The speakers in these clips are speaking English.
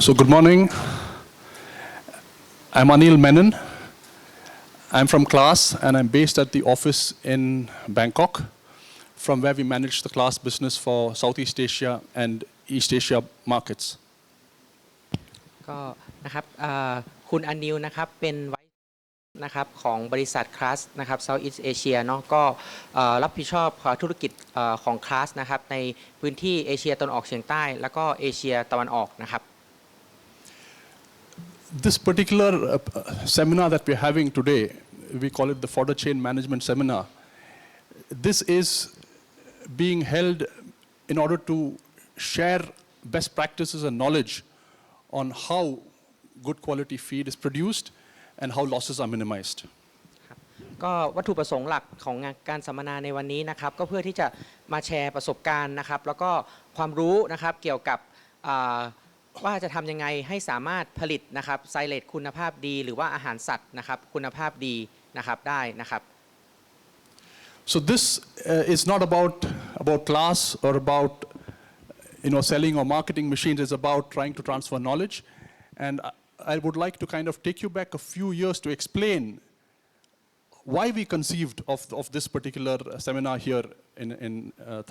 So good morning. I'm Anil Menon. I'm from CLAAS and I'm based at the office in Bangkok, from where we manage the CLAAS business for Southeast Asia and East Asia markets. ก็นะครับคุณอนิลนะครับเป็นไว้นะครับของบริษัท CLAAS นะครับ Southeast Asia เนาะก็รับผิดชอบธุรกิจของ CLAAS นะครับในพื้นที่เอเชียตะวันออกเฉียงใต้แล้วก็เอเชียตะวันออกนะครับ This particular seminar that we're having today, we call it the Fodder Chain Management Seminar. This is being held in order to share best practices and knowledge on how good quality feed is produced and how losses are minimized. ก็วัตถุประสงค์หลักของการสัมมนาในวันนี้นะครับก็เพื่อที่จะมาแชร์ประสบการณ์นะครับแล้วก็ความรู้นะครับเกี่ยวกับว่าจะทำยังไงให้สามารถผลิตนะครับไซเลตคุณภาพดีหรือว่าอาหารสัตว์นะครับคุณภาพดีนะครับได้นะครับ So this is not about class or about selling or marketing machines. It's about trying to transfer knowledge, and I would like to kind of take you back a few years to explain why we conceived of this particular seminar here in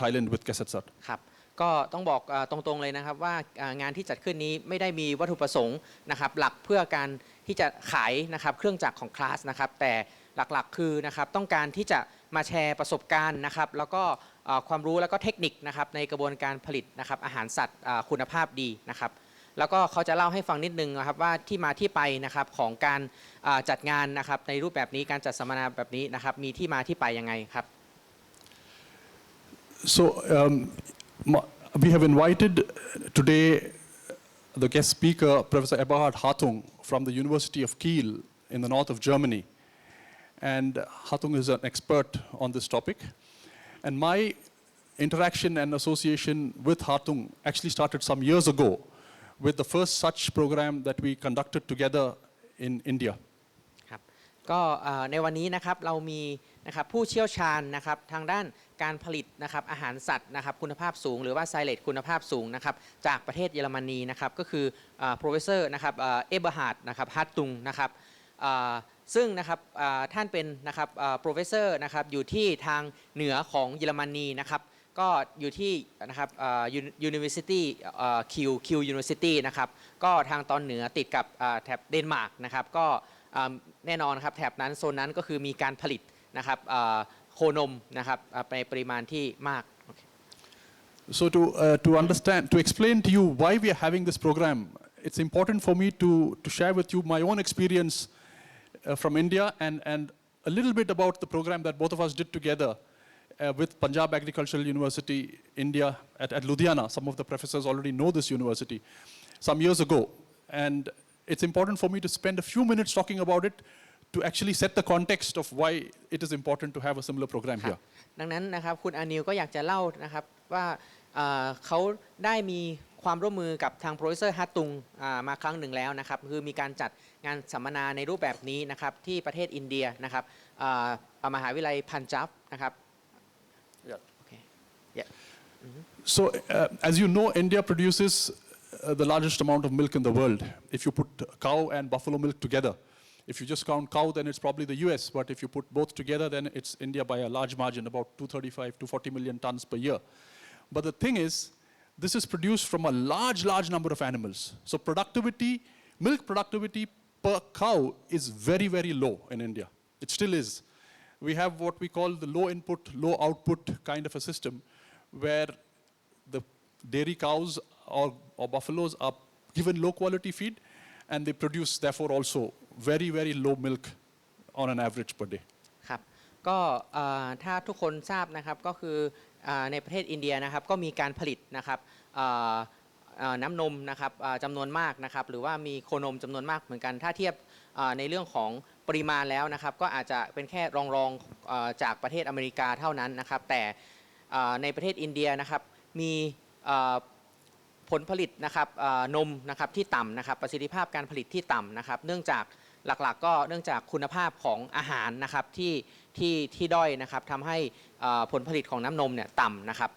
Thailand with Kesetsat. ครับก็ต้องบอกตรงๆเลยนะครับว่างานที่จัดขึ้นนี้ไม่ได้มีวัตถุประสงค์นะครับหลักเพื่อการที่จะขายนะครับเครื่องจักรของ CLAAS นะครับแต่หลักๆคือนะครับต้องการที่จะมาแชร์ประสบการณ์นะครับแล้วก็ความรู้แล้วก็เทคนิคนะครับในกระบวนการผลิตนะครับอาหารสัตว์คุณภาพดีนะครับแล้วก็เขาจะเล่าให้ฟังนิดนึงนะครับว่าที่มาที่ไปนะครับของการจัดงานนะครับในรูปแบบนี้การจัดสัมมนาแบบนี้นะครับมีที่มาที่ไปยังไงครับ So we have invited today the guest speaker, Professor Eberhard Hartung from the University of Kiel in the north of Germany. And Hartung is an expert on this topic. And my interaction and association with Hartung actually started some years ago with the first such program that we conducted together in India. ครับก็ในวันนี้นะครับเรามีนะครับผู้เชี่ยวชาญนะครับทางด้านการผลิตนะครับอาหารสัตว์นะครับคุณภาพสูงหรือว่าไซเลตคุณภาพสูงนะครับจากประเทศเยอรมนีนะครับก็คือ Professor นะครับEberhard นะครับฮัตตุงนะครับซึ่งนะครับท่านเป็นนะครับ Professor นะครับอยู่ที่ทางเหนือของเยอรมนีนะครับก็อยู่ที่นะครับUniversity Q University นะครับก็ทางตอนเหนือติดกับแถบเดนมาร์กนะครับก็แน่นอนครับแถบนั้นโซนนั้นก็คือมีการผลิตนะครับโคนมนะครับในปริมาณที่มาก So to understand, to explain to you why we are having this program, it's important for me to share with you my own experience from India and a little bit about the program that both of us did together with Punjab Agricultural University, India at Ludhiana. Some of the professors already know this university some years ago. And it's important for me to spend a few minutes talking about it to actually set the context of why it is important to have a similar program here. ดังนั้นนะครับคุณอนิลก็อยากจะเล่านะครับว่าเขาได้มีความร่วมมือกับทาง Professor ฮัตตุงมาครั้งหนึ่งแล้วนะครับคือมีการจัดงานสัมมนาในรูปแบบนี้นะครับที่ประเทศอินเดียนะครับมหาวิทยาลัยพันจับนะครับ Okay. Yeah. So as you know, India produces the largest amount of milk in the world. If you put cow and buffalo milk together, if you just count cow, then it's probably the US. But if you put both together, then it's India by a large margin, about 235 to 40 million tons per year. But the thing is, this is produced from a large number of animals. So milk productivity per cow is very, very low in India. It still is. We have what we call the low input, low output kind of a system where the dairy cows or buffaloes are given low quality feed and they produce therefore also very, very low milk on an average per day. ครับก็ถ้าทุกคนทราบนะครับก็คือในประเทศอินเดียนะครับก็มีการผลิตนะครับน้ำนมนะครับจำนวนมากนะครับหรือว่ามีโคนมจำนวนมากเหมือนกันถ้าเทียบในเรื่องของปริมาณแล้วนะครับก็อาจจะเป็นแค่รองจากประเทศอเมริกาเท่านั้นนะครับแต่ในประเทศอินเดียนะครับมีผลผลิตนะครับนมนะครับที่ต่ำนะครับประสิทธิภาพการผลิตที่ต่ำนะครับเนื่องจากหลักๆก็เนื่องจากคุณภาพของอาหารนะครับที่ด้อยนะครับทำให้ผลผลิตของน้ำนมเนี่ยต่ำนะครับ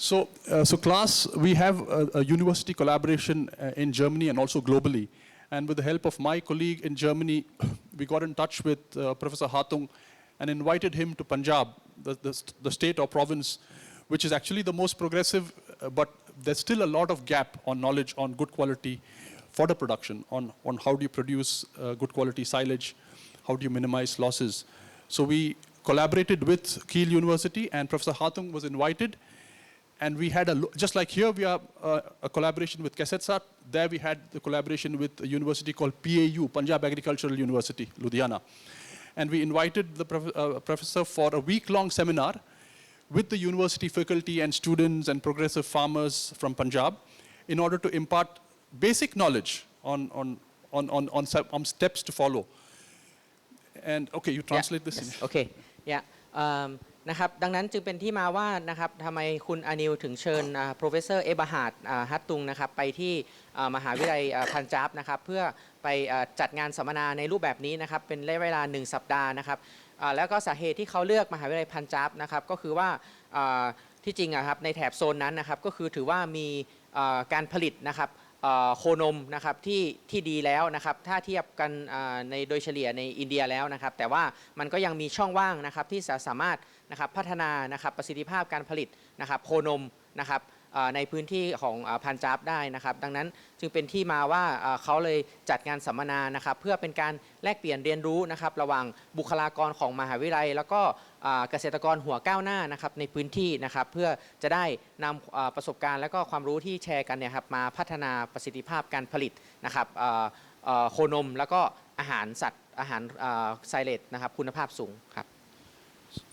So CLAAS, we have a university collaboration in Germany and also globally. And with the help of my colleague in Germany, we got in touch with Professor Hartung and invited him to Punjab, the state or province, which is actually the most progressive, but there's still a lot of gap on knowledge on good quality fodder production, on how do you produce good quality silage, how do you minimize losses. So we collaborated with Kiel University and Professor Hartung was invited. And we had just like here we are a collaboration with KSETSAT, there we had the collaboration with a university called PAU, Punjab Agricultural University, Ludhiana. And we invited the professor for a week-long seminar with the university faculty and students and progressive farmers from Punjab in order to impart basic knowledge on steps to follow. And okay, you translate this. Yes. Okay. Yeah. นะครับดังนั้นจึงเป็นที่มาว่านะครับทำไมคุณอนิลถึงเชิญ Professor Eberhard Hartung นะครับไปที่มหาวิทยาลัยพันจาบนะครับเพื่อไปจัดงานสัมมนาในรูปแบบนี้นะครับเป็นระยะเวลา1 สัปดาห์นะครับแล้วก็สาเหตุที่เขาเลือกมหาวิทยาลัยพันจาบนะครับก็คือว่าที่จริงครับในแถบโซนนั้นนะครับก็คือถือว่ามีการผลิตนะครับโคนมนะครับที่ดีแล้วนะครับถ้าเทียบกันในโดยเฉลี่ยในอินเดียแล้วนะครับแต่ว่ามันก็ยังมีช่องว่างนะครับที่สามารถนะครับพัฒนานะครับประสิทธิภาพการผลิตนะครับโคนมนะครับในพื้นที่ของพันจาบได้นะครับดังนั้นจึงเป็นที่มาว่าเขาเลยจัดงานสัมมนานะครับเพื่อเป็นการแลกเปลี่ยนเรียนรู้นะครับระหว่างบุคลากรของมหาวิทยาลัยแล้วก็เกษตรกรหัวก้าวหน้านะครับในพื้นที่นะครับเพื่อจะได้นำประสบการณ์และก็ความรู้ที่แชร์กันเนี่ยครับมาพัฒนาประสิทธิภาพการผลิตนะครับโคนมแล้วก็อาหารสัตว์อาหารไซเลจนะครับคุณภาพสูงครับ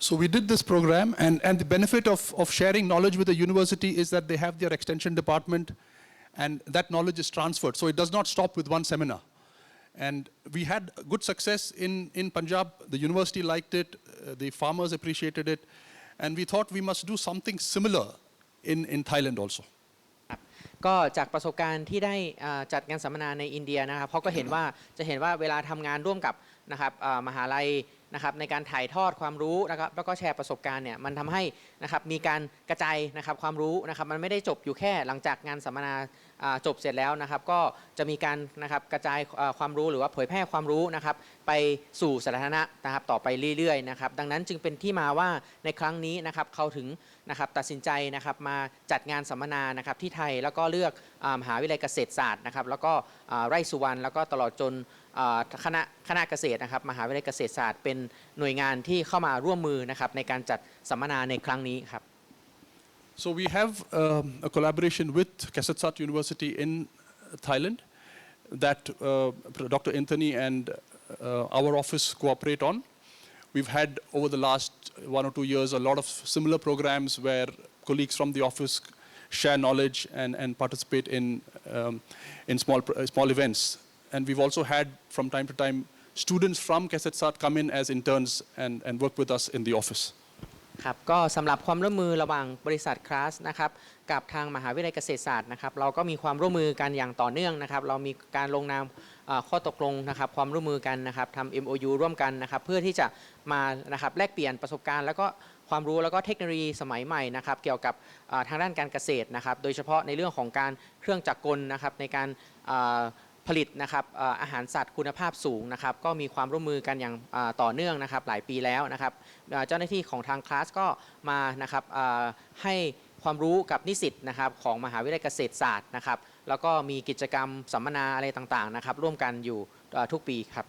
So we did this program, and the benefit of sharing knowledge with the university is that they have their extension department, and that knowledge is transferred. So it does not stop with one seminar. And we had good success in Punjab. The university liked it, the farmers appreciated it, and we thought we must do something similar in Thailand also. ก็จากประสบการณ์ที่ได้จัดงานสัมมนาในอินเดียนะครับเขาก็เห็นว่าเวลาทำงานร่วมกับนะครับมหาลัยนะครับในการถ่ายทอดความรู้นะครับแล้วก็แชร์ประสบการณ์เนี่ยมันทำให้นะครับมีการกระจายนะครับความรู้นะครับมันไม่ได้จบอยู่แค่หลังจากงานสัมมนาจบเสร็จแล้วนะครับก็จะมีการนะครับกระจายความรู้หรือว่าเผยแพร่ความรู้นะครับไปสู่สาธารณะนะครับต่อไปเรื่อยๆนะครับดังนั้นจึงเป็นที่มาว่าในครั้งนี้นะครับเขาถึงนะครับตัดสินใจนะครับมาจัดงานสัมมนานะครับที่ไทยแล้วก็เลือกมหาวิทยาลัยเกษตรศาสตร์นะครับแล้วก็ไร่สุวรรณแล้วก็ตลอดจนคณะเกษตรนะครับมหาวิทยาลัยเกษตรศาสตร์เป็นหน่วยงานที่เข้ามาร่วมมือนะครับในการจัดสัมมนาในครั้งนี้ครับ So we have a collaboration with KSETSAT University in Thailand that Dr. Anthony and our office cooperate on. We've had over the last 1 or 2 years a lot of similar programs where colleagues from the office share knowledge and participate in small events. And we've also had from time to time students from KSETSAT come in as interns and work with us in the office. ครับก็สำหรับความร่วมมือระหว่างบริษัท CLAAS นะครับกับทางมหาวิทยาลัยเกษตรศาสตร์นะครับเราก็มีความร่วมมือกันอย่างต่อเนื่องนะครับเรามีการลงนามข้อตกลงนะครับความร่วมมือกันนะครับทำ MOU ร่วมกันนะครับเพื่อที่จะมานะครับแลกเปลี่ยนประสบการณ์แล้วก็ความรู้แล้วก็เทคโนโลยีสมัยใหม่นะครับเกี่ยวกับทางด้านการเกษตรนะครับโดยเฉพาะในเรื่องของการเครื่องจักรกลนะครับในการผลิตนะครับอาหารสัตว์คุณภาพสูงนะครับก็มีความร่วมมือกันอย่างต่อเนื่องนะครับหลายปีแล้วนะครับเจ้าหน้าที่ของทาง CLAAS ก็มานะครับให้ความรู้กับนิสิตนะครับของมหาวิทยาลัยเกษตรศาสตร์นะครับแล้วก็มีกิจกรรมสัมมนาอะไรต่างๆนะครับร่วมกันอยู่ทุกปีครับ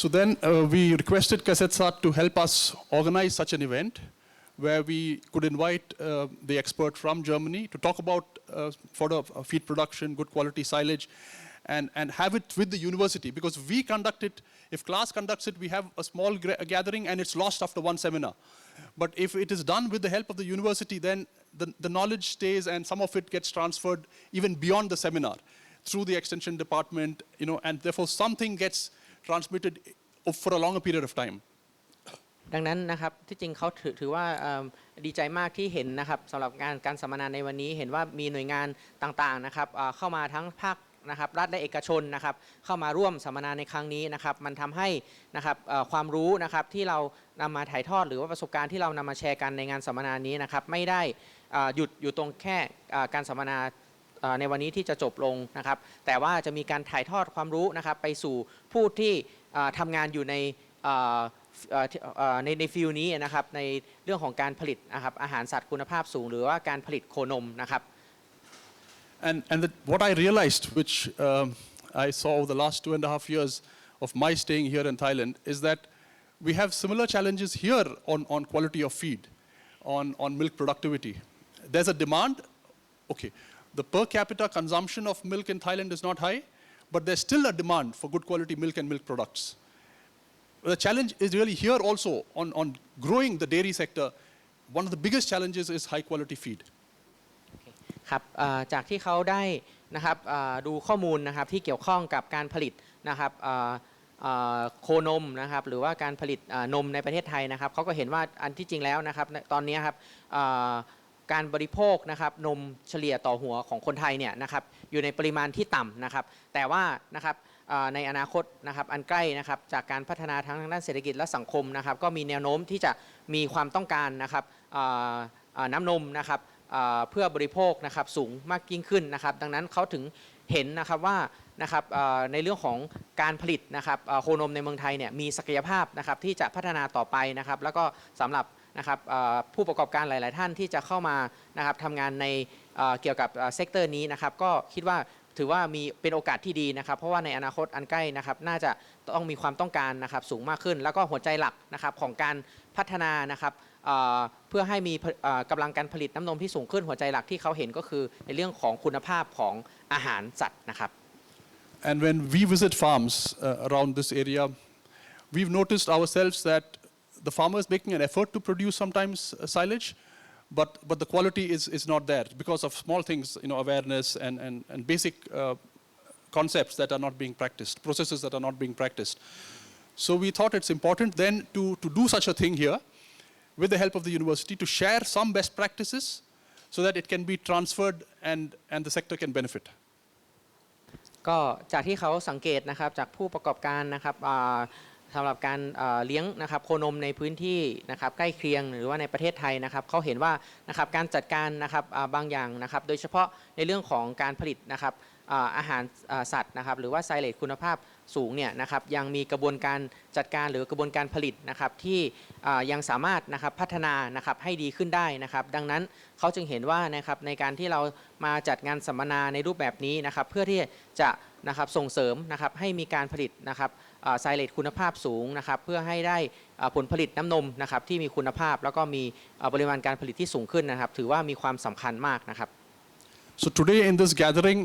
So then we requested KSETSAT to help us organize such an event where we could invite the expert from Germany to talk about fodder feed production, good quality silage, and have it with the university, because we conduct it. If CLAAS conducts it, we have a small gathering and it's lost after one seminar. But if it is done with the help of the university, then the knowledge stays and some of it gets transferred even beyond the seminar through the extension department, and therefore something gets transmitted for a longer period of time. ดังนั้นนะครับที่จริงเขาถือว่าดีใจมากที่เห็นนะครับสำหรับการสัมมนาในวันนี้เห็นว่ามีหน่วยงานต่างๆนะครับเข้ามาทั้งภาค นะครับรัฐและเอกชนนะครับเข้ามาร่วมสัมมนาในครั้งนี้นะครับมันทำให้นะครับความรู้นะครับที่เรานำมาถ่ายทอดหรือว่าประสบการณ์ที่เรานำมาแชร์กันในงานสัมมนานี้นะครับไม่ได้หยุดอยู่ตรงแค่การสัมมนาในวันนี้ที่จะจบลงนะครับแต่ว่าจะมีการถ่ายทอดความรู้นะครับไปสู่ผู้ที่ทำงานอยู่ในฟิลนี้นะครับในเรื่องของการผลิตนะครับอาหารสัตว์คุณภาพสูงหรือว่าการผลิตโคนมนะครับ And what I realized, which I saw over the last 2.5 years of my staying here in Thailand, is that we have similar challenges here on quality of feed, on milk productivity. There's a demand, okay, the per capita consumption of milk in Thailand is not high, but there's still a demand for good quality milk and milk products. The challenge is really here also on growing the dairy sector. One of the biggest challenges is high quality feed. ครับจากที่เขาได้นะครับดูข้อมูลนะครับที่เกี่ยวข้องกับการผลิตนะครับโคนมนะครับหรือว่าการผลิตนมในประเทศไทยนะครับเขาก็เห็นว่าอันที่จริงแล้วนะครับตอนนี้ครับการบริโภคนะครับนมเฉลี่ยต่อหัวของคนไทยเนี่ยนะครับอยู่ในปริมาณที่ต่ำนะครับแต่ว่านะครับในอนาคตนะครับอันใกล้นะครับจากการพัฒนาทั้งด้านเศรษฐกิจและสังคมนะครับก็มีแนวโน้มที่จะมีความต้องการนะครับน้ำนมนะครับเพื่อบริโภคนะครับสูงมากยิ่งขึ้นนะครับดังนั้นเขาถึงเห็นนะครับว่านะครับในเรื่องของการผลิตนะครับโคนมในเมืองไทยเนี่ยมีศักยภาพนะครับที่จะพัฒนาต่อไปนะครับแล้วก็สำหรับนะครับผู้ประกอบการหลายๆท่านที่จะเข้ามานะครับทำงานในเกี่ยวกับเซกเตอร์นี้นะครับก็คิดว่าถือว่ามีเป็นโอกาสที่ดีนะครับเพราะว่าในอนาคตอันใกล้นะครับน่าจะต้องมีความต้องการนะครับสูงมากขึ้นแล้วก็หัวใจหลักนะครับของการพัฒนานะครับเพื่อให้มีกำลังการผลิตน้ำนมที่สูงขึ้นหัวใจหลักที่เขาเห็นก็คือในเรื่องของคุณภาพของอาหารสัตว์นะครับ And when we visit farms around this area, we've noticed ourselves that the farmers making an effort to produce sometimes silage, but the quality is not there because of small things, awareness and basic concepts that are not being practiced, processes that are not being practiced. So we thought it's important then to do such a thing here with the help of the university to share some best practices so that it can be transferred and the sector can benefit. ก็จากที่เขาสังเกตนะครับจากผู้ประกอบการนะครับสำหรับการเลี้ยงนะครับโคนมในพื้นที่นะครับใกล้เคียงหรือว่าในประเทศไทยนะครับเขาเห็นว่านะครับการจัดการนะครับบางอย่างนะครับโดยเฉพาะในเรื่องของการผลิตนะครับอาหารสัตว์นะครับหรือว่าไซเลจคุณภาพสูงเนี่ยนะครับยังมีกระบวนการจัดการหรือกระบวนการผลิตนะครับที่ยังสามารถนะครับพัฒนานะครับให้ดีขึ้นได้นะครับดังนั้นเขาจึงเห็นว่านะครับในการที่เรามาจัดงานสัมมนาในรูปแบบนี้นะครับเพื่อที่จะนะครับส่งเสริมนะครับให้มีการผลิตนะครับไซเลจคุณภาพสูงนะครับเพื่อให้ได้ผลผลิตน้ำนมนะครับที่มีคุณภาพแล้วก็มีปริมาณการผลิตที่สูงขึ้นนะครับถือว่ามีความสำคัญมากนะครับ So today in this gathering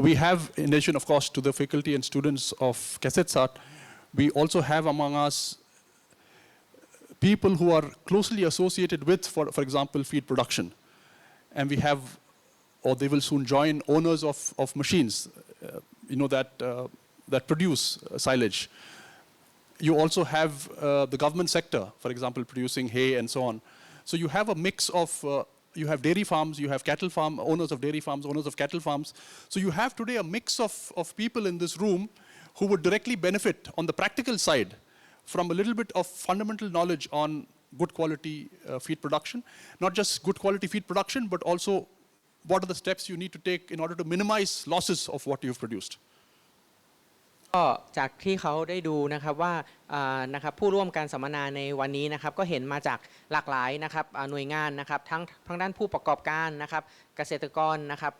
we have, in addition of course to the faculty and students of CLAAS, we also have among us people who are closely associated with, for example, feed production. And we have, or they will soon join, owners of machines, that produce silage. You also have the government sector, for example, producing hay and so on. So you have a mix of you have dairy farms, you have cattle farm, owners of dairy farms, owners of cattle farms. So you have today a mix of people in this room who would directly benefit on the practical side from a little bit of fundamental knowledge on good quality feed production. Not just good quality feed production, but also what are the steps you need to take in order to minimize losses of what you've produced. ก็จากที่เขาได้ดูนะครับว่านะครับผู้ร่วมการสัมมนาในวันนี้นะครับก็เห็นมาจากหลากหลายนะครับหน่วยงานนะครับทั้งด้านผู้ประกอบการนะครับเกษตรกรนะครับ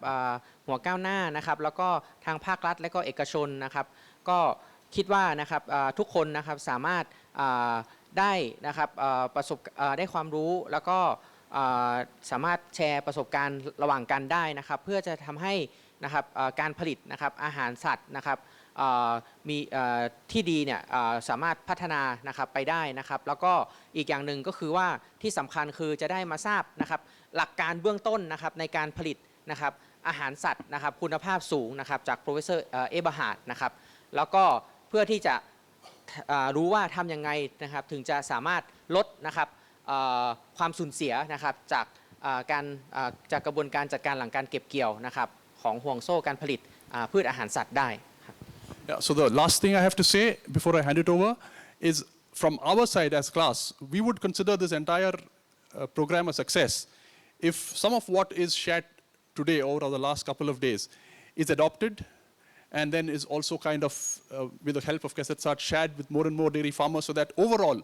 หัวก้าวหน้านะครับแล้วก็ทางภาครัฐและก็เอกชนนะครับก็คิดว่านะครับทุกคนนะครับสามารถได้นะครับได้ความรู้แล้วก็สามารถแชร์ประสบการณ์ระหว่างกันได้นะครับเพื่อจะทำให้นะครับการผลิตนะครับอาหารสัตว์นะครับมีที่ดีเนี่ยสามารถพัฒนานะครับไปได้นะครับแล้วก็อีกอย่างหนึ่งก็คือว่าที่สำคัญคือจะได้มาทราบนะครับหลักการเบื้องต้นนะครับในการผลิตนะครับอาหารสัตว์นะครับคุณภาพสูงนะครับจาก Prof.Dr. เอเบอร์ฮาร์ดนะครับแล้วก็เพื่อที่จะรู้ว่าทำยังไงนะครับถึงจะสามารถลดนะครับความสูญเสียนะครับจากกระบวนการจัดการหลังการเก็บเกี่ยวนะครับของห่วงโซ่การผลิต พืชอาหารสัตว์ได้ Yeah, so the last thing I have to say before I hand it over is from our side as CLAAS, we would consider this entire program a success if some of what is shared today over the last couple of days is adopted and then is also kind of, with the help of Kesetsat, shared with more and more dairy farmers so that overall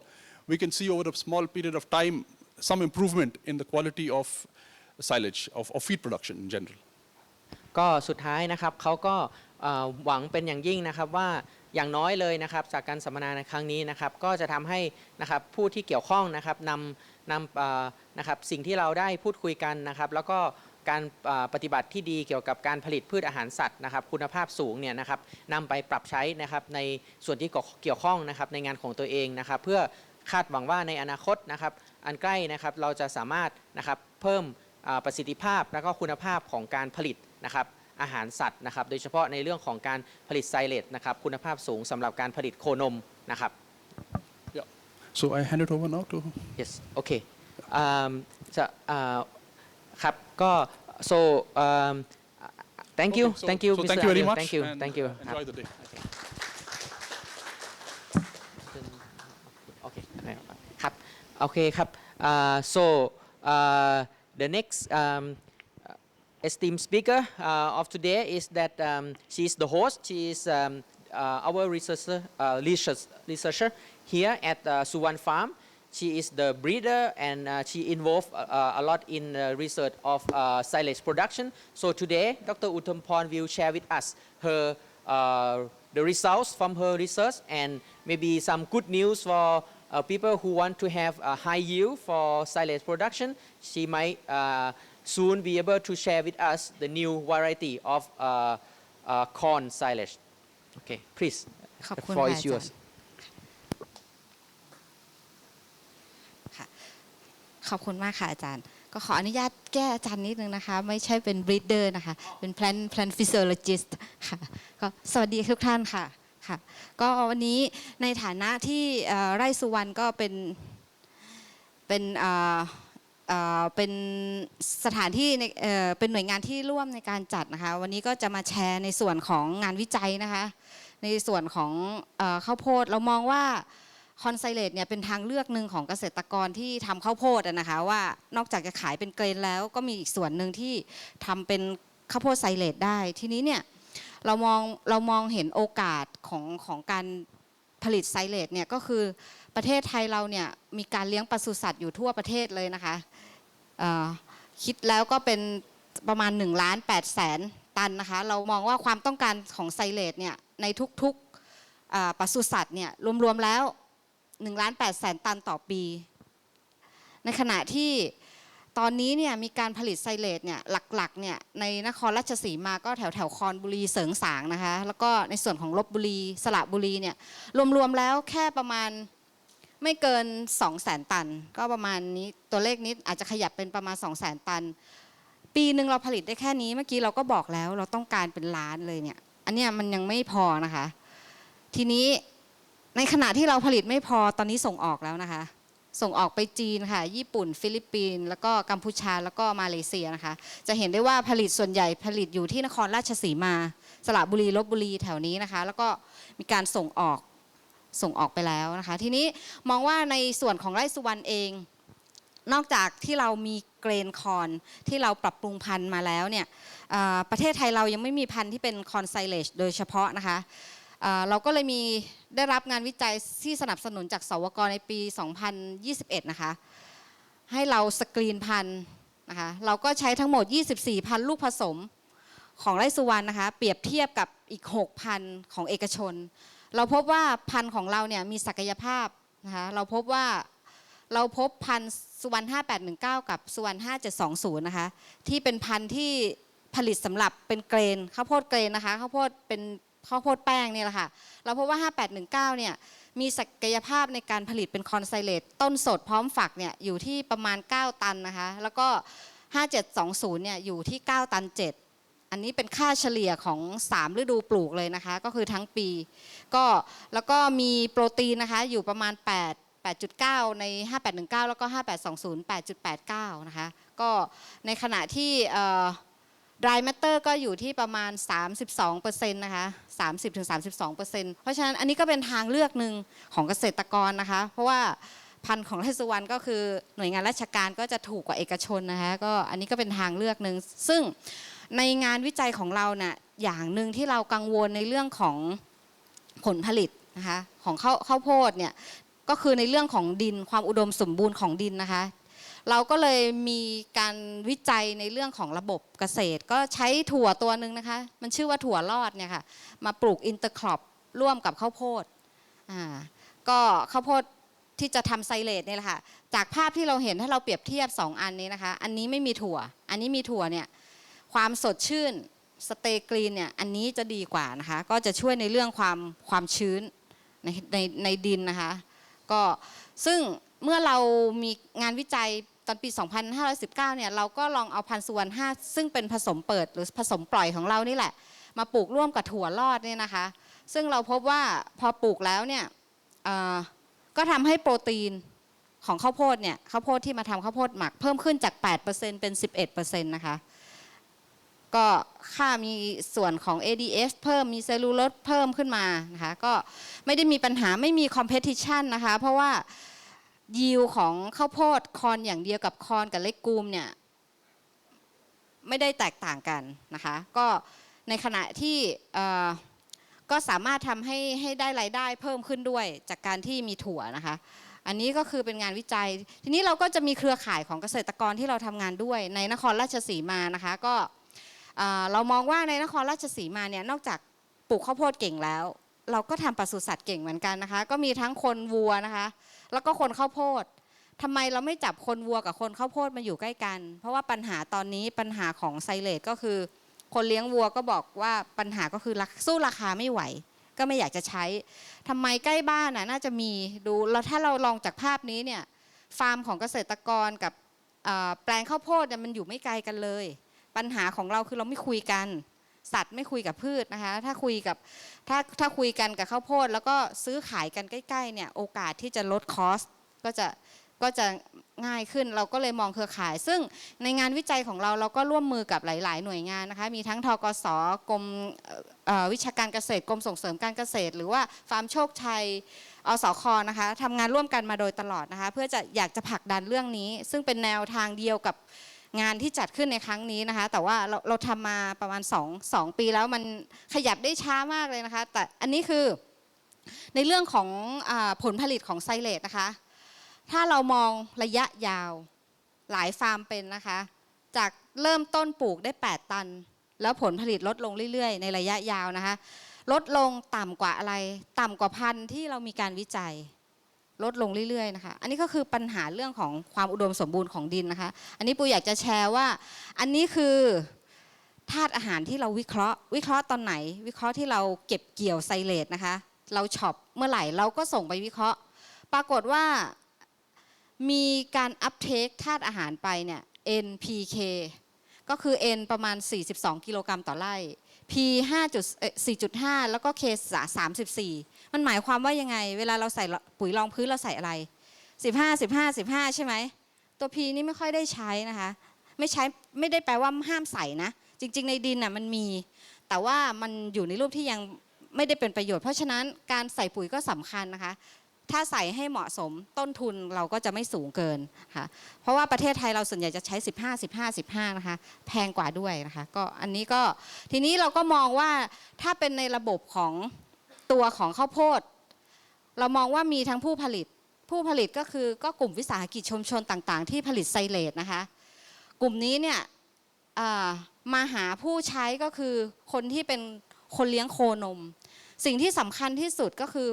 we can see over a small period of time some improvement in the quality of silage, of feed production in general. ก็สุดท้ายนะครับเขาก็หวังเป็นอย่างยิ่งนะครับว่าอย่างน้อยเลยนะครับจากการสัมมนาในครั้งนี้นะครับก็จะทำให้นะครับผู้ที่เกี่ยวข้องนะครับนำนะครับสิ่งที่เราได้พูดคุยกันนะครับแล้วก็การปฏิบัติที่ดีเกี่ยวกับการผลิตพืชอาหารสัตว์นะครับคุณภาพสูงเนี่ยนะครับนำไปปรับใช้นะครับในส่วนที่เกี่ยวข้องนะครับในงานของตัวเองนะครับเพื่อคาดหวังว่าในอนาคตนะครับอันใกล้นะครับเราจะสามารถนะครับเพิ่มประสิทธิภาพและก็คุณภาพของการผลิตนะครับอาหารสัตว์นะครับโดยเฉพาะในเรื่องของการผลิตไซเลตนะครับคุณภาพสูงสำหรับการผลิตโคนมนะครับ Yeah. So I hand it over now to. Yes. Okay.ครับก็ so thank you Okay, so, thank you so Mr. thank you very Anil. much. Thank you and, thank you Enjoy the day. Okay ครับโอเคครับ so the next esteemed speaker of today is that she is the host. She is our researcher here at Suwan Farm. She is the breeder and she involved a lot in research of silage production. So today, Dr. Utumporn will share with us her the results from her research and maybe some good news for people who want to have a high yield for silage production. She might soon be able to share with us the new variety of corn silage. Okay, please. The floor is yours. ขอบคุณมากค่ะอาจารย์ก็ขออนุญาตแก้อาจารย์นิดนึงนะคะไม่ใช่เป็น breeder นะคะเป็น plant physiologist ค่ะก็สวัสดีทุกท่านค่ะค่ะก็วันนี้ในฐานะที่ไร่สุวรรณก็เป็นสถานที่เป็นหน่วยงานที่ร่วมในการจัดนะคะวันนี้ก็จะมาแชร์ในส่วนของงานวิจัยนะคะในส่วนของข้าวโพดเรามองว่าคอนไซเลตเนี่ยเป็นทางเลือกหนึ่งของเกษตรกรที่ทำข้าวโพดนะคะว่านอกจากจะขายเป็นเกรนแล้วก็มีอีกส่วนหนึ่งที่ทำเป็นข้าวโพดไซเลตได้ทีนี้เนี่ยเรามองเห็นโอกาสของการผลิตไซเลตเนี่ยก็คือประเทศไทยเราเนี่ยมีการเลี้ยงปศุสัตว์อยู่ทั่วประเทศเลยนะคะคิดแล้วก็เป็นประมาณ1,800,000 ตันนะคะเรามองว่าความต้องการของไซเลตเนี่ยในทุกๆปศุสัตว์เนี่ยรวมๆแล้ว1,800,000 ตันต่อปีในขณะที่ตอนนี้เนี่ยมีการผลิตไซเลตเนี่ยหลักๆเนี่ยในนครราชสีมาก็แถวคอนบุรีเสริงสางนะคะแล้วก็ในส่วนของลพบุรีสระบุรีเนี่ยรวมๆแล้วแค่ประมาณไม่เกิน 200,000 ตันก็ประมาณนี้ตัวเลขนี้อาจจะขยับเป็นประมาณ 200,000 ตันปีหนึ่งเราผลิตได้แค่นี้เมื่อกี้เราก็บอกแล้วเราต้องการเป็นล้านเลยเนี่ยอันเนี้ยมันยังไม่พอนะคะทีนี้ในขณะที่เราผลิตไม่พอตอนนี้ส่งออกแล้วนะคะส่งออกไปจีนค่ะญี่ปุ่นฟิลิปปินส์แล้วก็กัมพูชาแล้วก็มาเลเซียนะคะจะเห็นได้ว่าผลิตส่วนใหญ่ผลิตอยู่ที่นครราชสีมาสระบุรีลพบุรีแถวนี้นะคะแล้วก็มีการส่งออกไปแล้วนะคะทีนี้มองว่าในส่วนของไร่สุวรรณเองนอกจากที่เรามีเกรนคอร์นที่เราปรับปรุงพันธุ์มาแล้วเนี่ยประเทศไทยเรายังไม่มีพันธุ์ที่เป็นคอร์นไซเลจโดยเฉพาะนะคะเราก็เลยได้รับงานวิจัยที่สนับสนุนจากสวก.ในปี 2021 นะคะให้เราสกรีนพันธุ์นะคะเราก็ใช้ทั้งหมด 24 พันธุ์ลูกผสมของไร่สุวรรณนะคะเปรียบเทียบกับอีก 6 พันธุ์ของเอกชนเราพบว่าพันธุ์ของเราเนี่ยมีศักยภาพนะคะเราพบพันธุ์สุวรรณ 5819 กับสุวรรณ 5720 นะคะที่เป็นพันธุ์ที่ผลิตสำหรับเป็นเกรนข้าวโพดเกรนนะคะข้าวโพดเป็นข้าวโพดแป้งนี่แหละค่ะเราพบว่า 5819 เนี่ยมีศักยภาพในการผลิตเป็นคอนไซเลตต้นสดพร้อมฝักเนี่ยอยู่ที่ประมาณ9 ตันนะคะแล้วก็ 5720 เนี่ยอยู่ที่9 ตัน 7อันนี้เป็นค่าเฉลี่ยของ3ฤดูปลูกเลยนะคะก็คือทั้งปีก็แล้วก็มีโปรตีนนะคะอยู่ประมาณ8.9 ใน 5819 แล้วก็ 5820 8.89 นะคะก็ในขณะที่ dry matter ก็อยู่ที่ประมาณ 32% นะคะ30-32%เพราะฉะนั้นอันนี้ก็เป็นทางเลือกหนึ่งของเกษตรกรนะคะเพราะว่าพันธุ์ของไร่สุวรรณก็คือหน่วยงานราชการก็จะถูกกว่าเอกชนนะคะก็อันนี้ก็เป็นทางเลือกหนึ่งซึ่งในงานวิจัยของเราเนี่ยอย่างหนึ่งที่เรากังวลในเรื่องของผลผลิตนะคะของข้าวโพดเนี่ยก็คือในเรื่องของดินความอุดมสมบูรณ์ของดินนะคะเราก็เลยมีการวิจัยในเรื่องของระบบเกษตรก็ใช้ถั่วตัวหนึ่งนะคะมันชื่อว่าถั่วรอดเนี่ยค่ะมาปลูกอินเตอร์ครอปร่วมกับข้าวโพดก็ข้าวโพดที่จะทำไซเลตนี่แหละค่ะจากภาพที่เราเห็นถ้าเราเปรียบเทียบ2อันนี้นะคะอันนี้ไม่มีถั่วอันนี้มีถั่วเนี่ยความสดชื่นสเตย์กรีนเนี่ยอันนี้จะดีกว่านะคะก็จะช่วยในเรื่องความชื้นในดินนะคะก็ซึ่งเมื่อเรามีงานวิจัยตอนปี 2519 เนี่ยเราก็ลองเอาพันธุ์สุวรรณ5ซึ่งเป็นผสมเปิดหรือผสมปล่อยของเรานี่แหละมาปลูกร่วมกับถั่วรอดเนี่ยนะคะซึ่งเราพบว่าพอปลูกแล้วเนี่ยก็ทำให้โปรตีนของข้าวโพดเนี่ยข้าวโพดที่มาทำข้าวโพดหมักเพิ่มขึ้นจาก 8% เป็น 11% นะคะก็ค่ามีส่วนของ ADS เพิ่มมีเซลลูโลสเพิ่มขึ้นมานะคะก็ไม่ได้มีปัญหาไม่มีคอมเพติชันนะคะเพราะว่ายิวของข้าวโพดคอนอย่างเดียวกับคอนกับเลกูมเนี่ยไม่ได้แตกต่างกันนะคะก็ในขณะที่ก็สามารถทำให้ได้รายได้เพิ่มขึ้นด้วยจากการที่มีถั่วนะคะอันนี้ก็คือเป็นงานวิจัยทีนี้เราก็จะมีเครือข่ายของเกษตรกรที่เราทำงานด้วยในนครราชสีมานะคะก็เรามองว่าในนครราชสีมาเนี่ยนอกจากปลูกข้าวโพดเก่งแล้วเราก็ทำปศุสัตว์เก่งเหมือนกันนะคะก็มีทั้งคนวัวนะคะแล้วก็คนข้าวโพดทำไมเราไม่จับคนวัวกับคนข้าวโพดมาอยู่ใกล้กันเพราะว่าปัญหาตอนนี้ปัญหาของไซเลตก็คือคนเลี้ยงวัวก็บอกว่าปัญหาก็คือสู้ราคาไม่ไหวก็ไม่อยากจะใช้ทำไมใกล้บ้านน่าจะมีดูแล้วถ้าเราลองจากภาพนี้เนี่ยฟาร์มของเกษตรกรกับแปลงข้าวโพดเนี่ยมันอยู่ไม่ไกลกันเลยปัญหาของเราคือเราไม่คุยกันสัตว์ไม่คุยกับพืชนะคะถ้าคุยกันกับข้าวโพดแล้วก็ซื้อขายกันใกล้ๆเนี่ยโอกาสที่จะลดคอสก็จะง่ายขึ้นเราก็เลยมองเครือข่ายซึ่งในงานวิจัยของเราก็ร่วมมือกับหลายๆหน่วยงานนะคะมีทั้งทกส.กรมวิชาการเกษตรกรมส่งเสริมการเกษตรหรือว่าฟาร์มโชคชัยอสค.นะคะทำงานร่วมกันมาโดยตลอดนะคะเพื่อจะอยากจะผลักดันเรื่องนี้ซึ่งเป็นแนวทางเดียวกับงานที่จัดขึ้นในครั้งนี้นะคะแต่ว่าเราทำมาประมาณ2 ปีแล้วมันขยับได้ช้ามากเลยนะคะแต่อันนี้คือในเรื่องของผลผลิตของไซเลตนะคะถ้าเรามองระยะยาวหลายฟาร์มเป็นนะคะจากเริ่มต้นปลูกได้8 ตันแล้วผลผลิตลดลงเรื่อยๆในระยะยาวนะคะลดลงต่ำกว่าอะไรต่ำกว่าพันธุ์ที่เรามีการวิจัยลดลงเรื่อยๆนะคะอันนี้ก็คือปัญหาเรื่องของความอุดมสมบูรณ์ของดินนะคะอันนี้ปูอยากจะแชร์ว่าอันนี้คือธาตุอาหารที่เราวิเคราะห์ตอนไหนวิเคราะห์ที่เราเก็บเกี่ยวไซเลตนะคะเราช็อปเมื่อไหร่เราก็ส่งไปวิเคราะห์ปรากฏว่ามีการอัพเทคธาตุอาหารไปเนี่ย NPK ก็คือ N ประมาณ42 กิโลกรัมต่อไร่ P 4.5 แล้วก็ K 34มันหมายความว่ายังไงเวลาเราใส่ปุ๋ยรองพื้นเราใส่อะไร15 ใช่ไหมตัว P นี่ไม่ค่อยได้ใช้นะคะไม่ได้แปลว่าห้ามใส่นะจริงๆในดินน่ะมันมีแต่ว่ามันอยู่ในรูปที่ยังไม่ได้เป็นประโยชน์เพราะฉะนั้นการใส่ปุ๋ยก็สำคัญนะคะถ้าใส่ให้เหมาะสมต้นทุนเราก็จะไม่สูงเกินค่ะเพราะว่าประเทศไทยเราส่วนใหญ่จะใช้15นะคะแพงกว่าด้วยนะคะก็อันนี้ก็ทีนี้เราก็มองว่าถ้าเป็นในระบบของตัวของข้าวโพดเรามองว่ามีทั้งผู้ผลิตก็คือก็กลุ่มวิสาหกิจชุมชนต่างๆที่ผลิตไซเลตนะคะกลุ่มนี้เนี่ยมาหาผู้ใช้ก็คือคนที่เป็นคนเลี้ยงโคนมสิ่งที่สำคัญที่สุดก็คือ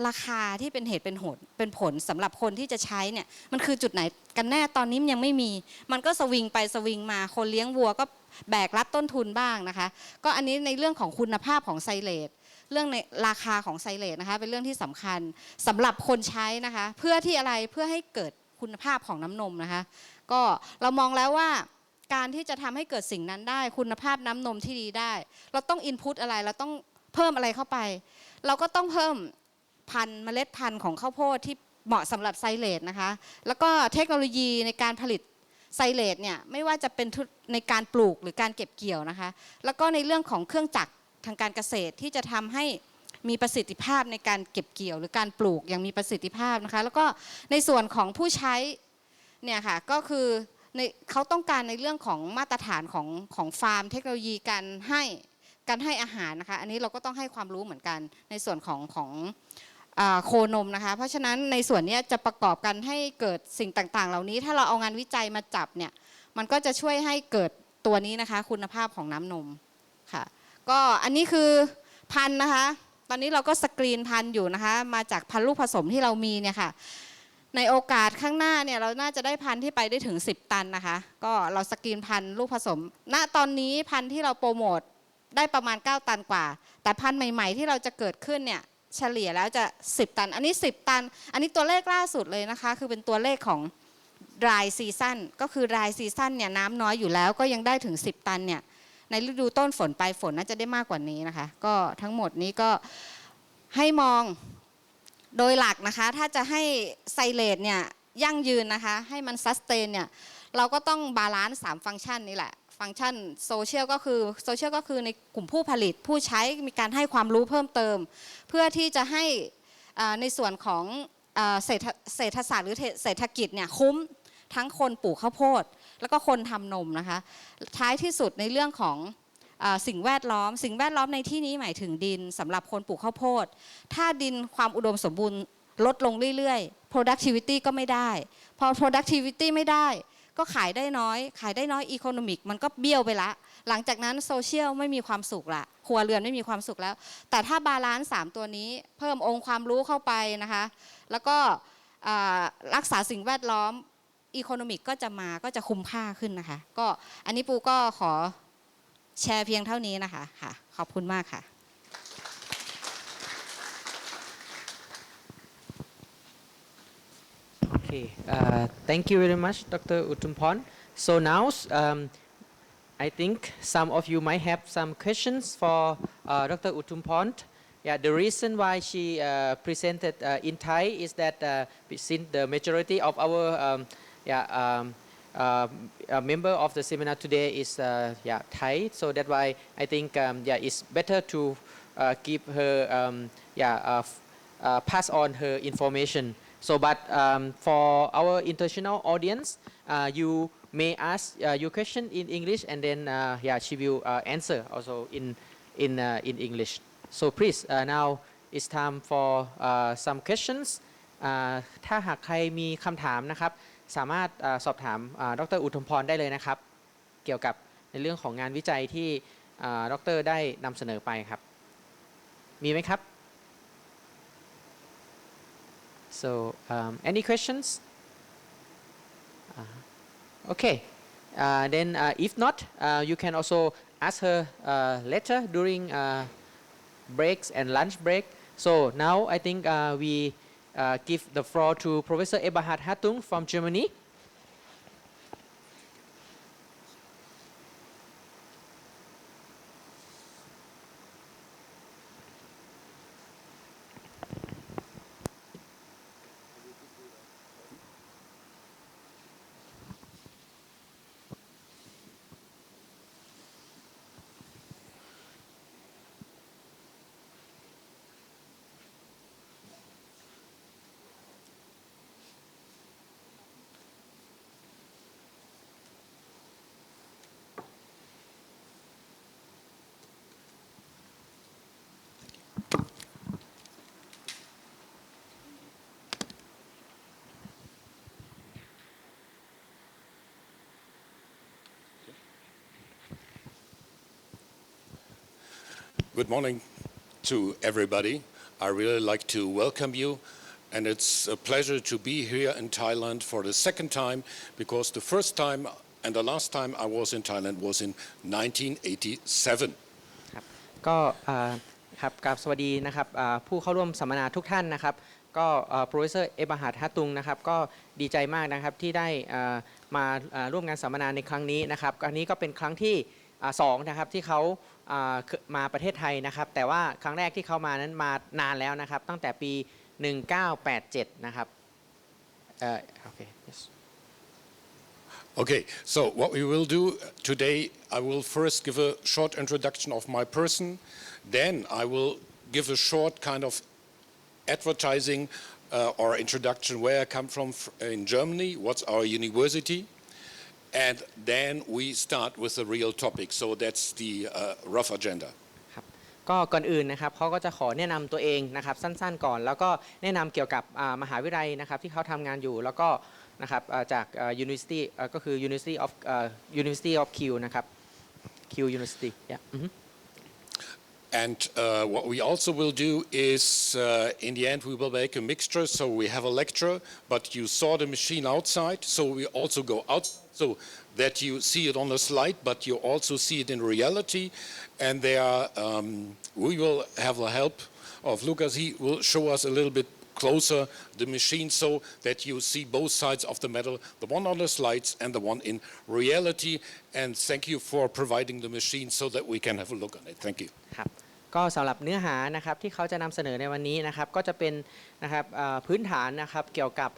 ราคาที่เป็นเหตุเป็นผลสำหรับคนที่จะใช้เนี่ยมันคือจุดไหนกันแน่ตอนนี้มันยังไม่มีมันก็สวิงไปสวิงมาคนเลี้ยงวัวก็แบกรับต้นทุนบ้างนะคะก็อันนี้ในเรื่องของคุณภาพของไซเลตเรื่องในราคาของไซเลตนะคะเป็นเรื่องที่สำคัญสำหรับคนใช้นะคะเพื่อที่อะไรเพื่อให้เกิดคุณภาพของน้ำนมนะคะก็เรามองแล้วว่าการที่จะทำให้เกิดสิ่งนั้นได้คุณภาพน้ำนมที่ดีได้เราต้องอินพุตอะไรเราต้องเพิ่มอะไรเข้าไปเราก็ต้องเพิ่มเมล็ดพันธุ์ของข้าวโพดที่เหมาะสำหรับไซเลตนะคะแล้วก็เทคโนโลยีในการผลิต ไซเลจเนี่ยไม่ว่าจะเป็นในการปลูกหรือการเก็บเกี่ยวนะคะแล้วก็ในเรื่องของเครื่องจักรทางการเกษตรที่จะทำให้มีประสิทธิภาพในการเก็บเกี่ยวหรือการปลูกอย่างมีประสิทธิภาพนะคะแล้วก็ในส่วนของผู้ใช้เนี่ยค่ะก็คือเขาต้องการในเรื่องของมาตรฐานของฟาร์มเทคโนโลยีการให้อาหารนะคะอันนี้เราก็ต้องให้ความรู้เหมือนกันในส่วนของโคนมนะคะเพราะฉะนั้นในส่วนนี้จะประกอบกันให้เกิดสิ่งต่างๆเหล่านี้ถ้าเราเอางานวิจัยมาจับเนี่ยมันก็จะช่วยให้เกิดตัวนี้นะคะคุณภาพของน้ำนมค่ะก็อันนี้คือพันธุ์นะคะตอนนี้เราก็สกรีนพันธุ์อยู่นะคะมาจากพันธุ์ลูกผสมที่เรามีเนี่ยค่ะในโอกาสข้างหน้าเนี่ยเราน่าจะได้พันธุ์ที่ไปได้ถึง10 ตันนะคะก็เราสกรีนพันธุ์ลูกผสมณตอนนี้พันธุ์ที่เราโปรโมทได้ประมาณ9 ตันกว่าแต่พันธุ์ใหม่ๆที่เราจะเกิดขึ้นเนี่ยเฉลี่ยแล้วจะ10 ตันอันนี้10 ตันอันนี้ตัวเลขล่าสุดเลยนะคะคือเป็นตัวเลขของ dry season ก็คือ dry season เนี่ยน้ำน้อยอยู่แล้วก็ยังได้ถึง10 ตันเนี่ยในฤดูต้นฝนปลายฝนน่าจะได้มากกว่านี้นะคะก็ทั้งหมดนี้ก็ให้มองโดยหลักนะคะถ้าจะให้ไซเลจเนี่ยยั่งยืนนะคะให้มันซัสเตนเนี่ยเราก็ต้องบาลานซ์3ฟังก์ชันนี่แหละฟังก์ชันโซเชียลก็คือในกลุ่มผู้ผลิตผู้ใช้มีการให้ความรู้เพิ่มเติมเพื่อที่จะให้ในส่วนของเศรษฐศาสตร์หรือเศรษฐกิจเนี่ยคุ้มทั้งคนปลูกข้าวโพดแล้วก็คนทำนมนะคะท้ายที่สุดในเรื่องของสิ่งแวดล้อมในที่นี้หมายถึงดินสำหรับคนปลูกข้าวโพดถ้าดินความอุดมสมบูรณ์ลดลงเรื่อยๆ productivity ก็ไม่ได้พอ productivity ไม่ได้ก็ขายได้น้อยeconomic มันก็เบี้ยวไปละหลังจากนั้นโซเชียลไม่มีความสุขละครัวเรือนไม่มีความสุขแล้วแต่ถ้าบาลานซ์3ตัวนี้เพิ่มองค์ความรู้เข้าไปนะคะแล้วก็รักษาสิ่งแวดล้อมeconomic ก็จะคุ้มค่าขึ้นนะคะก็อันนี้ปูก็ขอแชร์เพียงเท่านี้นะคะค่ะขอบคุณมากค่ะ Okay, thank you very much, Dr. Utumporn. So now, I think some of you might have some questions for Dr. Utumporn. Yeah, the reason why she presented in Thai is that since the majority of our member of the seminar today is Thai, so that's why I think it's better to give her pass on her information. So, but for our international audience, you may ask your question in English, and then she will answer also in English. So please, now it's time for some questions. ถ้าหากใครมีคำถามนะครับสามารถสอบถามดร.อุทุมพรได้เลยนะครับเกี่ยวกับในเรื่องของงานวิจัยที่ดร.ได้นำเสนอไปครับมีไหมครับ So any questions? Okay. Then if not, you can also ask her later during breaks and lunch break. So now I think we give the floor to Professor Eberhard Hartung from Germany. Good morning to everybody. I really like to welcome you, and it's a pleasure to be here in Thailand for the second time, because the first time and the last time I was in Thailand was in 1987. ครับก็ครับกราบสวัสดีนะครับผู้เข้าร่วมสัมมนาทุกท่านนะครับก็Professor Eberhard Hartungนะครับก็ดีใจมากนะครับที่ได้มาร่วมงานสัมมนาในครั้งนี้นะครับอันนี้ก็เป็นครั้งที่2นะครับที่เขามาประเทศไทยนะครับแต่ว่าครั้งแรกที่เขามานั้นมานานแล้วนะครับตั้งแต่ปี1987นะครับโอเค yes. Okay, so what we will do today, I will first give a short introduction of my person, then I will give a short kind of advertising or introduction where I come from in Germany, what's our university, and then we start with the real topic. So that's the rough agenda. ก็ก่อนอื่นนะครับเขาก็จะขอแนะนำตัวเองนะครับสั้นๆก่อนแล้วก็แนะนำเกี่ยวกับมหาวิทยาลัยนะครับที่เขาทำงานอยู่แล้วก็นะครับจาก University ก็คือ University of Q นะครับ Q University And what we also will do is, in the end, we will make a mixture. So we have a lecture, but you saw the machine outside. So we also go out so that you see it on the slide, but you also see it in reality. And there, we will have the help of Lucas. He will show us a little bit closer the machine so that you see both sides of the medal, the one on the slides and the one in reality. And thank you for providing the machine so that we can have a look on it. Thank you. ครับก็สำหรับเนื้อหานะครับที่เขาจะนำเสนอในวันนี้นะครับก็จะเป็นนะครับพื้นฐานนะครับเกี่ยวกับ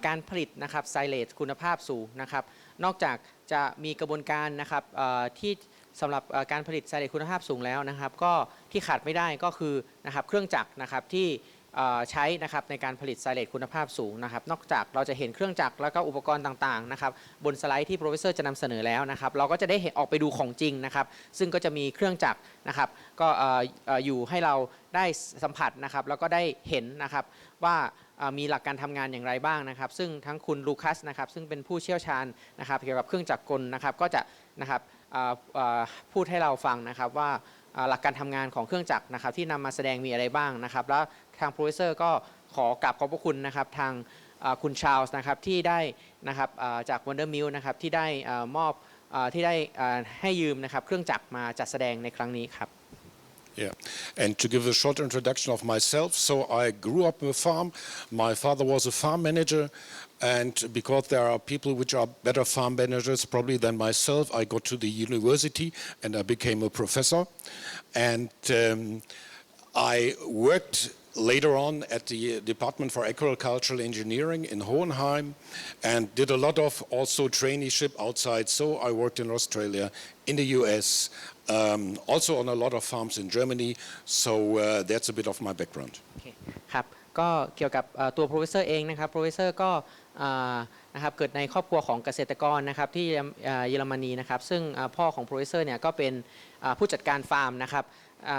การผลิตนะครับไซเลจคุณภาพสูงนะครับนอกจากจะมีกระบวนการนะครับที่สำหรับการผลิตไซเลจคุณภาพสูงแล้วนะครับก็ที่ขาดไม่ได้ก็คือนะครับเครื่องจักรนะครับที่ใช้นะครับในการผลิตไซเลจคุณภาพสูงนะครับนอกจากเราจะเห็นเครื่องจักรแล้วก็อุปกรณ์ต่างๆนะครับบนสไลด์ที่โปรเฟสเซอร์จะนำเสนอแล้วนะครับเราก็จะได้เห็นออกไปดูของจริงนะครับซึ่งก็จะมีเครื่องจักรนะครับก็อยู่ให้เราได้สัมผัสนะครับแล้วก็ได้เห็นนะครับว่ามีหลักการทำงานอย่างไรบ้างนะครับซึ่งทั้งคุณลูคัสนะครับซึ่งเป็นผู้เชี่ยวชาญนะครับเกี่ยวกับเครื่องจักรกลนะครับก็จะนะครับพูดให้เราฟังนะครับว่าหลักการทำงานของเครื่องจักรนะครับที่นำมาแสดงมีอะไรบ้างนะครับแล้วทางโปรเฟสเซอร์ก็ขอกราบขอบพระคุณนะครับทางคุณชาร์ลส์นะครับที่ได้นะครับจากวันเดอร์มิลนะครับที่ได้มอบที่ได้ให้ยืมนะครับเครื่องจักรมาจัดแสดงในครั้งนี้ครับ Yeah, and to give a short introduction of myself, so I grew up on a farm. My father was a farm manager, and because there are people which are better farm managers probably than myself, I got to the university and I became a professor. And I worked later on at the Department for Agricultural Engineering in Hohenheim and did a lot of also traineeship outside. So I worked in Australia, in the US, also on a lot of farms in Germany. So that's a bit of my background. ครับก็เกี่ยวกับตัวโปรเฟสเซอร์เองนะครับโปรเฟสเซอร์ก็นะครับเกิดในครอบครัวของเกษตรกรนะครับที่เยอรมนีนะครับซึ่งพ่อของโปรเฟสเซอร์เนี่ยก็เป็นผู้จัดการฟาร์มนะครับ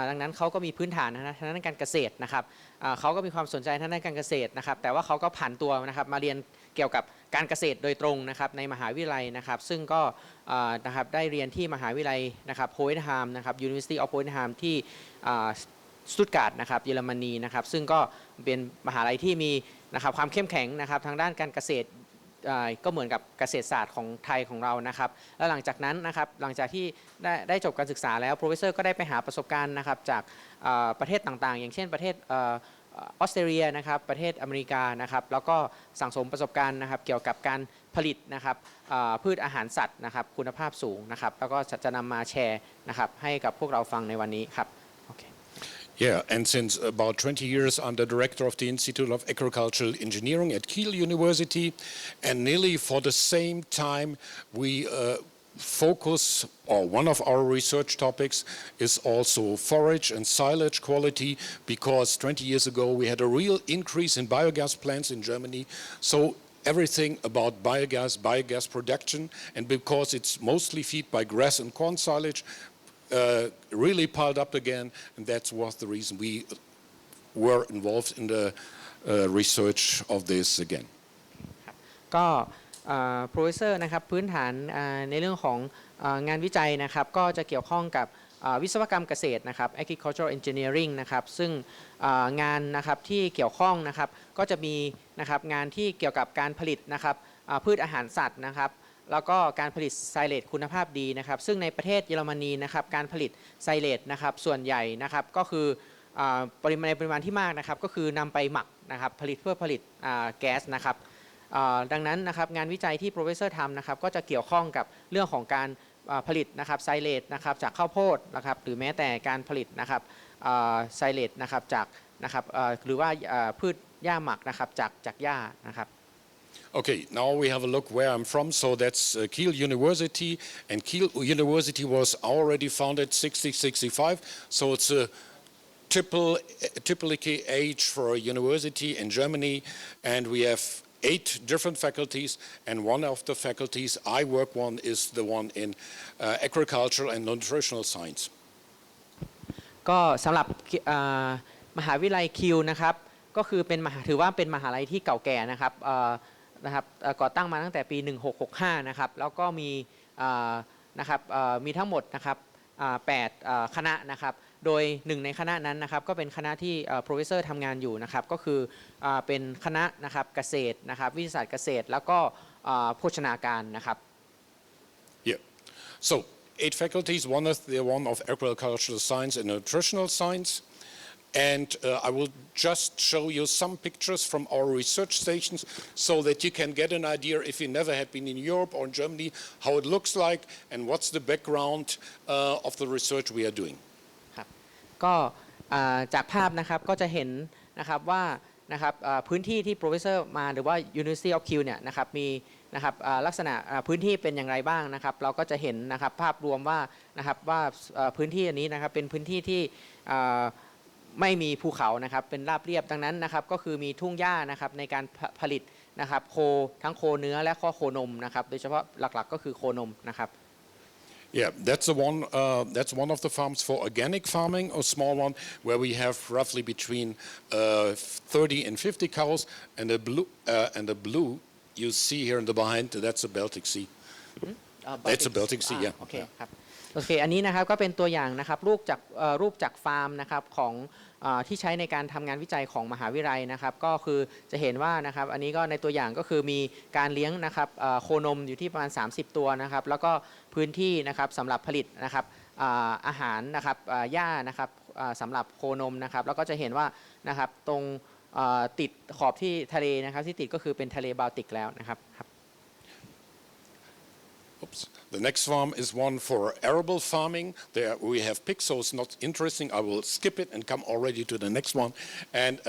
ดังนั้นเขาก็มีพื้นฐานทางด้านการเกษตรนะครับเขาก็มีความสนใจทางด้านการเกษตรนะครับแต่ว่าเขาก็ผ่านตัวนะครับมาเรียนเกี่ยวกับการเกษตรโดยตรงนะครับในมหาวิทยาลัยนะครับซึ่งก็นะครับได้เรียนที่มหาวิทยาลัยนะครับโฮเอนไฮม์นะครับ University of Hohenheim ที่สตุตการ์ดนะครับเยอรมนีนะครับซึ่งก็เป็นมหาลัยที่มีนะครับความเข้มแข็งนะครับทางด้านการเกษตรก็เหมือนกับเกษตรศาสตร์ของไทยของเรานะครับแล้วหลังจากนั้นนะครับหลังจากที่ได้จบการศึกษาแล้วโปรเฟสเซอร์ก็ได้ไปหาประสบการณ์นะครับจากประเทศต่างๆอย่างเช่นประเทศออสเตรเลียนะครับประเทศอเมริกานะครับแล้วก็สั่งสมประสบการณ์นะครับเกี่ยวกับการผลิตนะครับพืชอาหารสัตว์นะครับคุณภาพสูงนะครับแล้วก็จะนำมาแชร์นะครับให้กับพวกเราฟังในวันนี้ครับYeah, and since about 20 years, I'm the director of the Institute of Agricultural Engineering at Kiel University, and nearly for the same time, we focus, or one of our research topics is also forage and silage quality, because 20 years ago we had a real increase in biogas plants in Germany. So everything about biogas production, and because it's mostly fed by grass and corn silage, really piled up again, and that was the reason we were involved in the research of this again. ก็โปรเฟสเซอร์นะครับพื้นฐานในเรื่องของงานวิจัยนะครับก็จะเกี่ยวข้องกับวิศวกรรมเกษตรนะครับ agricultural engineering นะครับซึ่งงานนะครับที่เกี่ยวข้องนะครับก็จะมีนะครับงานที่เกี่ยวกับการผลิตนะครับพืชอาหารสัตว์นะครับแล้วก็การผลิตไซเลจคุณภาพดีนะครับซึ่งในประเทศเยอรมนีนะครับการผลิตไซเลจนะครับส่วนใหญ่นะครับก็คือปริมาณที่มากนะครับก็คือนำไปหมักนะครับผลิตเพื่อผลิตแก๊สนะครับดังนั้นนะครับงานวิจัยที่โปรเฟสเซอร์ทำนะครับก็จะเกี่ยวข้องกับเรื่องของการผลิตนะครับไซเลจนะครับจากข้าวโพดนะครับหรือแม้แต่การผลิตนะครับไซเลจนะครับจากนะครับหรือว่าพืชหญ้าหมักนะครับจากหญ้านะครับ Okay, now we have a look where I'm from. So that's Kiel University, and Kiel University was already founded 1665. So it's a typically age for a university in Germany, and we have 8 different faculties, and one of the faculties I work on is the one in agricultural and nutritional science. ก็สำหรับมหาวิทยาลัยคิวนะครับก็คือเป็นถือว่าเป็นมหาลัยที่เก่าแก่นะครับก่อตั้งมาตั้งแต่ปี 1665 นะครับแล้วก็มีนะครับมีทั้งหมดนะครับ8คณะนะครับโดยหนึ่งในคณะนั้นนะครับก็เป็นคณะที่professor ทำงานอยู่นะครับก็คือเป็นคณะนะครับเกษตรนะครับวิทยาศาสตร์เกษตรแล้วก็โภชนาการนะครับ Yeah. So 8 faculties. One is the one of agricultural science and nutritional science. And I will just show you some pictures from our research stations so that you can get an idea if you never had been in Europe or in Germany, how it looks like and what's the background of the research we are doing. ครับก็จากภาพนะครับก็จะเห็นนะครับว่านะครับพื้นที่ที่ professor มาหรือว่า University of Kiel เนี่ยนะครับมีนะครับลักษณะพื้นที่เป็นอย่างไรบ้างนะครับเราก็จะเห็นนะครับภาพรวมว่านะครับว่าพื้นที่อันนี้นะครับเป็นพื้นที่ที่ไม่มีภูเขานะครับเป็นราบเรียบดังนั้นนะครับก็คือมีทุ่งหญ้านะครับในการผลิตนะครับโคทั้งโคเนื้อและโคนมนะครับโดยเฉพาะหลักๆก็คือโคนมนะครับ Yeah, that's one of the farms for organic farming, a small one where we have roughly between 30 and 50 cows, and the blue you see here in the behind, that's a Baltic Sea. That's a Baltic Sea, yeah. โอเคครับโอเคอันนี้นะครับก็เป็นตัวอย่างนะครับรูปจากฟาร์มนะครับของที่ใช้ในการทำงานวิจัยของมหาวิทยาลัยนะครับก็คือจะเห็นว่านะครับอันนี้ก็ในตัวอย่างก็คือมีการเลี้ยงนะครับโคนมอยู่ที่ประมาณ30ตัวนะครับแล้วก็พื้นที่นะครับสำหรับผลิตนะครับอาหารนะครับหญ้านะครับสำหรับโคนมนะครับแล้วก็จะเห็นว่านะครับตรงติดขอบที่ทะเลนะครับที่ติดก็คือเป็นทะเลบาลติกแล้วนะครับ Oops. The next farm is one for arable farming. There we have pigs, so it's not interesting. I will skip it and come already to the next one. And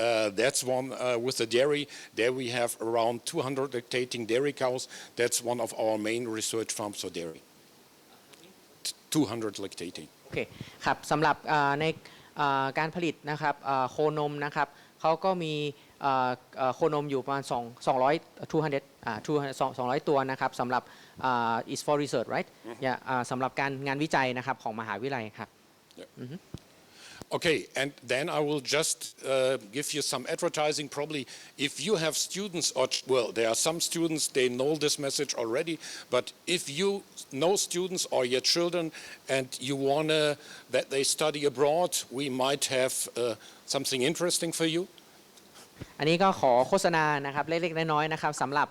that's one with the dairy. There we have around 200 lactating dairy cows. That's one of our main research farms for dairy. 200 lactating. โอเคครับสำหรับในการผลิตนะครับโคนมนะครับเขาก็มีโคนมอยู่ประมาณ200ตัวนะครับสำหรับ is for research right สำหรับการงานวิจัยนะครับของมหาวิทยาลัยครับ Okay, and then I will just give you some advertising. Probably if you have students, or well, there are some students, they know this message already, but if you know students or your children and you want that they study abroad, we might have something interesting for you. อันนี้ก็ขอโฆษณานะครับเล็กๆน้อยๆนะครับสำหรับ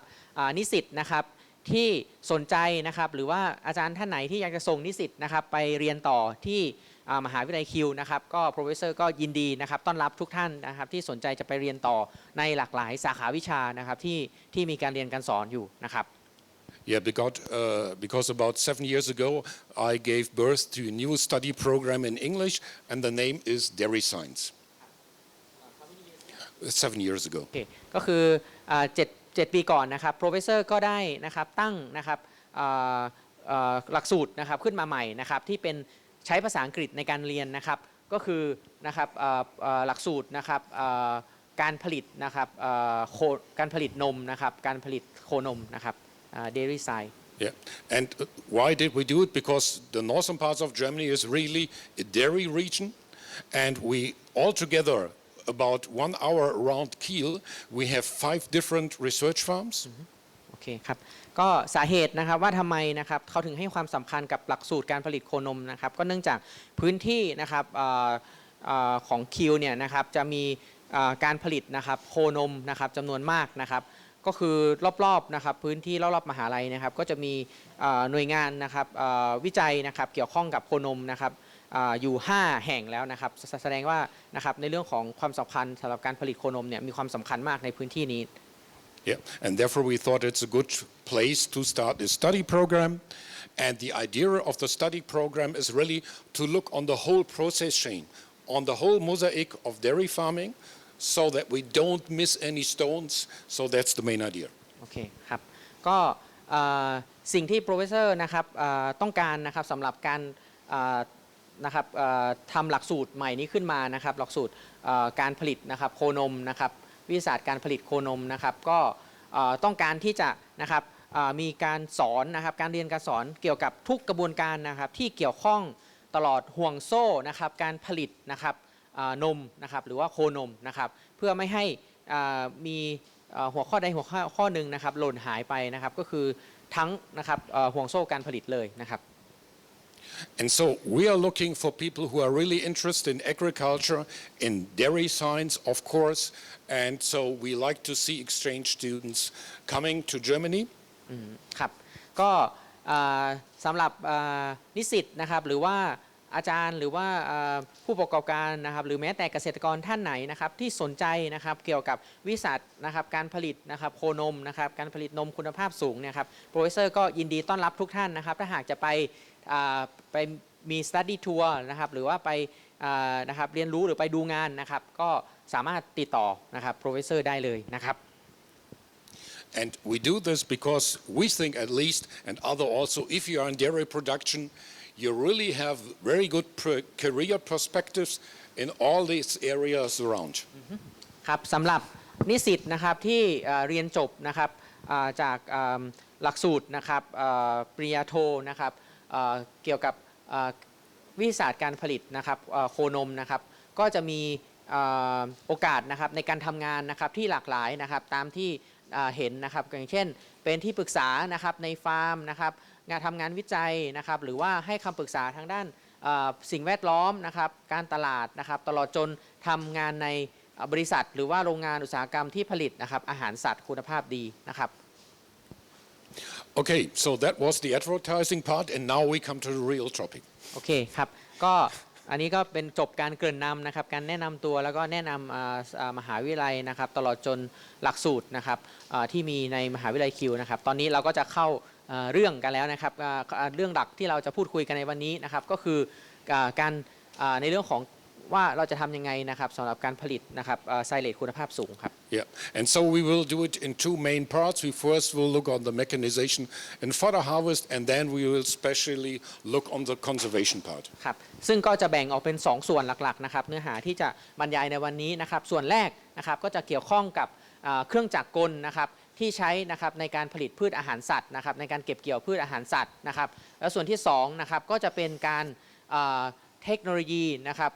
นิสิตนะครับที่สนใจนะครับหรือว่าอาจารย์ท่านไหนที่อยากจะส่งนิสิตนะครับไปเรียนต่อที่มหาวิทยาลัยคิวนะครับก็ professor ก็ยินดีนะครับต้อนรับทุกท่านนะครับที่สนใจจะไปเรียนต่อในหลากหลายสาขาวิชานะครับที่มีการเรียนการสอนอยู่นะครับ Yeah, because about 7 years ago I gave birth to a new study program in English, and the name is Dairy Science. 7 years ago. โอเคก็คือ7 ปีก่อนนะครับ professor ก็ได้นะครับตั้งนะครับหลักสูตรนะครับขึ้นมาใหม่นะครับที่เป็นใช้ภาษาอังกฤษในการเรียนนะครับก็คือนะครับหลักสูตรนะครับการผลิตนะครับการผลิตนมนะครับการผลิตโคนมนะครับ dairy science. Yeah, and why did we do it? Because the northern parts of Germany is really a dairy region, and we all together about 1 hour around Kiel we have 5 different research farms. โอเคครับก็สาเหตุนะครับว่าทำไมนะครับเขาถึงให้ความสำคัญกับหลักสูตรการผลิตโคนมนะครับก็เนื่องจากพื้นที่นะครับของคิวเนี่ยนะครับจะมีการผลิตนะครับโคนมนะครับจำนวนมากนะครับก็คือรอบๆนะครับพื้นที่รอบๆมหาลัยนะครับก็จะมีหน่วยงานนะครับวิจัยนะครับเกี่ยวข้องกับโคนมนะครับอยู่5แห่งแล้วนะครับแสดงว่านะครับในเรื่องของความสำคัญสำหรับการผลิตโคนมเนี่ยมีความสำคัญมากในพื้นที่นี้Yeah, and therefore we thought it's a good place to start a study program. And the idea of the study program is really to look on the whole process chain, on the whole mosaic of dairy farming, so that we don't miss any stones. So that's the main idea. โอเคครับก็สิ่งที่ Professor นะครับต้องการนะครับสำหรับการนะครับทำหลักสูตรใหม่นี้ขึ้นมานะครับหลักสูตรการผลิตนะครับโคนมนะครับวิทยาศาสตร์การผลิตโคนมนะครับก็ต้องการที่จะนะครับมีการสอนนะครับการเรียนการสอนเกี่ยวกับทุกกระบวนการนะครับที่เกี่ยวข้องตลอดห่วงโซ่นะครับการผลิตนะครับนมนะครับหรือว่าโคนมนะครับเพื่อไม่ให้มีหัวข้อใดหัวข้อหนึ่งนะครับหล่นหายไปนะครับก็คือทั้งนะครับห่วงโซ่การผลิตเลยนะครับ And so we are looking for people who are really interested in agriculture, in dairy science, of course, and so we like to see exchange students coming to Germany. ครับก็สำหรับนิสิตนะครับหรือว่าอาจารย์หรือว่าผู้ประกอบการนะครับหรือแม้แต่เกษตรกรท่านไหนนะครับที่สนใจนะครับเกี่ยวกับวิสัยนะครับการผลิตนะครับโคนมนะครับการผลิตนมคุณภาพสูงเนี่ยครับโปรเฟสเซอร์ก็ยินดีต้อนรับทุกท่านนะครับถ้าหากจะไปมี study tour นะครับหรือว่าไปนะครับเรียนรู้หรือไปดูงานนะครับก็สามารถติดต่อนะครับโปรเฟสเซอร์ได้เลยนะครับ And we do this because we think at least, and other also, if you are in dairy production, you really have very good career perspectives in all these areas around. ครับสำหรับนิสิตนะครับที่เรียนจบนะครับจากหลักสูตรนะครับปริญญาโทนะครับเกี่ยวกับวิทยาศาสตร์การผลิตนะครับโคนมนะครับก็จะมีโอกาสนะครับในการทำงานนะครับที่หลากหลายนะครับตามที่เห็นนะครับอย่างเช่นเป็นที่ปรึกษานะครับในฟาร์มนะครับงานทำงานวิจัยนะครับหรือว่าให้คำปรึกษาทางด้านสิ่งแวดล้อมนะครับการตลาดนะครับตลอดจนทำงานในบริษัทหรือว่าโรงงานอุตสาหกรรมที่ผลิตนะครับอาหารสัตว์คุณภาพดีนะครับ Okay, so that was the advertising part, and now we come to the real topic. โอเคครับก็อันนี้ก็เป็นจบการเกริ่นนำนะครับการแนะนำตัวแล้วก็แนะนำมหาวิทยาลัยนะครับตลอดจนหลักสูตรนะครับที่มีในมหาวิทยาลัยคิวนะครับตอนนี้เราก็จะเข้าเรื่องกันแล้วนะครับเรื่องหลักที่เราจะพูดคุยกันในวันนี้นะครับก็คือการในเรื่องของว่าเราจะทำยังไงนะครับสำหรับการผลิตนะครับไซเลตคุณภาพสูงครับ Yeah, and so we will do it in two main parts. We first will look on the mechanization and fodder harvest, and then we will specially look on the conservation part. ครับซึ่งก็จะแบ่งออกเป็น2ส่วนหลักๆนะครับเนื้อหาที่จะบรรยายในวันนี้นะครับส่วนแรกนะครับก็จะเกี่ยวข้องกับเครื่องจักรกลนะครับที่ใช้นะครับในการผลิตพืชอาหารสัตว์นะครับในการเก็บเกี่ยวพืชอาหารสัตว์นะครับแล้วส่วนที่2นะครับก็จะเป็นการเทคโนโลยีนะครับ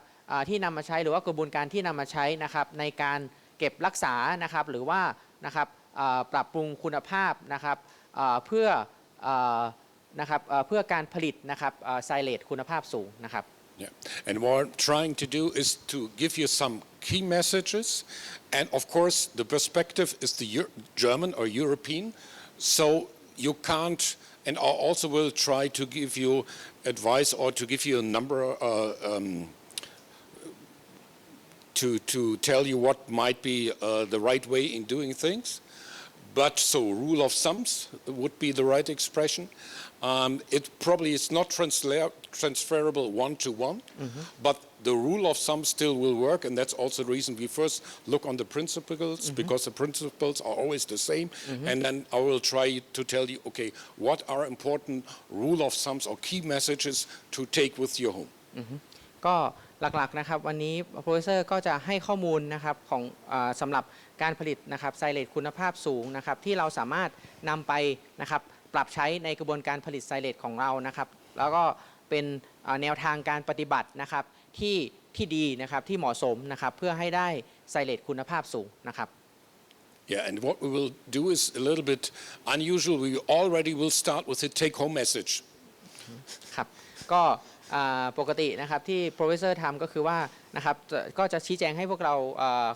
ที่นำมาใช้หรือว่ากระบวนการที่นำมาใช้นะครับในการเก็บรักษานะครับหรือว่านะครับปรับปรุงคุณภาพนะครับเพื่อนะครับเพื่อการผลิตนะครับไซเลตคุณภาพสูงนะครับ Yeah, and what I'm trying to do is to give you some key messages, and of course the perspective is the German or European, so you can't, and I also will try to give you advice or to give you a number to tell you what might be the right way in doing things. But so rule of thumbs would be the right expression. It probably is not transferable one-to-one, but the rule of thumb still will work, and that's also the reason we first look on the principles, because the principles are always the same, and then I will try to tell you, okay, what are important rule of thumbs or key messages to take with your home. ก็หลักๆนะครับวันนี้โปรเฟสเซอร์ก็จะให้ข้อมูลนะครับของสำหรับการผลิตนะครับไซเลตคุณภาพสูงนะครับที่เราสามารถนำไปนะครับปรับใช้ในกระบวนการผลิตไซเลตของเรานะครับแล้วก็เป็นแนวทางการปฏิบัตินะครับที่ดีนะครับที่เหมาะสมนะครับเพื่อให้ได้ไซเลตคุณภาพสูงนะครับ Yeah, and what we will do is a little bit unusual. We already will start with a take-home message. ครับก็ปกตินะครับที่โปรเฟสเซอร์ทำก็คือว่านะครับก็จะชี้แจงให้พวกเรา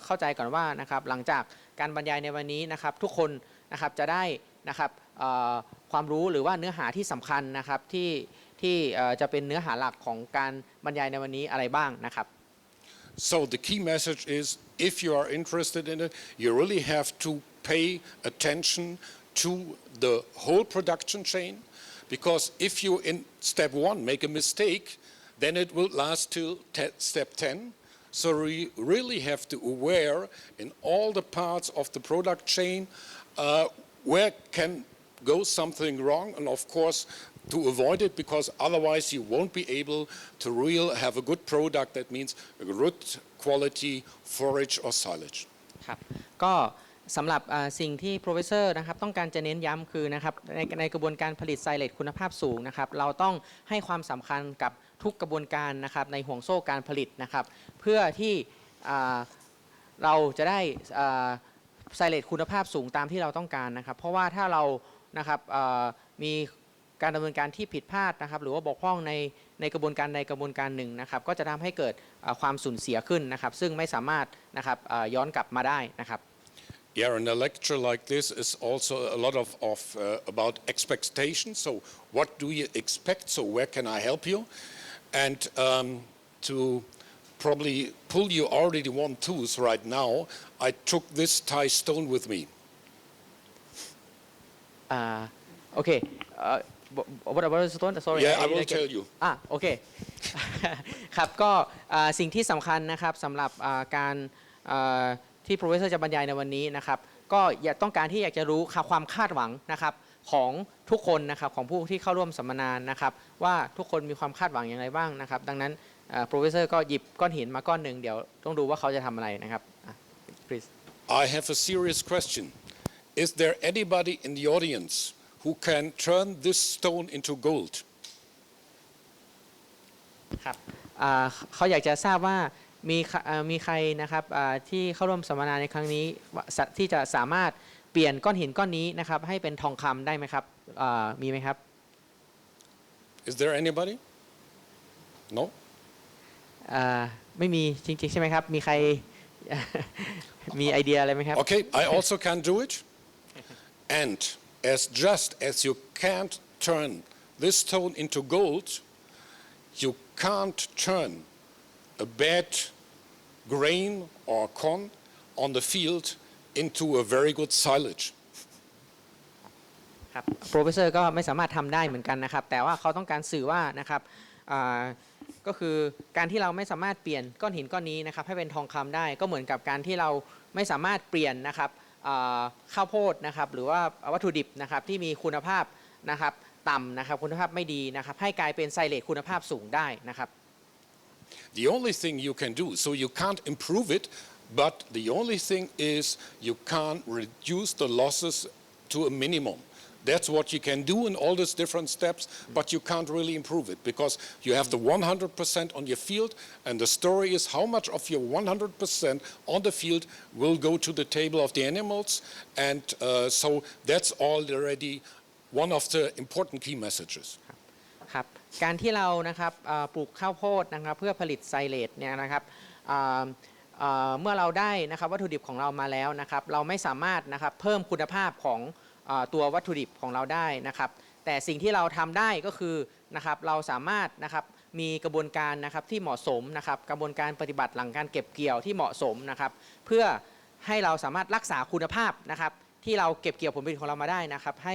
เข้าใจก่อนว่านะครับหลังจากการบรรยายในวันนี้นะครับทุกคนนะครับจะได้นะครับความรู้หรือว่าเนื้อหาที่สำคัญนะครับที่จะเป็นเนื้อหาหลักของการบรรยายในวันนี้อะไรบ้างนะครับ So the key message is, if you are interested in it, you really have to pay attention to the whole production chain. Because if you in step 1 make a mistake, then it will last till step 10. So we really have to aware in all the parts of the product chain where can go something wrong, and of course to avoid it, because otherwise you won't be able to really have a good product. That means a good quality forage or silage. ครับก็สำหรับสิ่งที่ professor นะครับต้องการจะเน้นย้ำคือนะครับในกระบวนการผลิตไซเลตคุณภาพสูงนะครับเราต้องให้ความสำคัญกับทุกกระบวนการนะครับในห่วงโซ่การผลิตนะครับเพื่อที่เราจะได้ไซเลตคุณภาพสูงตามที่เราต้องการนะครับเพราะว่าถ้าเรานะครับมีการดำเนินการที่ผิดพลาดนะครับหรือว่าบกพร่องในกระบวนการใดกระบวนการหนึ่งนะครับก็จะทำให้เกิดความสูญเสียขึ้นนะครับซึ่งไม่สามารถนะครับย้อนกลับมาได้นะครับ Yeah, and a lecture like this is also a lot of about expectations. So what do you expect? So where can I help you? And to probably pull you already one tooth right now, I took this Thai stone with me. Okay. What about the stone? Sorry. Yeah, I will tell you. โอเค ครับก็สิ่งที่สำคัญนะครับสำหรับการที่ professor จะบรรยายในวันนี้นะครับก็ต้องการที่อยากจะรู้ความคาดหวังนะครับของทุกคนนะครับของผู้ที่เข้าร่วมสัมมนานะครับว่าทุกคนมีความคาดหวังอย่างไรบ้างนะครับดังนั้น professor ก็หยิบก้อนหินมาก้อนหนึ่งเดี๋ยวต้องดูว่าเขาจะทำอะไรนะครับ please I have a serious question. Is there anybody in the audience who can turn this stone into gold? ครับเขาอยากจะทราบว่ามีใครนะครับที่เข้าร่วมสัมมนาในครั้งนี้ที่จะสามารถเปลี่ยนก้อนหินก้อนนี้นะครับให้เป็นทองคำได้ไหมครับมีไหมครับ Is there anybody? No? ไม่มีจริงๆใช่ไหมครับมีใคร มีไอเดียอะไรไหมครับ Okay, I also can do it. And just as you can't turn this stone into gold, you can't turn a bad grain or corn on the field into a very good silage. ครับ professor ก็ไม่สามารถทำได้เหมือนกันนะครับแต่ว่าเขาต้องการสื่อว่านะครับก็คือการที่เราไม่สามารถเปลี่ยนก้อนหินก้อนนี้นะครับให้เป็นทองคำได้ก็เหมือนกับการที่เราไม่สามารถเปลี่ยนนะครับข้าวโพดนะครับหรือว่าวัตถุดิบนะครับที่มีคุณภาพนะครับต่ำนะครับคุณภาพไม่ดีนะครับให้กลายเป็นไซเลตคุณภาพสูงได้นะครับ The only thing you can do, so you can't improve it, but the only thing is you can't reduce the losses to a minimum. That's what you can do in all these different steps, but you can't really improve it because you have the 100% on your field, and the story is how much of your 100% on the field will go to the table of the animals, and so that's already one of the important key messages. ครับการที่เรานะครับปลูกข้าวโพดนะครับเพื่อผลิตไซเลตเนี่ยนะครับเมื่อเราได้นะครับวัตถุดิบของเรามาแล้วนะครับเราไม่สามารถนะครับเพิ่มคุณภาพของตัววัตถุดิบของเราได้นะครับแต่สิ่งที่เราทำได้ก็คือนะครับเราสามารถนะครับมีกระบวนการนะครับที่เหมาะสมนะครับกระบวนการปฏิบัติหลังการเก็บเกี่ยวที่เหมาะสมนะครับเพื่อให้เราสามารถรักษาคุณภาพนะครับที่เราเก็บเกี่ยวผลผลิตของเรามาได้นะครับใ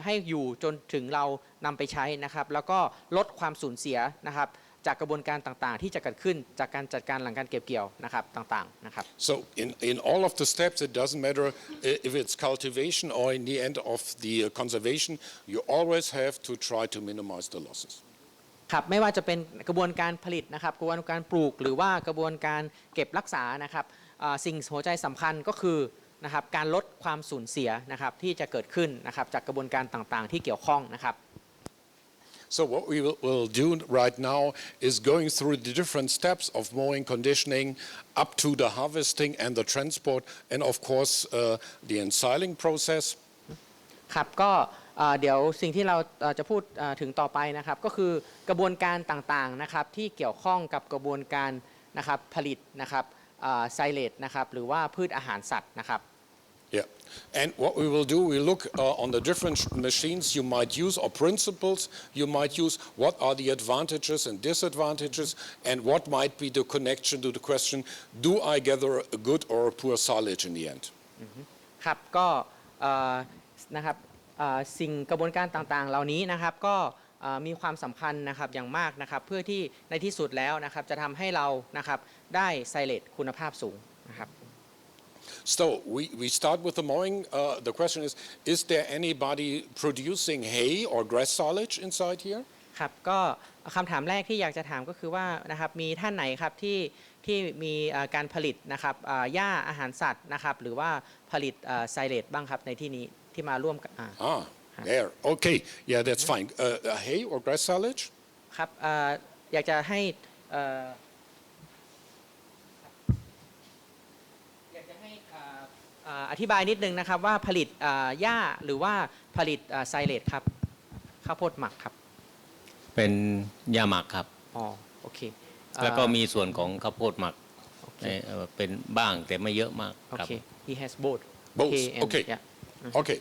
ห้อยู่จนถึงเรานำไปใช้นะครับแล้วก็ลดความสูญเสียนะครับจากกระบวนการต่างๆที่จะเกิดขึ้นจากการจัดการหลังการเก็บเกี่ยวนะครับต่างๆนะครับ So in all of the steps it doesn't matter if it's cultivation or in the end of the conservation you always have to try to minimize the losses ครับไม่ว่าจะเป็นกระบวนการผลิตนะครับกระบวนการปลูกหรือว่ากระบวนการเก็บรักษานะครับสิ่งหัวใจสำคัญก็คือนะครับการลดความสูญเสียนะครับที่จะเกิดขึ้นนะครับจากกระบวนการต่างๆที่เกี่ยวข้องนะครับ So what we will do right now is going through the different steps of mowing, conditioning, up to the harvesting and the transport, and of course the ensiling process. ครับก็เดี๋ยวสิ่งที่เราจะพูดถึงต่อไปนะครับก็คือกระบวนการต่างๆนะครับที่เกี่ยวข้องกับกระบวนการนะครับผลิตนะครับไซเลตนะครับหรือว่าพืชอาหารสัตว์นะครับ Yeah, and what we will do, we look on the different machines you might use or principles you might use. What are the advantages and disadvantages, and what might be the connection to the question: Do I gather a good or a poor silage in the end? ครับก็นะครับสิ่งกระบวนการต่างๆเหล่านี้นะครับก็มีความสำคัญนะครับอย่างมากนะครับเพื่อที่ในที่สุดแล้วนะครับจะทำให้เรานะครับได้ไซเลตคุณภาพสูงนะครับ So we start with the mowing. The question is there anybody producing hay or grass silage inside here? ครับก็คำถามแรกที่อยากจะถามก็คือว่านะครับมีท่านไหนครับที่มีการผลิตนะครับหญ้าอาหารสัตว์นะครับหรือว่าผลิตไซเลจบ้างครับในที่นี้ที่มาร่วมกันthere. Okay. Yeah, that's fine. Hay or grass silage? ครับอยากจะให้อธิบายนิดนึงนะครับว่าผลิตหญ้าหรือว่าผลิตไซเลจครับข้าวโพดหมักครับเป็นหญ้าหมักครับอ๋อโอเคแล้วก็มีส่วนของข้าวโพดหมักเป็นบ้างแต่ไม่เยอะมากครับ Okay he has both Okay okay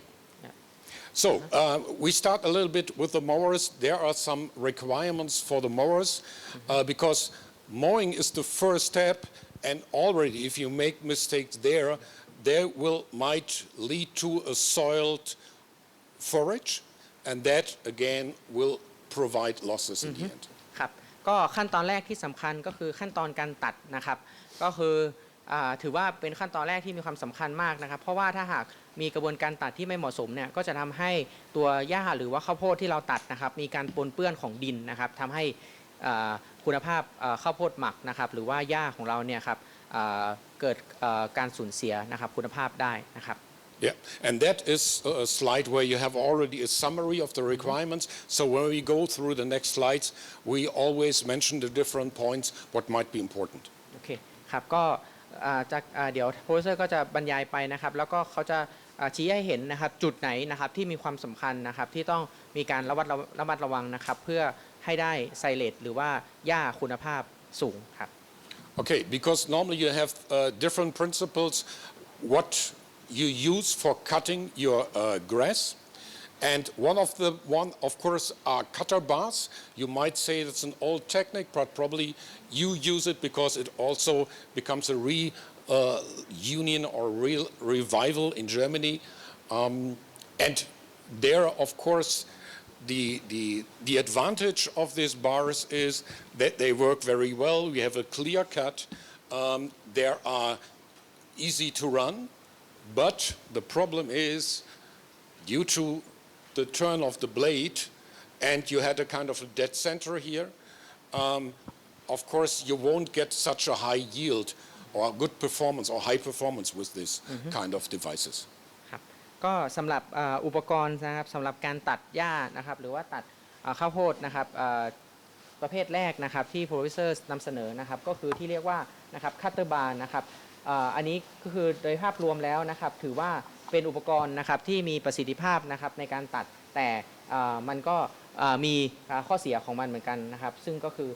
So we start a little bit with the mowers. There are some requirements for the mowers because mowing is the first step, and already if you make mistakes there might lead to a soiled forage, and that again will provide losses in the end. ครับก็ขั้นตอนแรกที่สำคัญก็คือขั้นตอนการตัดนะครับก็คือถือว่าเป็นขั้นตอนแรกที่มีความสำคัญมากนะครับเพราะว่าถ้าหากมีกระบวนการตัดที่ไม่เหมาะสมเนี่ยก็จะทำให้ตัวหญ้าหรือว่าข้าวโพดที่เราตัดนะครับมีการปนเปื้อนของดินนะครับทำให้คุณภาพข้าวโพดหมักนะครับหรือว่าหญ้าของเราเนี่ยครับเกิดการสูญเสียนะครับคุณภาพได้นะครับYeah, and that is a slide where you have already a summary of the requirements. So when we go through the next slides, we always mention the different points, what might be important. โอเคครับก็เดี๋ยวโปรเซอร์ก็จะบรรยายไปนะครับแล้วก็เขาจะชี้ให้เห็นนะครับจุดไหนนะครับที่มีความสำคัญนะครับที่ต้องมีการระมัดระวังนะครับเพื่อให้ได้ไซเลจหรือว่าหญ้าคุณภาพสูงครับ Okay, because normally you have different principles what you use for cutting your grass, and one of course are cutter bars. You might say that's an old technique, but probably you use it because it also becomes a reunion or real revival in Germany, and there of course the advantage of these bars is that they work very well. We have a clear cut. They are easy to run. But the problem is, due to the turn of the blade, and you had a kind of a dead center here, of course you won't get such a high yield or good performance or high performance with this kind of devices. ครับก็สำหรับอุปกรณ์นะครับสำหรับการตัดหญ้านะครับหรือว่าตัดข้าวโพดนะครับประเภทแรกนะครับที่ Professor นำเสนอนะครับก็คือที่เรียกว่านะครับคัตเตอร์บาร์นะครับอันนี้ก็คือโดยภาพรวมแล้วนะครับถือว่าเป็นอุปกรณ์นะครับที่มีประสิทธิภาพนะครับในการตัดแต่มันก็มีข้อเสียของมันเหมือนกันนะครับซึ่งก็คือ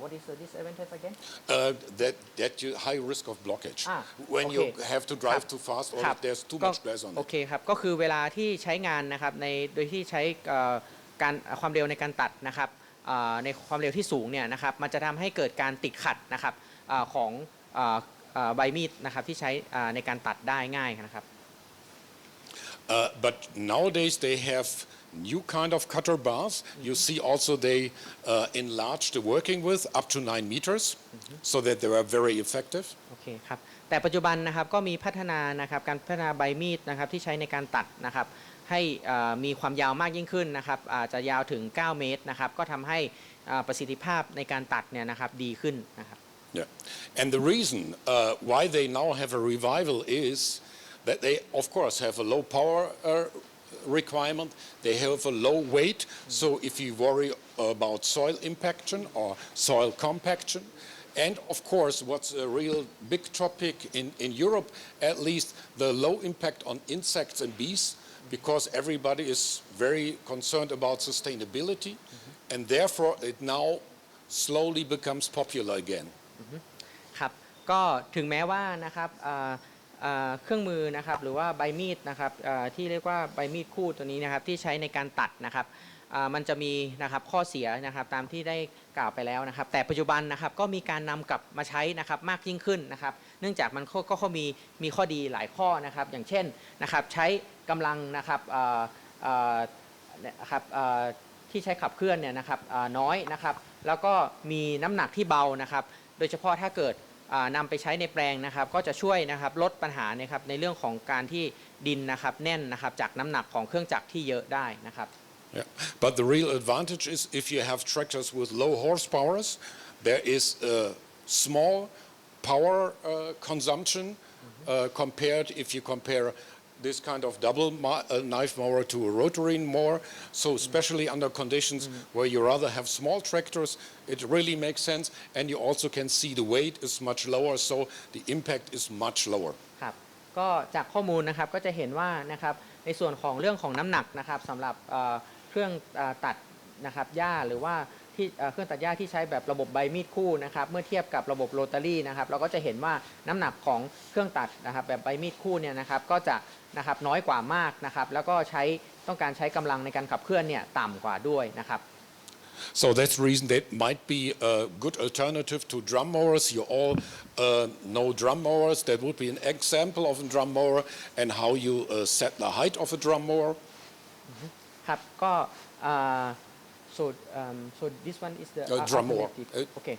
what is the disadvantage again that you high risk of blockage when you have to drive too fast or if there's too much gas on it โอเคครับก็คือเวลาที่ใช้งานนะครับโดยที่ใช้การความเร็วในการตัดนะครับในความเร็วที่สูงเนี่ยนะครับมันจะทำให้เกิดการติดขัดนะครับของใบมีดนะครับที่ใช้ในการตัดได้ง่ายนะครับ but nowadays they have new kind of cutter bars. You see also they enlarge the working width up to 9 meters so that they are very effective. โอเคครับแต่ปัจจุบันนะครับก็มีพัฒนานะครับการพัฒนาใบมีดนะครับที่ใช้ในการตัดนะครับให้มีความยาวมากยิ่งขึ้นนะครับอาจจะยาวถึง9เมตรนะครับก็ทำให้ประสิทธิภาพในการตัดเนี่ยนะครับดีขึ้นนะครับYeah, and the reason why they now have a revival is that they, of course, have a low power requirement. They have a low weight. So if you worry about soil impaction or soil compaction, and of course, what's a real big topic in Europe, at least the low impact on insects and bees, because everybody is very concerned about sustainability, and therefore it now slowly becomes popular again. ครับก็ถึงแม้ว่านะครับเครื่องมือนะครับหรือว่าใบมีดนะครับที่เรียกว่าใบมีดคู่ตัวนี้นะครับที่ใช้ในการตัดนะครับมันจะมีนะครับข้อเสียนะครับตามที่ได้กล่าวไปแล้วนะครับแต่ปัจจุบันนะครับก็มีการนำกลับมาใช้นะครับมากยิ่งขึ้นนะครับเนื่องจากมันก็มีข้อดีหลายข้อนะครับอย่างเช่นนะครับใช้กำลังนะครับที่ใช้ขับเคลื่อนเนี่ยนะครับน้อยนะครับแล้วก็มีน้ำหนักที่เบานะครับโดยเฉพาะถ้าเกิด นำไปใช้ในแปลงนะครับก็จะช่วยนะครับลดปัญหานะครับในเรื่องของการที่ดินนะครับแน่นนะครับจากน้ำหนักของเครื่องจักรที่เยอะได้นะครับ Yeah. But the real advantage is if you have tractors with low horsepowers, there is a small power consumption compared if you compare this kind of double knife mower to a rotary mower. So especially under conditions where you rather have small tractors, it really makes sense. And you also can see the weight is much lower, so the impact is much lower. ครับก็จากข้อมูลนะครับก็จะเห็นว่านะครับในส่วนของเรื่องของน้ำหนักนะครับสำหรับเครื่องตัดนะครับหญ้าหรือว่าที่เครื่องตัดหญ้าที่ใช้แบบระบบใบมีดคู่นะครับเมื่อเทียบกับระบบโรตารี่นะครับเราก็จะเห็นว่าน้ำหนักของเครื่องตัดนะครับแบบใบมีดคู่เนี่ยนะครับก็จะนะครับน้อยกว่ามากนะครับแล้วก็ต้องการใช้กำลังในการขับเคลื่อนเนี่ยต่ำกว่าด้วยนะครับ So that's the reason that might be a good alternative to drum mowers. You all know drum mowers. That would be an example of a drum mower and how you set the height of a drum mower. ครับก็ so this one is the drum mower. Okay.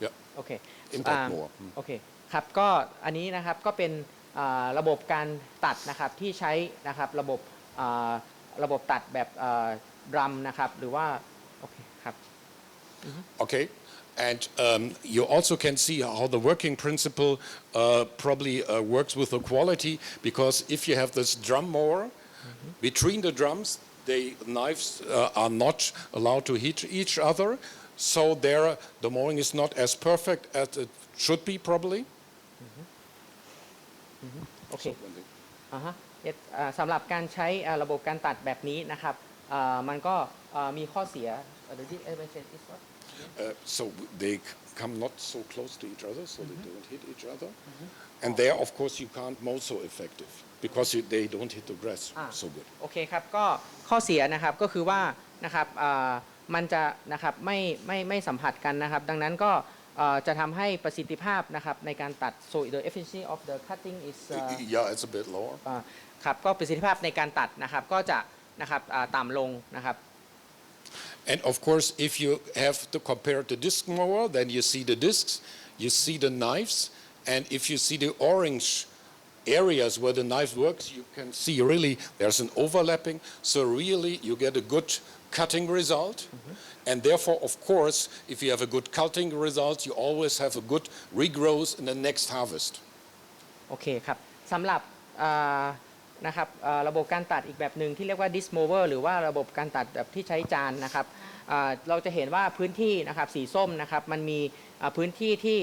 Yeah. Okay. Impact mower. Okay. ครับก็อันนี้นะครับก็เป็นระบบการตัดนะครับที่ใช้นะครับระบบตัดแบบดรัมนะครับหรือว่าโอเคครับ Okay. And you also can see how the working principle probably works with the quality, because if you have this drum mower, between the drums, the knives are not allowed to hit each other, so there the mowing is not as perfect as it should be probably. โอเคสำหรับการใช้ระบบการตัดแบบนี้นะครับมันก็มีข้อเสีย So they come not so close to each other, so they don't hit each other. And there, of course, you can't mow so effective because they don't hit the grass so good. โอเคครับก็ข้อเสียนะครับก็คือว่านะครับมันจะนะครับไม่สัมผัสกันนะครับดังนั้นก็จะทำให้ประสิทธิภาพนะครับในการตัด so the efficiency of the cutting is yeah, it's a bit lower. ครับก็ประสิทธิภาพในการตัดนะครับก็จะนะครับต่ำลงนะครับ And of course, if you have to compare the disc mower, then you see the discs, you see the knives, and if you see the orange areas where the knife works, you can see really there's an overlapping. So really, you get a good cutting result. And therefore, of course, if you have a good cutting result, you always have a good regrowth in the next harvest. โอเคครับสำหรับนะครับระบบการตัดอีกแบบหนึ่งที่เรียกว่า disc mower หรือว่าระบบการตัดแบบที่ใช้จานนะครับเราจะเห็นว่าพื้นที่นะครับสีส้มนะครับมันมีพื้นที่ที่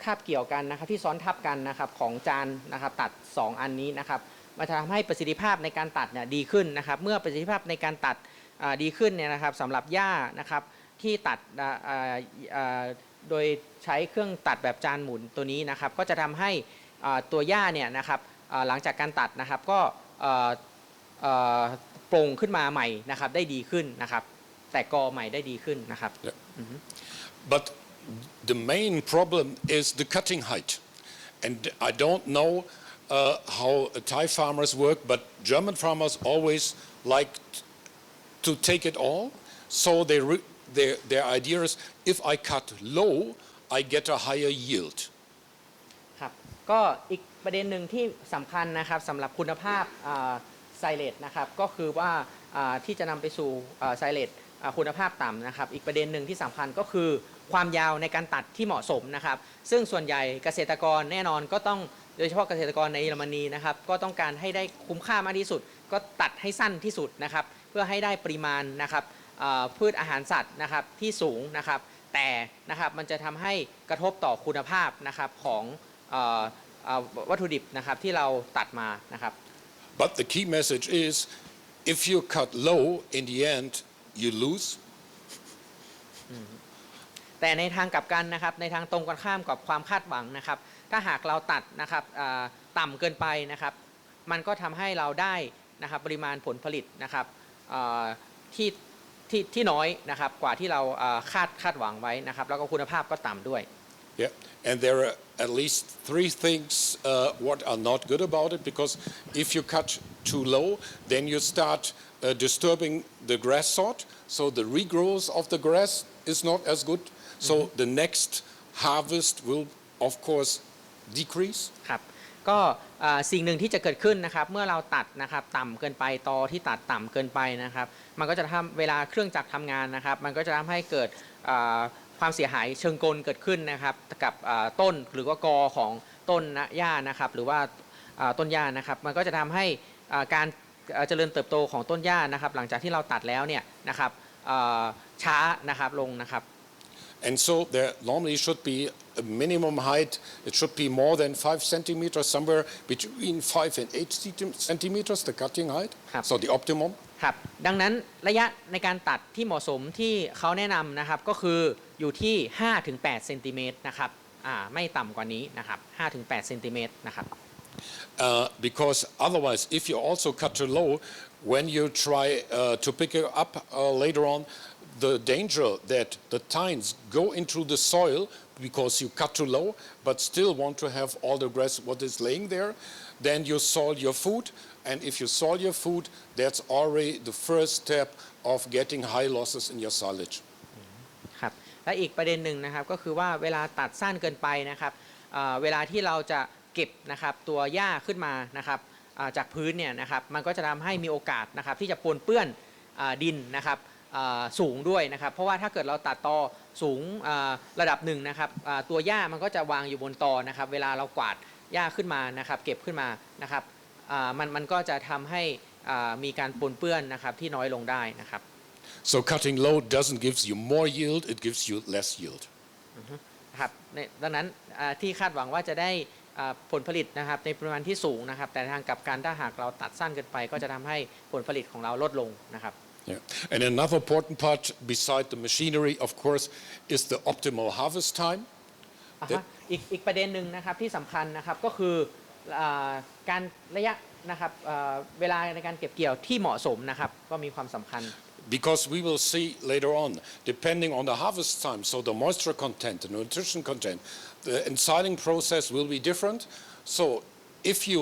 คาบเกี่ยวกันนะครับที่ซ้อนทับกันนะครับของจานนะครับตัด2อันนี้นะครับมันจะทำให้ประสิทธิภาพในการตัดเนี่ยดีขึ้นนะครับเมื่อประสิทธิภาพในการตัดดีขึ้นเนี่ยนะครับสำหรับหญ้านะครับที่ตัดโดยใช้เครื่องตัดแบบจานหมุนตัวนี้นะครับก็จะทำให้ตัวหญ้าเนี่ยนะครับหลังจากการตัดนะครับก็โปร่งขึ้นมาใหม่นะครับได้ดีขึ้นนะครับแต่กอใหม่ได้ดีขึ้นนะครับ But the main problem is the cutting height, and I don't know how Thai farmers work, but German farmers always like to take it all. So their idea is, if I cut low, I get a higher yield. ครับก็อีกประเด็นหนึ่งที่สำคัญนะครับสำหรับคุณภาพไซเลตนะครับก็คือว่าที่จะนำไปสู่ไซเลตคุณภาพต่ำนะครับอีกประเด็นหนึ่งที่สำคัญก็คือความยาวในการตัดที่เหมาะสมนะครับซึ่งส่วนใหญ่เกษตรกรแน่นอนก็ต้องโดยเฉพาะเกษตรกรในเยอรมนีนะครับก็ต้องการให้ได้คุ้มค่ามากที่สุดก็ตัดให้สั้นที่สุดนะครับเพื่อให้ได้ปริมาณนะครับพืชอาหารสัตว์นะครับที่สูงนะครับแต่นะครับมันจะทำให้กระทบต่อคุณภาพนะครับของวัตถุดิบนะครับที่เราตัดมานะครับ But the key message is, if you cut low, in the end, you lose. แต่ในทางกลับกันนะครับในทางตรงกันข้ามกับความคาดหวังนะครับถ้าหากเราตัดนะครับต่ำเกินไปนะครับมันก็ทำให้เราได้นะครับปริมาณผลผลิตนะครับที่น้อยนะครับกว่าที่เราคาดหวังไว้นะครับแล้วก็คุณภาพก็ต่ำด้วย Yeah, and there are at least three things what are not good about it, because if you cut too low, then you start disturbing the grass sort, so the regrowth of the grass is not as good. So the next harvest will of course decrease ครับก็สิ่งหนึ่งที่จะเกิดขึ้นนะครับเมื่อเราตัดนะครับต่ำเกินไปตอที่ตัดต่ำเกินไปนะครับมันก็จะทำเวลาเครื่องจักรทำงานนะครับมันก็จะทำให้เกิดความเสียหายเชิงกลเกิดขึ้นนะครับกับต้นหรือว่ากอของต้นหญ้านะครับหรือว่าต้นหญ้านะครับมันก็จะทำให้การเจริญเติบโตของต้นหญ้านะครับหลังจากที่เราตัดแล้วเนี่ยนะครับช้านะครับลงนะครับ and so there normally should be a minimum height. It should be more than 5 centimeters, somewhere between 5 and 8 centimeters, the cutting height. So the optimum. ครับดังนั้นระยะในการตัดที่เหมาะสมที่เขาแนะนำนะครับก็คืออยู่ที่ 5-8 เซนติเมตรนะครับไม่ต่ำกว่านี้นะครับ 5-8 เซนติเมตรนะครับ Because otherwise, if you also cut too low, when you try to pick it up later on, the danger that the tines go into the soil because you cut too low, but still want to have all the grass what is laying there, then you soil your food, and if you soil your food, that's already the first step of getting high losses in your silage. ครับและอีกประเด็นหนึ่งนะครับก็คือว่าเวลาตัดสั้นเกินไปนะครับเวลาที่เราจะเก็บนะครับตัวหญ้าขึ้นมานะครับจากพื้นเนี่ยนะครับมันก็จะทำให้มีโอกาสนะครับที่จะปนเปื้อนดินนะครับสูงด้วยนะครับเพราะว่าถ้าเกิดเราตัดตอสูงระดับหนึ่งนะครับตัวหญ้ามันก็จะวางอยู่บนตอนะครับเวลาเรากวาดหญ้าขึ้นมานะครับเก็บขึ้นมานะครับมันก็จะทำให้มีการปนเปื้อนนะครับที่น้อยลงได้นะครับ So cutting low doesn't give you more yield, it gives you less yield. ครับดังนั้นที่คาดหวังว่าจะได้ผลผลิตนะครับในปริมาณที่สูงนะครับแต่ทางกลับกันถ้าหากเราตัดสั้นเกินไปก็จะทำให้ผลผลิตของเราลดลงนะครับ Yeah. And another important part beside the machinery, of course, is the optimal harvest time. อีกประเด็นหนึ่งนะครับที่สำคัญนะครับก็คือการระยะนะครับเวลาในการเก็บเกี่ยวที่เหมาะสมนะครับก็มีความสำคัญ Because we will see later on, depending on the harvest time, so the moisture content, the nutrition content, the ensiling process will be different. So if you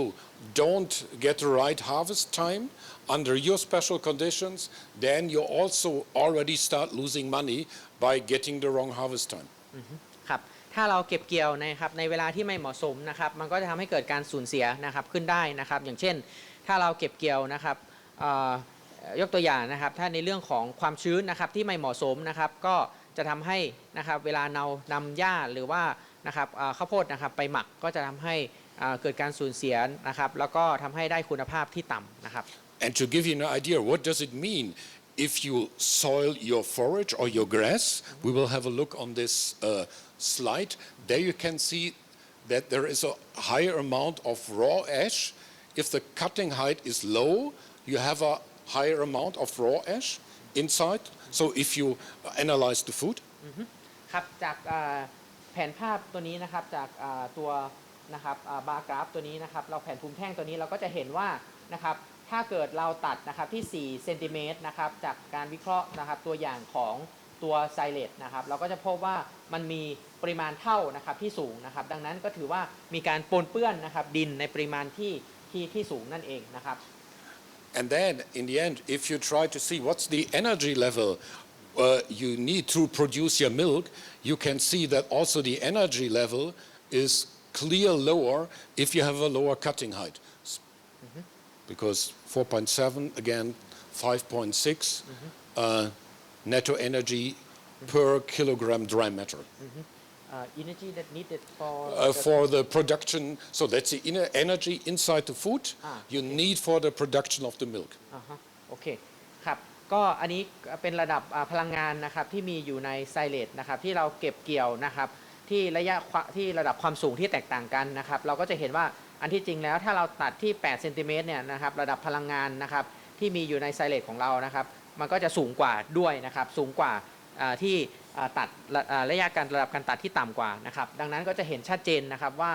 don't get the right harvest time under your special conditions, then you also already start losing money by getting the wrong harvest time. ครับถ้าเราเก็บเกี่ยวนะครับในเวลาที่ไม่เหมาะสมนะครับมันก็จะทำให้เกิดการสูญเสียนะครับขึ้นได้นะครับอย่างเช่นถ้าเราเก็บเกี่ยวนะครับยกตัวอย่างนะครับถ้าในเรื่องของความชื้นนะครับที่ไม่เหมาะสมนะครับก็จะทำให้นะครับเวลานำหญ้าหรือว่านะครับข้าวโพดนะครับไปหมักก็จะทำให้เกิดการสูญเสียนะครับแล้วก็ทำให้ได้คุณภาพที่ต่ำนะครับ And to give you an idea, what does it mean if you soil your forage or your grass? We will have a look on this slide. There you can see that there is a higher amount of raw ash. If the cutting height is low, you have a higher amount of raw ash inside. So if you analyze the food. ครับจากแผนภาพตัวนี้นะครับจากตัวนะครับบาร์กราฟตัวนี้นะครับเราแผนภูมิแท่งตัวนี้เราก็จะเห็นว่านะครับถ้าเกิดเราตัดนะครับที่4เซนติเมตรนะครับจากการวิเคราะห์นะครับตัวอย่างของตัวไซเลตนะครับเราก็จะพบว่ามันมีปริมาณเท่านะครับที่สูงนะครับดังนั้นก็ถือว่ามีการปนเปื้อนนะครับดินในปริมาณที่สูงนั่นเองนะครับ And then in the end, if you try to see what's the energy level you need to produce your milk, you can see that also the energy level is clear lower if you have a lower cutting height. Because 4.7, again, 5.6 netto energy per kilogram dry matter. Energy that needed For the production, so that's the inner energy inside the food you need for the production of the milk. โอเคครับก็อันนี้เป็นระดับพลังงานนะครับที่มีอยู่ในไซเลตนะครับที่เราเก็บเกี่ยวนะครับที่ระดับความสูงที่แตกต่างกันนะครับเราก็จะเห็นว่าอันที่จริงแล้วถ้าเราตัดที่8เซนติเมตรเนี่ยนะครับระดับพลังงานนะครับที่มีอยู่ในไซเลตของเรานะครับมันก็จะสูงกว่าด้วยนะครับสูงกว่าที่ตัดระดับการตัดที่ต่ำกว่านะครับดังนั้นก็จะเห็นชัดเจนนะครับว่า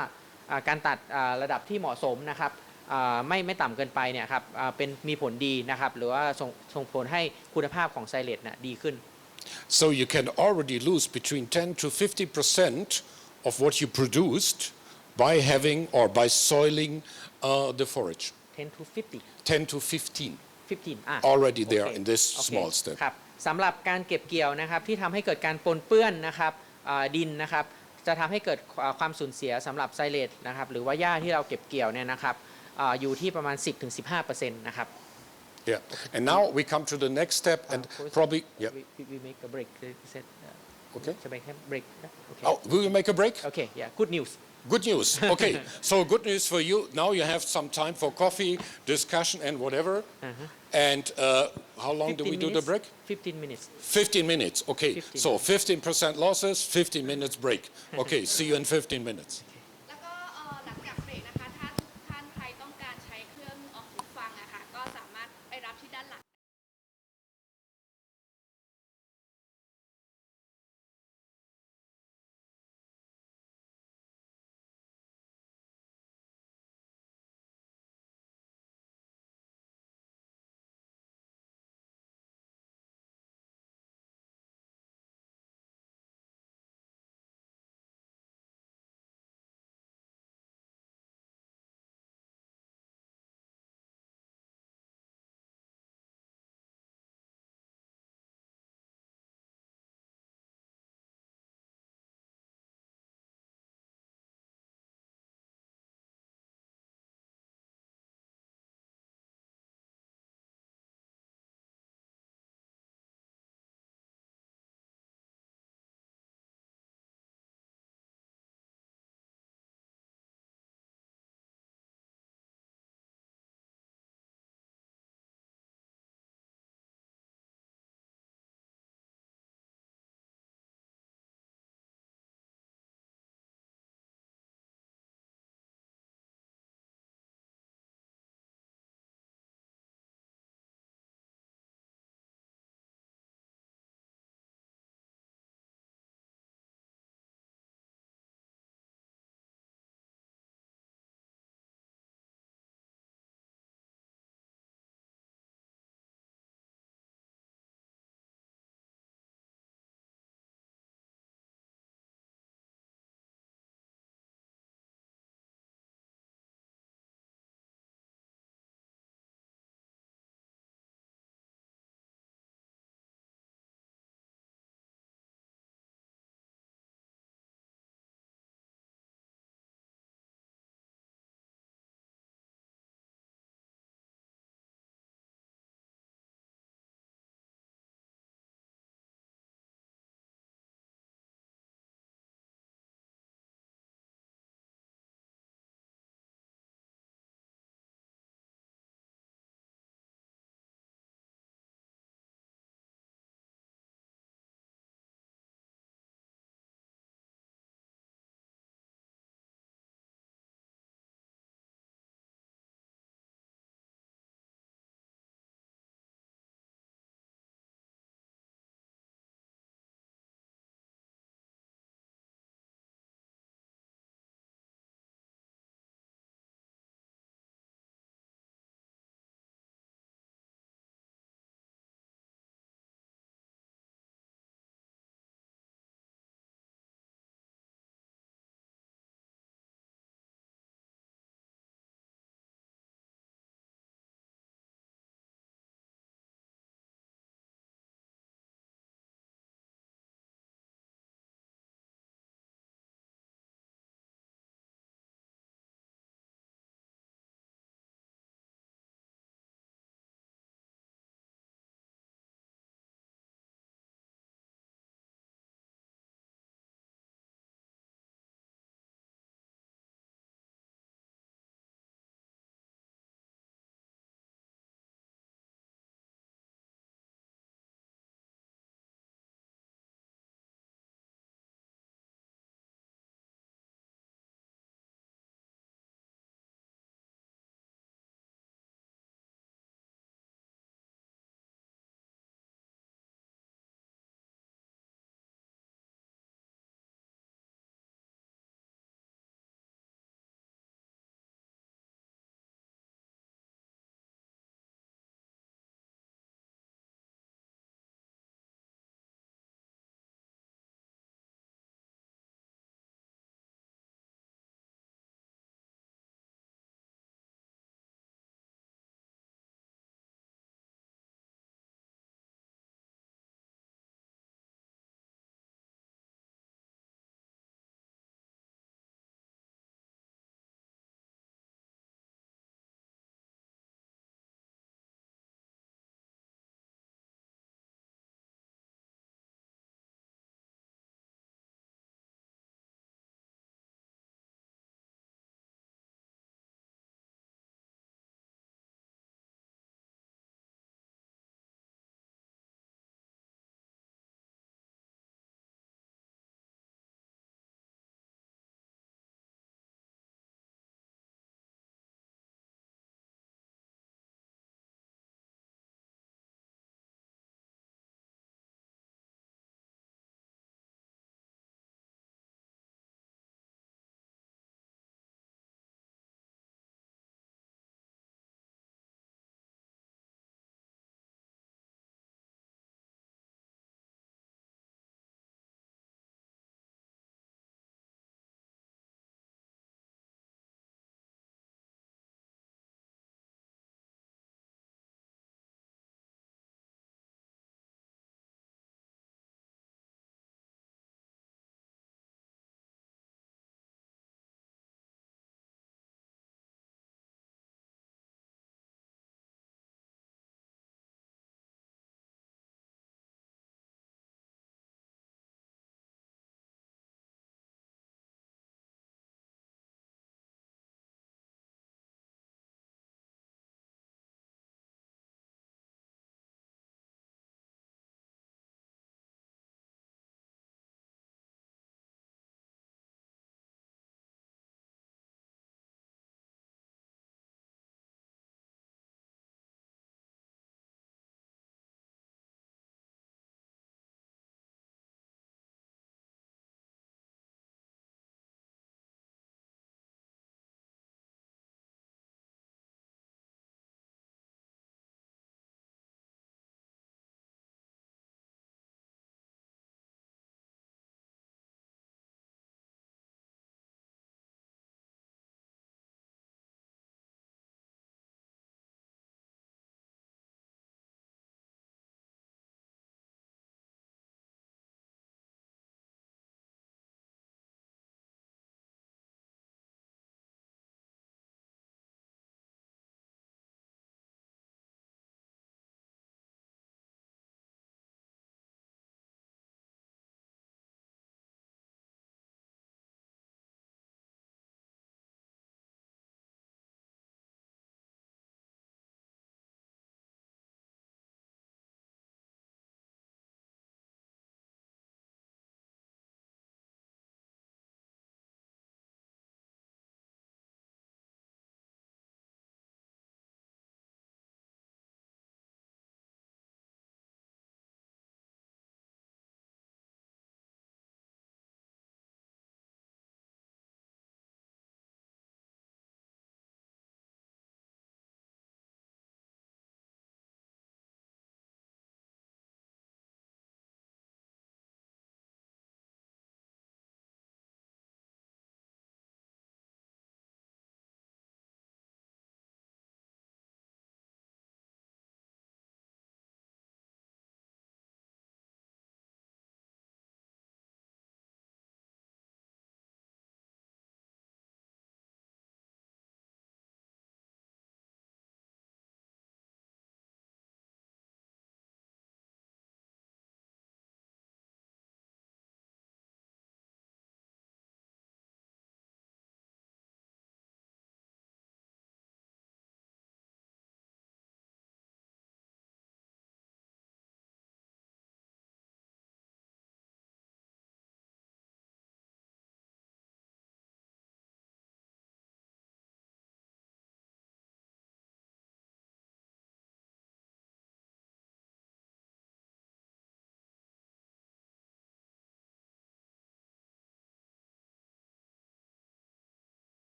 การตัดระดับที่เหมาะสมนะครับไม่ต่ำเกินไปเนี่ยครับมีผลดีนะครับหรือว่าส่งผลให้คุณภาพของไซเลตดีขึ้น So you can already lose between 10 to 50% of what you produced by having or by soiling the forage. 10 to 50 10 to 15 already there in this small step. ครับสำหรับการเก็บเกี่ยวนะครับที่ทำให้เกิดการปนเปื้อนนะครับดินนะครับ จะทำให้เกิดความสูญเสียสำหรับไซเลจนะครับหรือว่าหญ้าที่เราเก็บเกี่ยวเนี่ยนะครับอยู่ที่ประมาณ 10-15% นะครับ Yeah, and now we come to the next step, and probably, yeah. we make a break. Okay. จะ make a break. Okay. Oh, will you make a break? Okay. Yeah. Good news. Good news. Okay. So good news for you. Now you have some time for coffee, discussion, and whatever. And how long do we do the break? 15 minutes. 15 minutes. Okay. 15 So 15% losses, 15 minutes break. Okay. See you in 15 minutes.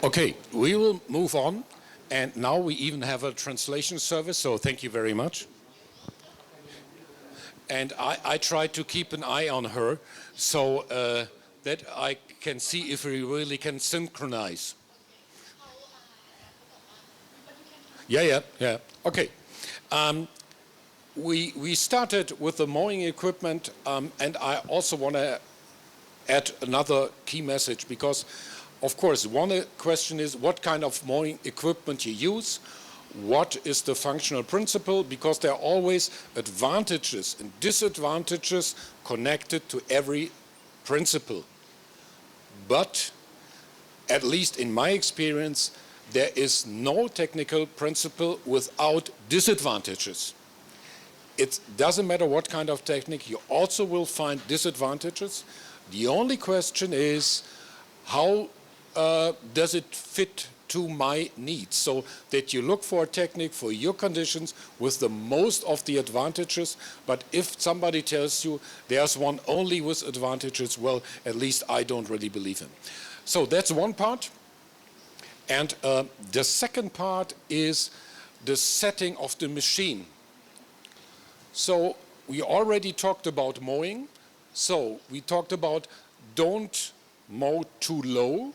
Okay, we will move on. And now we even have a translation service, so thank you very much. And I try to keep an eye on her so that I can see if we really can synchronize. Yeah. Okay. We started with the mowing equipment, and I also want to add another key message because, of course, one question is what kind of mowing equipment you use. What is the functional principle? Because there are always advantages and disadvantages connected to every principle. But, at least in my experience, there is no technical principle without disadvantages. It doesn't matter what kind of technique, you also will find disadvantages. The only question is how does it fit to my needs, so that you look for a technique for your conditions with the most of the advantages. But if somebody tells you there's one only with advantages, well, at least I don't really believe him. So that's one part. And the second part is the setting of the machine. So we already talked about mowing. So we talked about don't mow too low,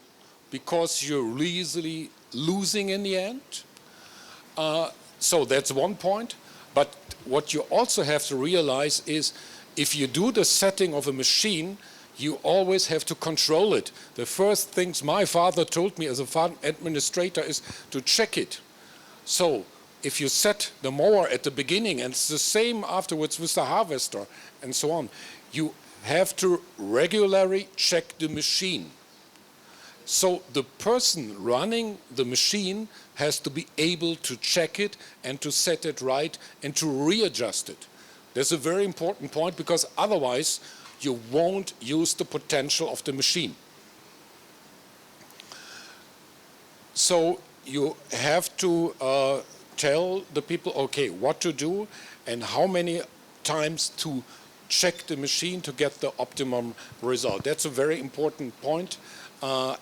because you're easily losing in the end. So that's one point. But what you also have to realize is if you do the setting of a machine, you always have to control it. The first things my father told me as a farm administrator is to check it. So if you set the mower at the beginning, and it's the same afterwards with the harvester and so on, you have to regularly check the machine. So the person running the machine has to be able to check it and to set it right and to readjust it. That's a very important point, because otherwise you won't use the potential of the machine. So you have to tell the people, okay, what to do and how many times to check the machine to get the optimum result. That's a very important point. So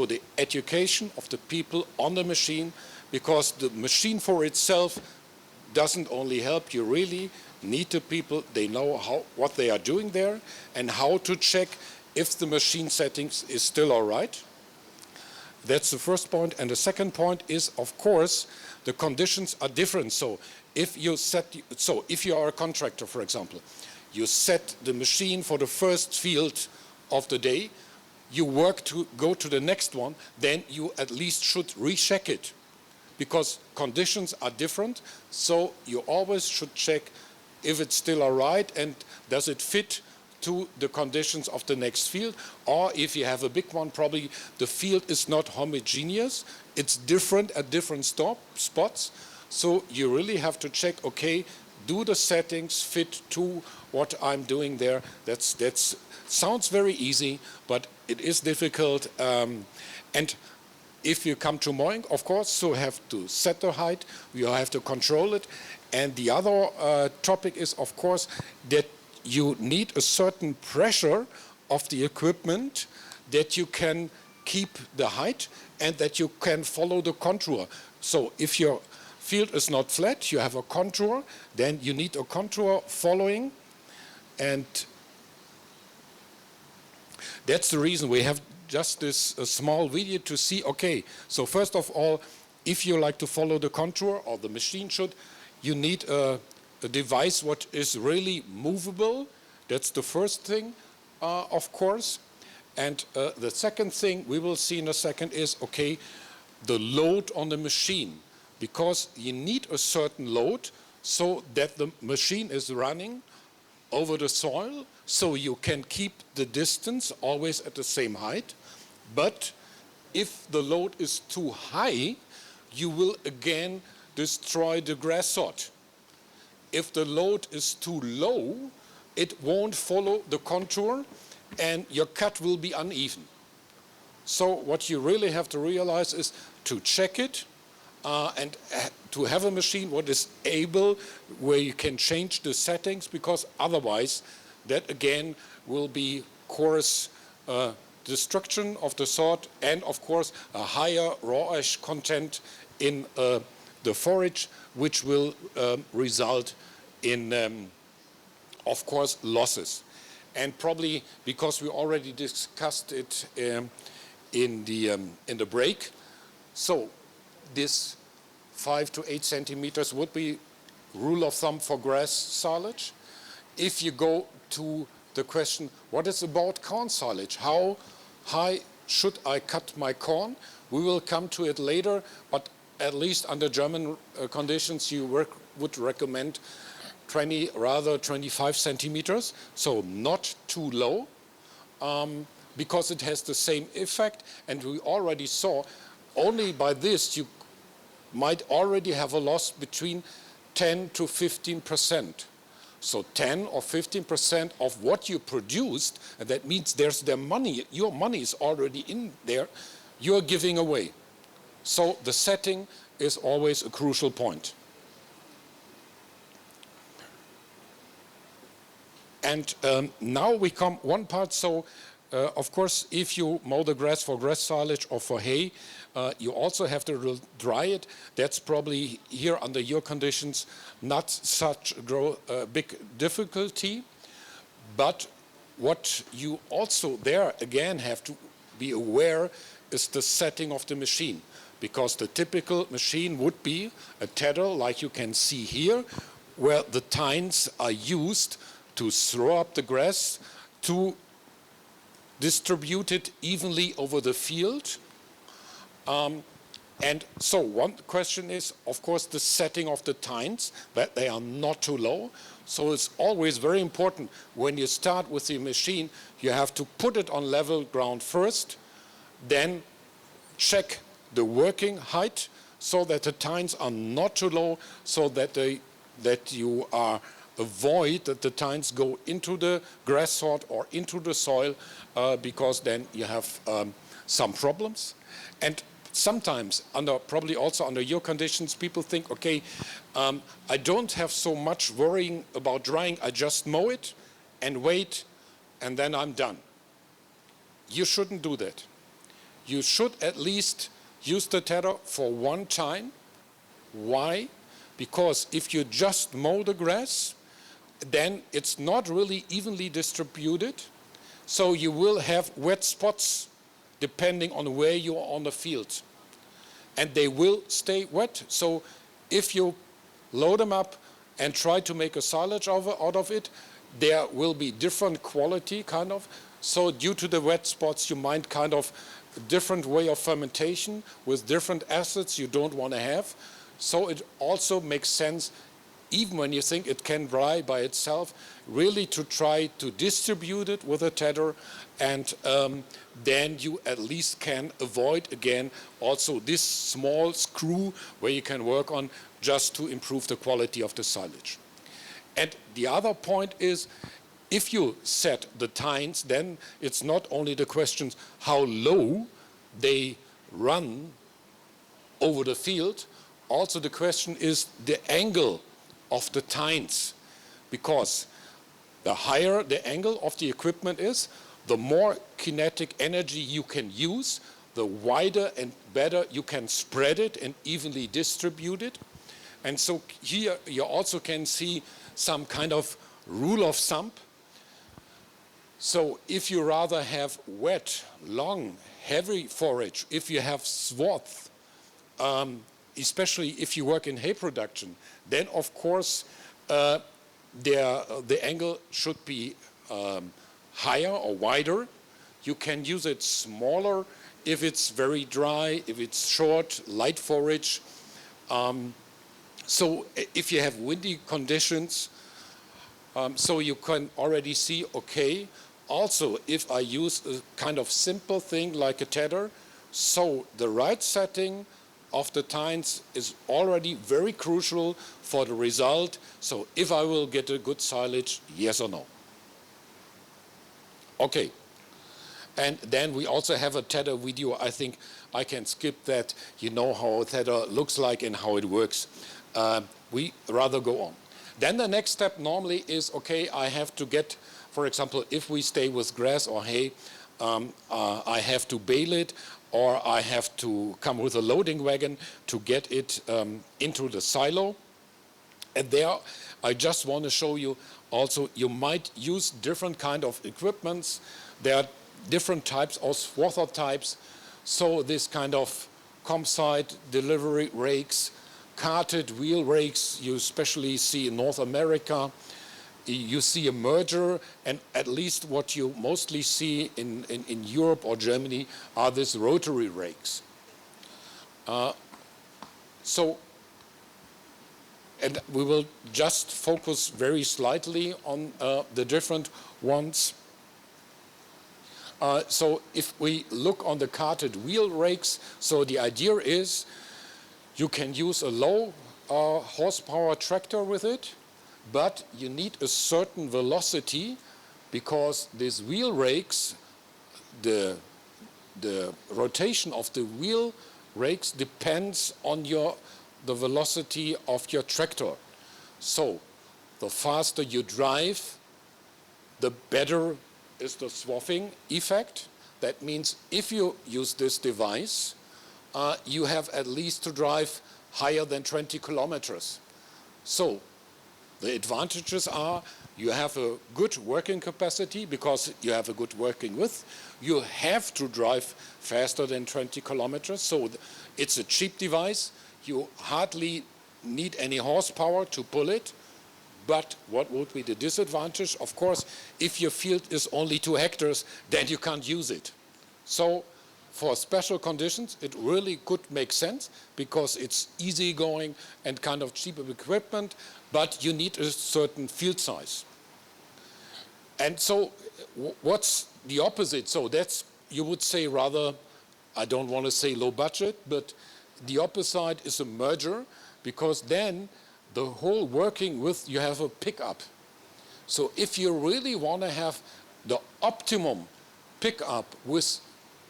the education of the people on the machine, because the machine for itself doesn't only help, you really need the people, they know what they are doing there and how to check if the machine settings is still all right. That's the first point. And the second point is, of course, the conditions are different. So if you are a contractor, for example, you set the machine for the first field of the day, you work to go to the next one, then you at least should recheck it, because conditions are different. So you always should check if it's still all right and does it fit to the conditions of the next field. Or if you have a big one, probably the field is not homogeneous, it's different at different spots. So you really have to check, okay, do the settings fit to what I'm doing there? That's sounds very easy, but it is difficult. And if you come to mowing, of course, you have to set the height, you have to control it. And the other topic is, of course, that you need a certain pressure of the equipment that you can keep the height and that you can follow the contour. So if your field is not flat, you have a contour, then you need a contour following. And that's the reason we have just this small video to see, okay, so first of all, if you like to follow the contour, or the machine should, you need a device what is really movable. That's the first thing, of course. And the second thing we will see in a second is, okay, the load on the machine, because you need a certain load so that the machine is running over the soil, so you can keep the distance always at the same height. But if the load is too high, you will again destroy the grass sort. If the load is too low, it won't follow the contour and your cut will be uneven. So what you really have to realize is to check it and to have a machine what is able, where you can change the settings, because otherwise that again will be coarse destruction of the sod, and of course a higher raw ash content in the forage, which will result in, of course, losses. And probably because we already discussed it in the break, so this 5 to 8 centimeters would be rule of thumb for grass silage. If you go to the question, what is about corn silage? How high should I cut my corn? We will come to it later, but at least under German conditions, you would recommend 20, rather 25 centimeters, so not too low, because it has the same effect. And we already saw, only by this you might already have a loss between 10 to 15%. So 10 or 15% of what you produced, and that means there's their money, your money is already in there, you're giving away. So the setting is always a crucial point. And now we come one part, so of course if you mow the grass for grass silage or for hay, you also have to dry it. That's probably here under your conditions not such a big difficulty, but what you also there again have to be aware is the setting of the machine, because the typical machine would be a tedder like you can see here, where the tines are used to throw up the grass, to distribute it evenly over the field. And so one question is, of course, the setting of the tines, that they are not too low. So it's always very important when you start with the machine, you have to put it on level ground first, then check the working height so that the tines are not too low, so that you avoid that the tines go into the grass sod or into the soil, because then you have some problems. And sometimes, probably also under your conditions, people think, okay, I don't have so much worrying about drying, I just mow it and wait, and then I'm done. You shouldn't do that. You should at least use the tedder for one time. Why? Because if you just mow the grass, then it's not really evenly distributed, so you will have wet spots depending on where you are on the field. And they will stay wet, so if you load them up and try to make a silage out of it, there will be different quality, kind of. So due to the wet spots, you might kind of a different way of fermentation with different acids you don't want to have. So it also makes sense, even when you think it can dry by itself, really to try to distribute it with a tedder, and then you at least can avoid again also this small screw where you can work on just to improve the quality of the silage. And the other point is, if you set the tines, then it's not only the questions how low they run over the field, also the question is the angle of the tines, because the higher the angle of the equipment is, the more kinetic energy you can use, the wider and better you can spread it and evenly distribute it. And so here you also can see some kind of rule of thumb. So if you rather have wet, long, heavy forage, if you have swath, especially if you work in hay production, then of course the angle should be higher or wider. You can use it smaller if it's very dry, if it's short, light forage. So if you have windy conditions, so you can already see, okay, also if I use a kind of simple thing like a tedder, so the right setting of the tines is already very crucial for the result. So if I will get a good silage, yes or no. Okay. And then we also have a tedder video. I think I can skip that. You know how a tedder looks like and how it works. We rather go on. Then the next step normally is, okay, I have to get, for example, if we stay with grass or hay, I have to bale it, or I have to come with a loading wagon to get it into the silo. And there, I just want to show you also, you might use different kind of equipments. There are different types of swather types. So this kind of composite delivery rakes, carted wheel rakes, you especially see in North America. You see a merger, and at least what you mostly see in Europe or Germany are these rotary rakes. And we will just focus very slightly on the different ones. So if we look on the carted wheel rakes, so the idea is you can use a low horsepower tractor with it, but you need a certain velocity because these wheel rakes, the rotation of the wheel rakes depends on the velocity of your tractor. So the faster you drive, the better is the swathing effect. That means if you use this device, you have at least to drive higher than 20 kilometers. So the advantages are you have a good working capacity because you have a good working width. You have to drive faster than 20 kilometers. So it's a cheap device. You hardly need any horsepower to pull it. But what would be the disadvantage? Of course, if your field is only 2 hectares, then you can't use it. So for special conditions, it really could make sense because it's easygoing and kind of cheap equipment, but you need a certain field size. And so what's the opposite? So that's, you would say rather, I don't want to say low budget, but the opposite is a merger, because then the whole working with, you have a pickup. So if you really want to have the optimum pickup with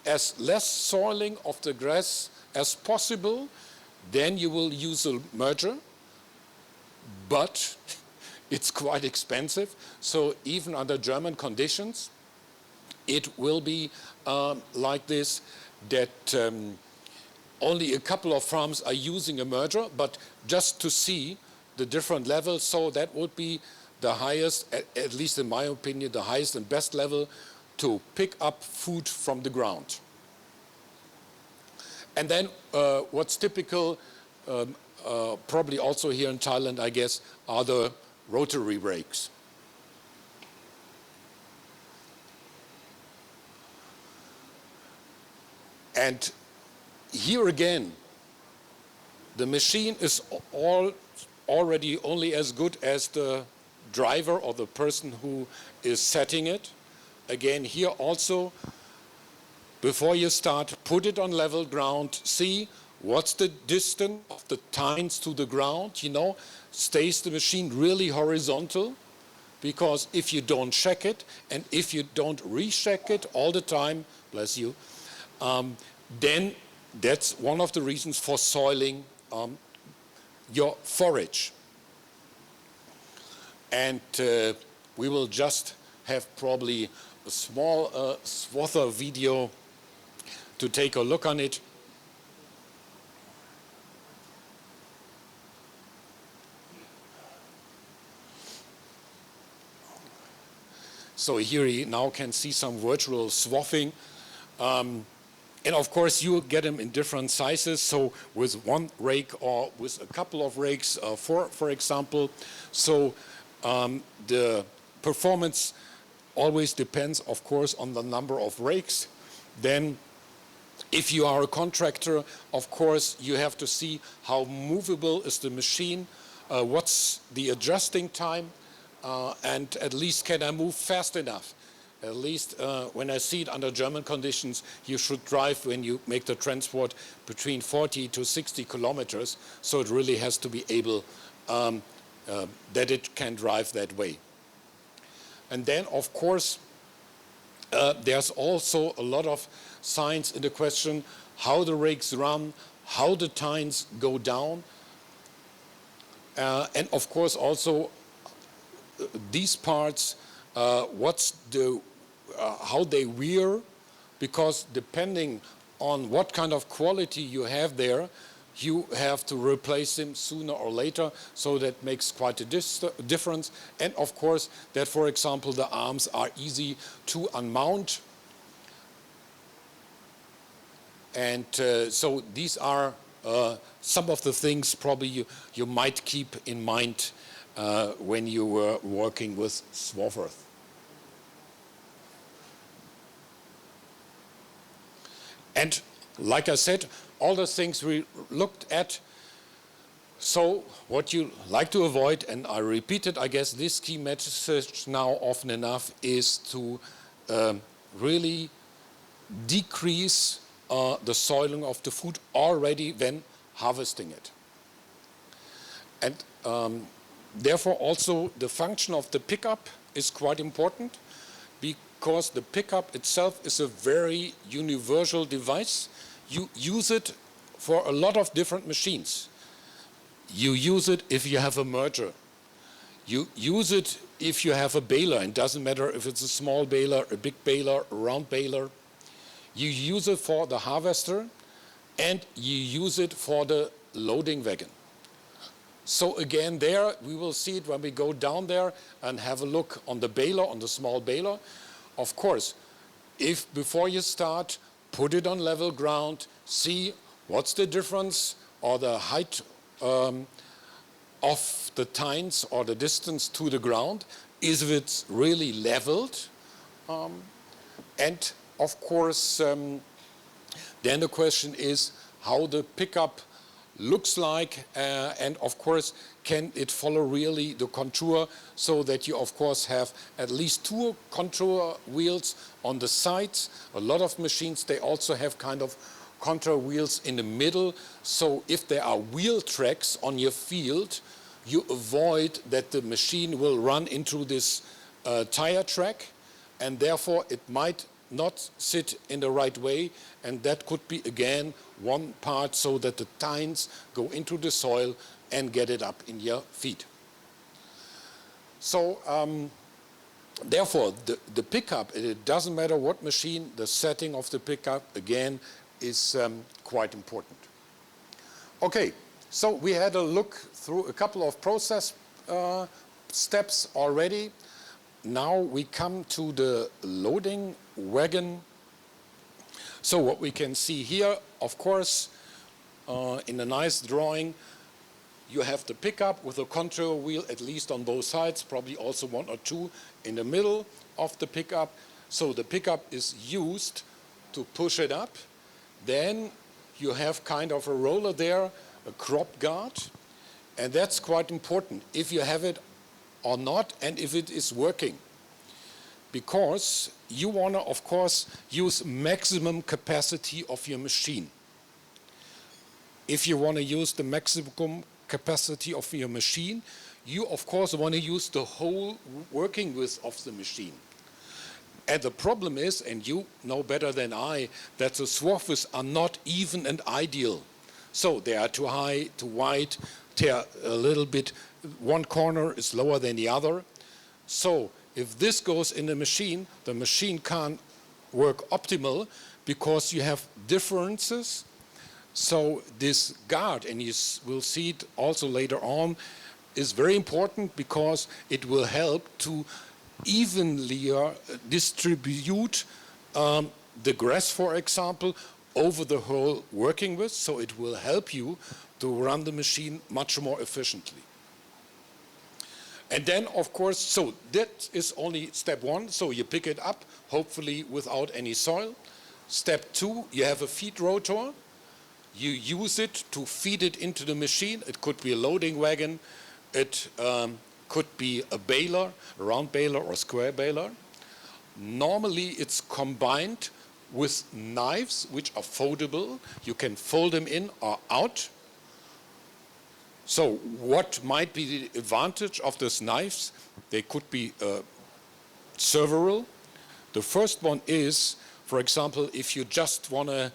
as less soiling of the grass as possible, then you will use a merger, but it's quite expensive. So even under German conditions, it will be like this, that only a couple of farms are using a merger, but just to see the different levels. So that would be the highest, at least in my opinion, the highest and best level to pick up food from the ground. And then what's typical, probably also here in Thailand, I guess, are the rotary rakes. And here again, the machine is already only as good as the driver or the person who is setting it. Again, here also, before you start, put it on level ground, see what's the distance of the tines to the ground, you know, stays the machine really horizontal? Because if you don't check it, and if you don't recheck it all the time, bless you, then that's one of the reasons for soiling your forage. And we will just have probably a small swather video to take a look on it. So here you now can see some virtual swathing. And of course, you get them in different sizes. So with one rake or with a couple of rakes, for example. So the performance always depends, of course, on the number of rakes. Then if you are a contractor, of course, you have to see how movable is the machine, what's the adjusting time, and at least can I move fast enough? At least when I see it under German conditions, you should drive when you make the transport between 40 to 60 kilometers. So it really has to be able that it can drive that way. And then, of course, there's also a lot of science in the question, how the rakes run, how the tines go down. And of course, also these parts, what's the how they wear, because depending on what kind of quality you have there, you have to replace them sooner or later, so that makes quite a difference. And of course, that, for example, the arms are easy to unmount. And so these are some of the things probably you might keep in mind when you were working with Swartworth. And like I said, all the things we looked at, so what you like to avoid, and I repeat it, I guess this key message now often enough, is to really decrease the soiling of the food already when harvesting it. And therefore also the function of the pickup is quite important, because the pickup itself is a very universal device. You use it for a lot of different machines. You use it if you have a merger. You use it if you have a baler, and it doesn't matter if it's a small baler, a big baler, a round baler. You use it for the harvester, and you use it for the loading wagon. So again, there we will see it when we go down there and have a look on the baler, on the small baler. Of course, if before you start, put it on level ground, see what's the difference or the height of the tines or the distance to the ground. Is it really leveled? And of course, then the question is how the pickup looks like, and of course, can it follow really the contour, so that you of course have at least 2 contour wheels on the sides. A lot of machines, they also have kind of contour wheels in the middle, so if there are wheel tracks on your field, you avoid that the machine will run into this tire track, and therefore it might not sit in the right way, and that could be again one part, so that the tines go into the soil and get it up in your feet. So therefore the pickup, it doesn't matter what machine, the setting of the pickup again is quite important. Okay, so we had a look through a couple of process steps already. Now we come to the loading wagon. So what we can see here, of course, in a nice drawing, you have the pickup with a contour wheel at least on both sides, probably also 1 or 2 in the middle of the pickup. So the pickup is used to push it up. Then you have kind of a roller there, a crop guard, and that's quite important if you have it or not, and if it is working. Because you want to, of course, use maximum capacity of your machine. If you want to use the maximum capacity of your machine, you, of course, want to use the whole working width of the machine. And the problem is, and you know better than I, that the swaths are not even and ideal. So they are too high, too wide, they're a little bit, one corner is lower than the other. So if this goes in the machine can't work optimal because you have differences. So this guard, and you will see it also later on, is very important because it will help to evenly distribute the grass, for example, over the whole working width, so it will help you to run the machine much more efficiently. And then, of course, so that is only step 1, so you pick it up, hopefully without any soil. Step 2, you have a feed rotor. You use it to feed it into the machine. It could be a loading wagon. It could be a baler, a round baler or square baler. Normally, it's combined with knives, which are foldable. You can fold them in or out. So what might be the advantage of these knives? They could be several. The first one is, for example, if you just want to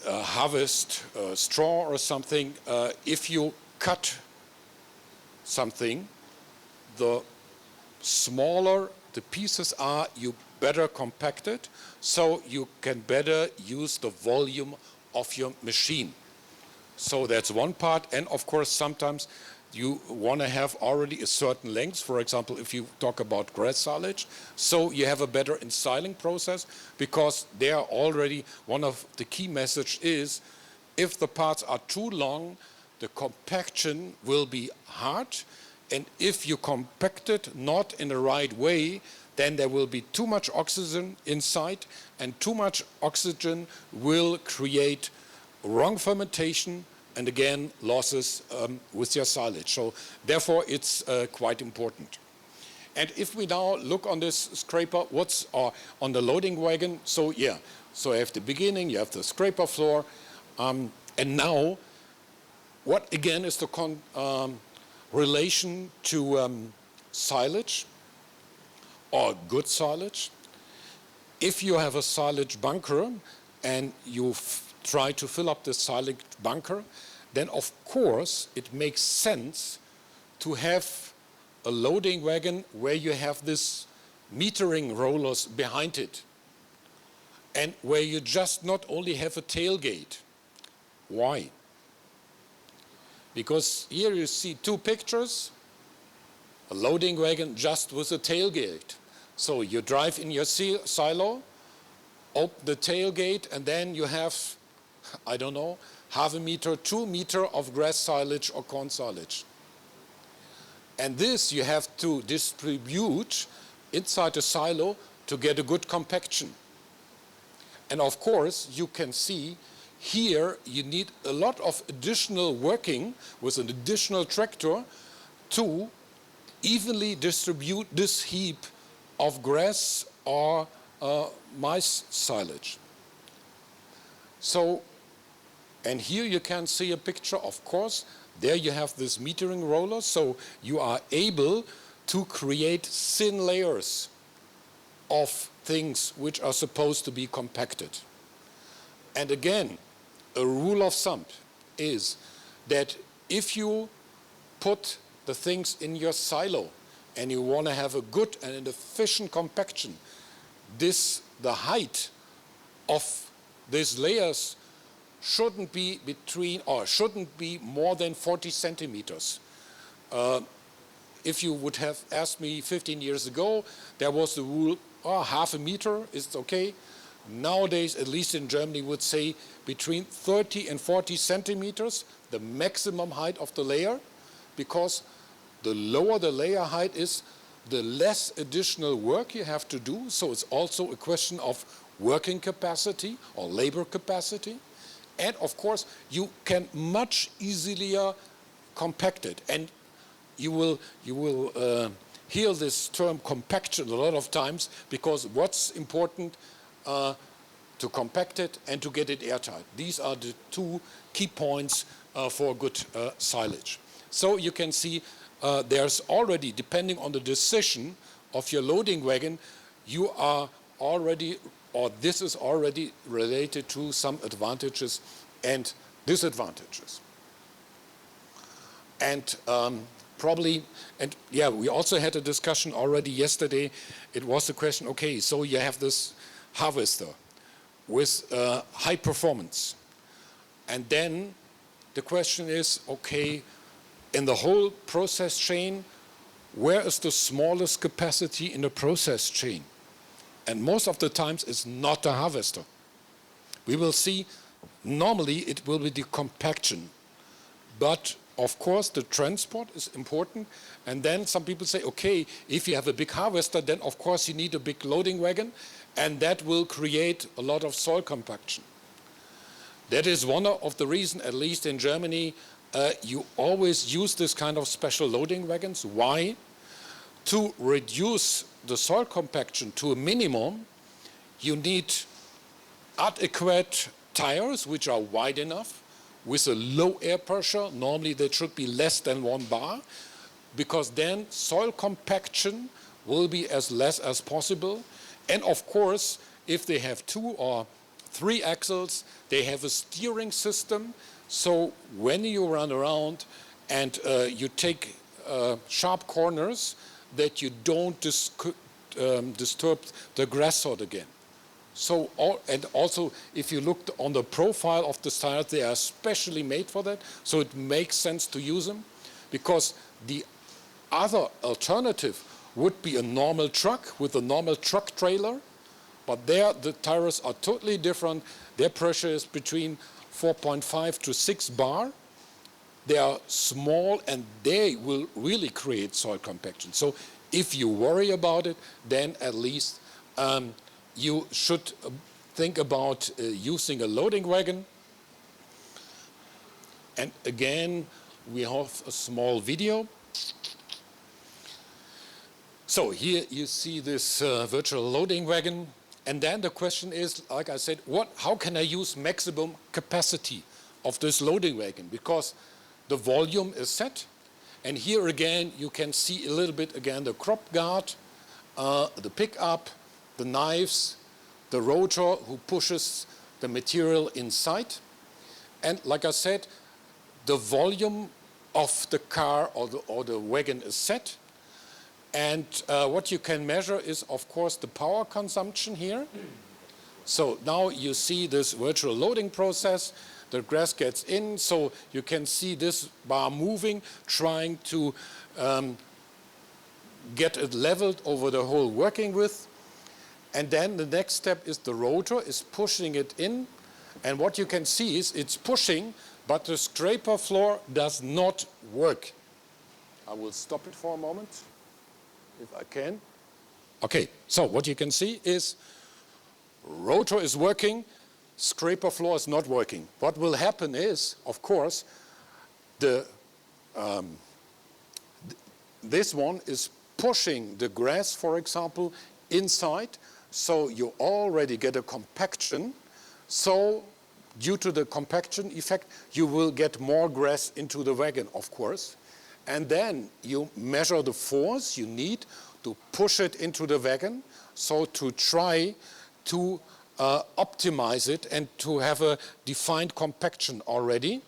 harvest straw or something, if you cut something, the smaller the pieces are, you better compacted, so you can better use the volume of your machine. So that's one part, and of course sometimes you want to have already a certain length, for example if you talk about grass silage, so you have a better ensiling process, because there already one of the key message is if the parts are too long, the compaction will be hard, and if you compact it not in the right way, then there will be too much oxygen inside, and too much oxygen will create wrong fermentation and again losses with your silage. So therefore it's quite important. And if we now look on this scraper, what's on the loading wagon, so yeah, so you have the beginning, you have the scraper floor, and now what again is the relation to silage or good silage? If you have a silage bunker and you try to fill up the silage bunker, then of course it makes sense to have a loading wagon where you have this metering rollers behind it, and where you just not only have a tailgate. Why? Because here you see two pictures, a loading wagon just with a tailgate. So you drive in your silo, open the tailgate, and then you have, I don't know, half a meter, 2 meters of grass silage or corn silage. And this you have to distribute inside the silo to get a good compaction. And of course, you can see here you need a lot of additional working with an additional tractor to evenly distribute this heap of grass or maize silage. So, and here you can see a picture, of course, there you have this metering roller, so you are able to create thin layers of things which are supposed to be compacted. And again, a rule of thumb is that if you put the things in your silo and you want to have a good and an efficient compaction, the height of these layers shouldn't be more than 40 centimeters. If you would have asked me 15 years ago, there was the rule, half a meter is okay. Nowadays, at least in Germany, would say between 30 and 40 centimeters, the maximum height of the layer, because the lower the layer height is, the less additional work you have to do. So it's also a question of working capacity or labor capacity. And of course, you can much easier compact it. And you will hear this term compaction a lot of times, because what's important to compact it and to get it airtight. These are the two key points for good silage. So you can see there's already, depending on the decision of your loading wagon, you are already, or this is already related to some advantages and disadvantages. And probably, and yeah, we also had a discussion already yesterday. It was the question, okay, so you have this harvester with high performance. And then the question is, okay, in the whole process chain, where is the smallest capacity in the process chain? And most of the times it's not the harvester. We will see, normally it will be the compaction. But of course the transport is important. And then some people say, okay, if you have a big harvester, then of course you need a big loading wagon, and that will create a lot of soil compaction. That is one of the reasons, at least in Germany, you always use this kind of special loading wagons. Why? To reduce the soil compaction to a minimum, you need adequate tires which are wide enough with a low air pressure. Normally they should be less than 1 bar, because then soil compaction will be as less as possible. And of course, if they have 2 or 3 axles, they have a steering system. So when you run around and you take sharp corners, that you don't disturb the grass sort again. So, and also, if you look on the profile of the styles, they are specially made for that. So it makes sense to use them, because the other alternative would be a normal truck with a normal truck trailer, but there the tires are totally different. Their pressure is between 4.5 to 6 bar. They are small and they will really create soil compaction. So if you worry about it, then at least you should think about using a loading wagon. And again, we have a small video. So here you see this virtual loading wagon. And then the question is, like I said, how can I use maximum capacity of this loading wagon? Because the volume is set. And here again, you can see a little bit again the crop guard, the pickup, the knives, the rotor who pushes the material inside. And like I said, the volume of the car or the wagon is set. And what you can measure is, of course, the power consumption here. So now you see this virtual loading process. The grass gets in, so you can see this bar moving, trying to get it leveled over the whole working width. And then the next step is the rotor is pushing it in. And what you can see is it's pushing, but the scraper floor does not work. I will stop it for a moment, if I can. Okay, so what you can see is rotor is working, scraper floor is not working. What will happen is, of course, this one is pushing the grass, for example, inside, so you already get a compaction. So due to the compaction effect, you will get more grass into the wagon, of course. And then you measure the force you need to push it into the wagon, so to try to optimize it and to have a defined compaction already.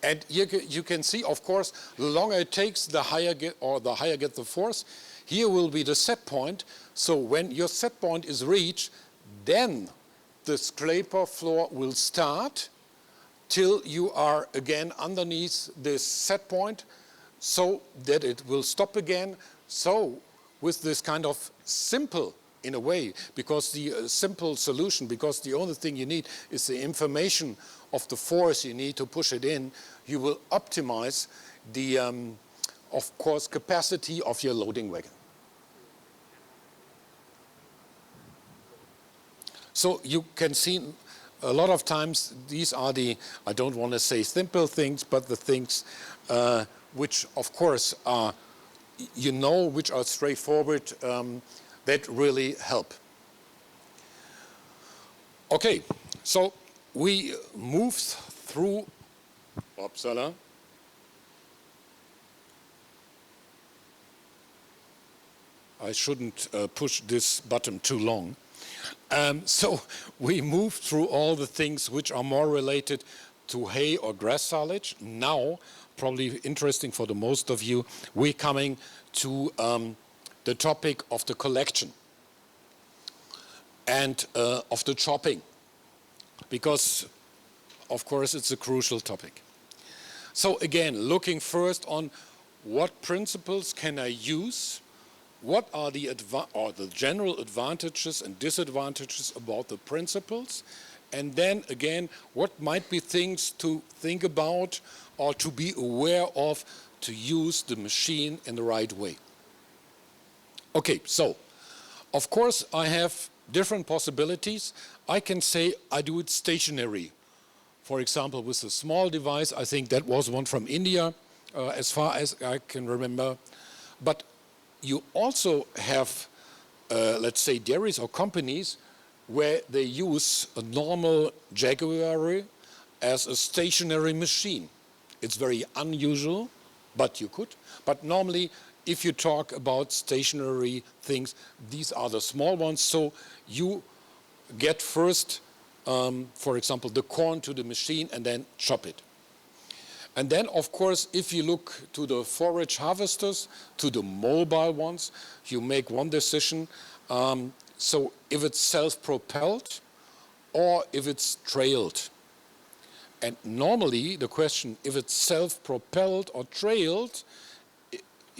And you can see, of course, the longer it takes, the higher get the force. Here will be the set point. So when your set point is reached, then the scraper floor will start till you are again underneath this set point, so that it will stop again. So with this kind of simple, in a way, because the simple solution, because the only thing you need is the information of the force you need to push it in, you will optimize the, of course, capacity of your loading wagon. So you can see a lot of times these are the, I don't want to say simple things, but the things which, of course, are, you know, which are straightforward, that really help. Okay, so we moved through, Upsala. I shouldn't push this button too long. So we moved through all the things which are more related to hay or grass silage. Now, probably interesting for the most of you, we're coming to the topic of the collection and of the chopping, because, of course, it's a crucial topic. So again, looking first on what principles can I use, what are the general advantages and disadvantages about the principles, and then again, what might be things to think about or to be aware of to use the machine in the right way. Okay, so of course I have different possibilities. I can say I do it stationary. For example, with a small device, I think that was one from India, as far as I can remember. But you also have, let's say, dairies or companies where they use a normal Jaguar as a stationary machine. It's very unusual, but you could. But normally, if you talk about stationary things, these are the small ones. So you get first, for example, the corn to the machine and then chop it. And then, of course, if you look to the forage harvesters, to the mobile ones, you make one decision. So if it's self-propelled or if it's trailed. And normally the question, if it's self-propelled or trailed,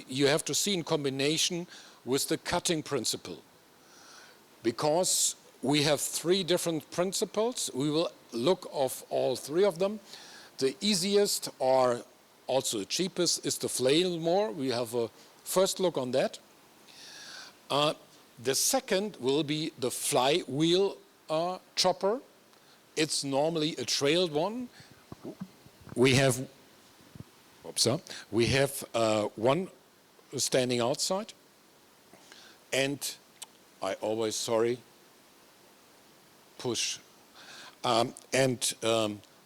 you have to see in combination with the cutting principle. Because we have three different principles, we will look of all three of them. The easiest or also the cheapest is the flail mower. We have a first look on that. The second will be the flywheel chopper. It's normally a trailed one. We have one standing outside. And I always, push.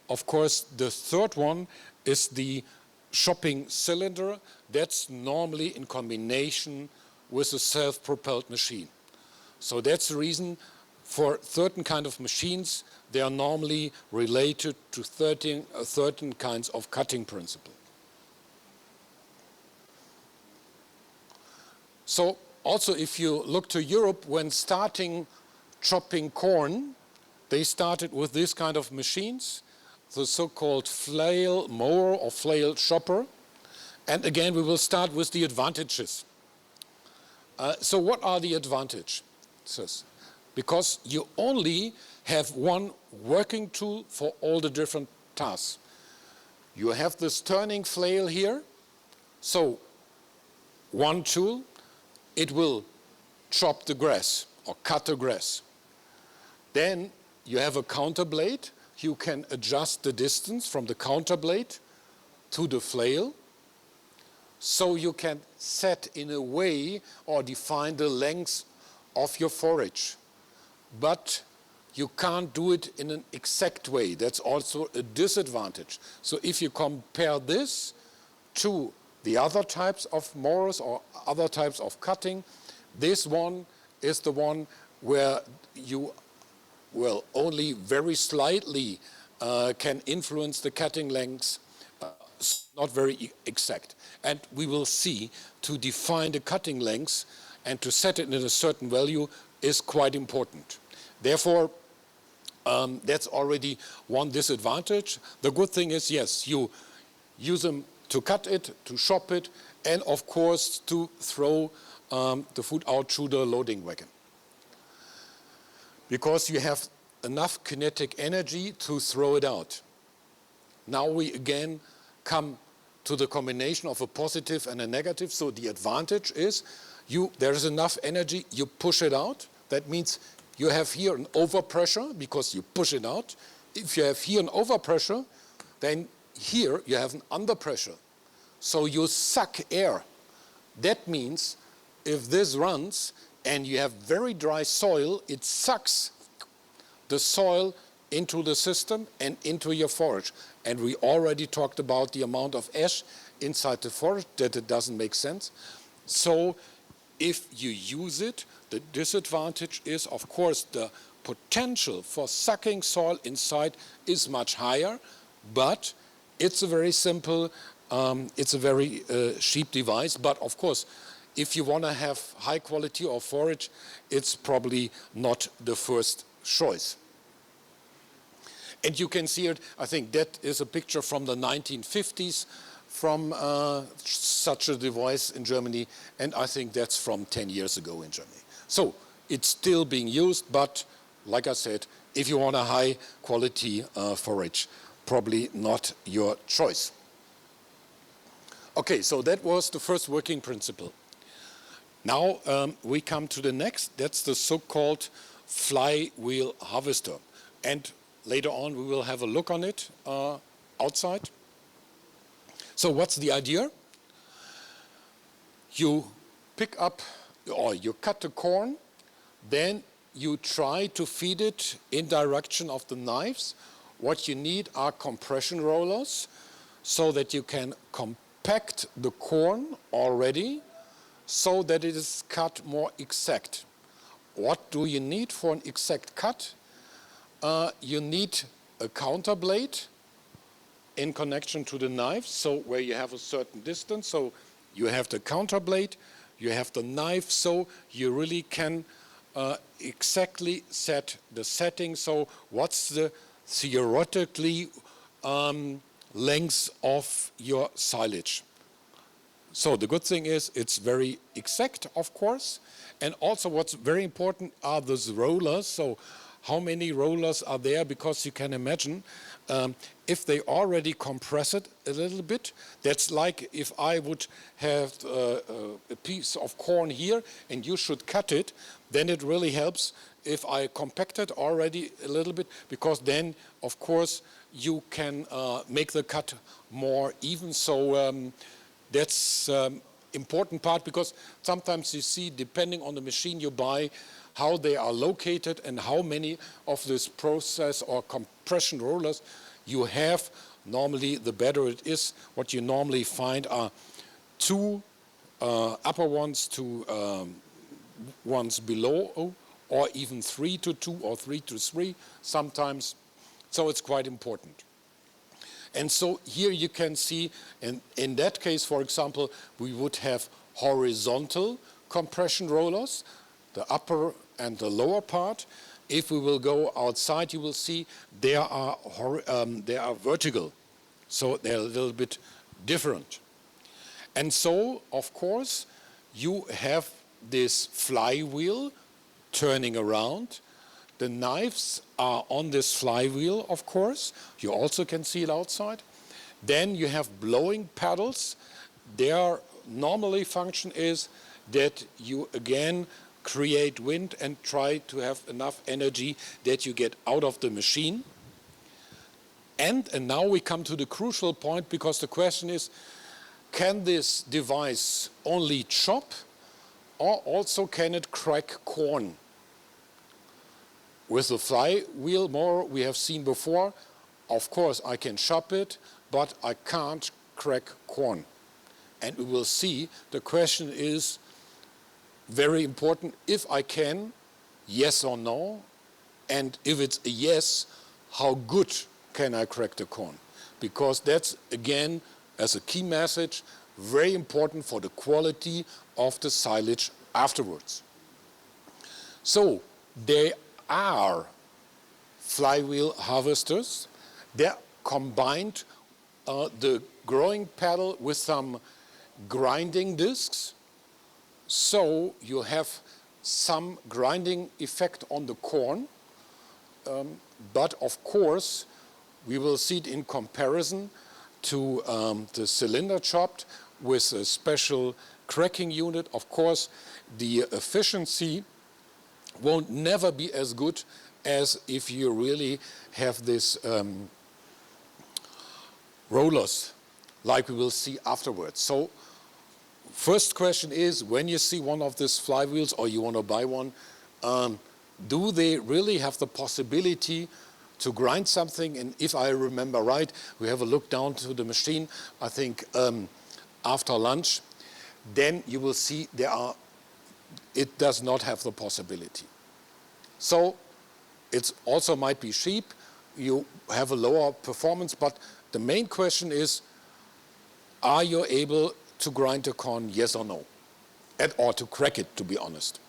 Of course, the third one is the shopping cylinder. That's normally in combination with a self-propelled machine. So that's the reason for certain kind of machines, they are normally related to certain kinds of cutting principle. So also if you look to Europe, when starting chopping corn, they started with this kind of machines, the so-called flail mower or flail chopper. And again, we will start with the advantages. So what are the advantages? Because you only have one working tool for all the different tasks. You have this turning flail here. So one tool, it will chop the grass or cut the grass. Then you have a counter blade. You can adjust the distance from the counter blade to the flail. So you can set in a way or define the length of your forage. But you can't do it in an exact way. That's also a disadvantage. So if you compare this to the other types of mowers or other types of cutting, this one is the one where you only very slightly can influence the cutting lengths, not very exact. And we will see to define the cutting lengths and to set it in a certain value is quite important. Therefore, that's already one disadvantage. The good thing is, yes, you use them to cut it, to chop it, and of course to throw the food out through the loading wagon. Because you have enough kinetic energy to throw it out. Now we again come to the combination of a positive and a negative. So the advantage is there is enough energy, you push it out. That means you have here an overpressure because you push it out. If you have here an overpressure, then here you have an underpressure. So you suck air. That means if this runs and you have very dry soil, it sucks the soil into the system and into your forage. And we already talked about the amount of ash inside the forage, that it doesn't make sense. So if you use it, the disadvantage is, of course, the potential for sucking soil inside is much higher, but it's a very simple, it's a very cheap device. But of course, if you want to have high quality of forage, it's probably not the first choice. And you can see it, I think that is a picture from the 1950s from such a device in Germany, and I think that's from 10 years ago in Germany. So it's still being used, but like I said, if you want a high quality forage, probably not your choice. Okay, so that was the first working principle. Now we come to the next, that's the so-called flywheel harvester. And later on we will have a look on it outside. So what's the idea? You pick up, or you cut the corn, then you try to feed it in direction of the knives. What you need are compression rollers so that you can compact the corn already so that it is cut more exact. What do you need for an exact cut? You need a counter blade in connection to the knife, so where you have a certain distance, so you have the counter blade, you have the knife, so you really can exactly set the setting. So what's the theoretically length of your silage? So the good thing is it's very exact, of course, and also what's very important are those rollers. So how many rollers are there? Because you can imagine if they already compress it a little bit, that's like if I would have a piece of corn here and you should cut it, then it really helps if I compact it already a little bit, because then, of course, you can make the cut more even. So that's important part, because sometimes you see, depending on the machine you buy, how they are located and how many of this process or compression rollers you have. Normally, the better it is. What you normally find are two upper ones to ones below, or even 3 to 2 or 3 to 3 sometimes. So it's quite important. And so here you can see, in that case, for example, we would have horizontal compression rollers, the upper and the lower part. If we will go outside, you will see they are vertical. So they're a little bit different. And so, of course, you have this flywheel turning around. The knives are on this flywheel, of course. You also can see it outside. Then you have blowing paddles. Their normally function is that you again create wind and try to have enough energy that you get out of the machine. And now we come to the crucial point, because the question is, can this device only chop, or also can it crack corn? With the flywheel mower we have seen before, of course I can chop it, but I can't crack corn. And we will see, the question is very important, if I can, yes or no, and if it's a yes, how good can I crack the corn? Because that's, again, as a key message, very important for the quality of the silage afterwards. So there are flywheel harvesters. They're combined the growing paddle with some grinding discs. So you have some grinding effect on the corn. But of course, we will see it in comparison to the cylinder chopped with a special cracking unit. Of course, the efficiency won't never be as good as if you really have this rollers, like we will see afterwards. So first question is, when you see one of these flywheels or you want to buy one, do they really have the possibility to grind something? And if I remember right, we have a look down to the machine, I think after lunch, then you will see it does not have the possibility. So it also might be cheap, you have a lower performance, but the main question is, are you able to grind the corn, yes or no? Or to crack it, to be honest.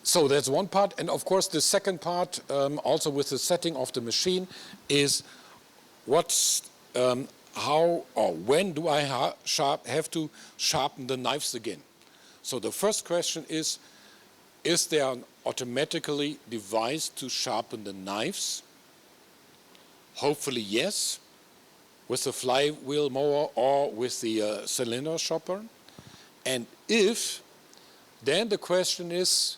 So that's one part, and of course the second part, also with the setting of the machine, is how or when do I have to sharpen the knives again? So the first question is there an automatically device to sharpen the knives? Hopefully yes, with the flywheel mower or with the cylinder chopper. And if, then the question is,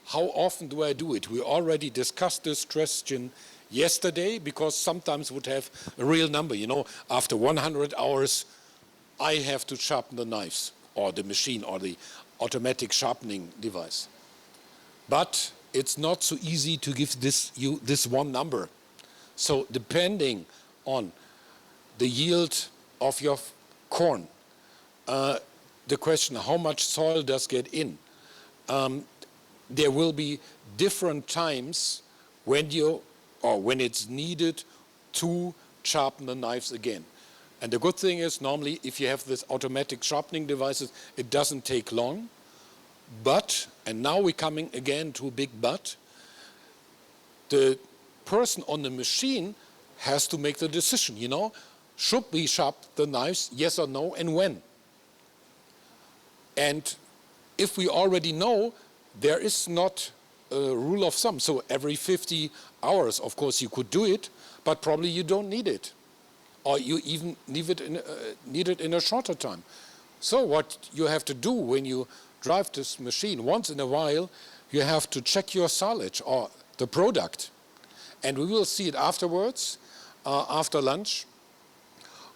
how often do I do it? We already discussed this question yesterday, because sometimes would have a real number, you know, after 100 hours I have to sharpen the knives, or the machine, or the automatic sharpening device. But it's not so easy to give this one number. So depending on the yield of your corn, the question how much soil does get in, there will be different times when it's needed to sharpen the knives again. And the good thing is normally if you have this automatic sharpening devices, it doesn't take long. But, and now we're coming again to a big but, the person on the machine has to make the decision, you know, should we sharpen the knives, yes or no, and when? And if we already know, there is not a rule of thumb. So every 50 hours, of course, you could do it, but probably you don't need it. Or you even need it in a shorter time. So what you have to do when you drive this machine, once in a while, you have to check your silage or the product. And we will see it afterwards, after lunch.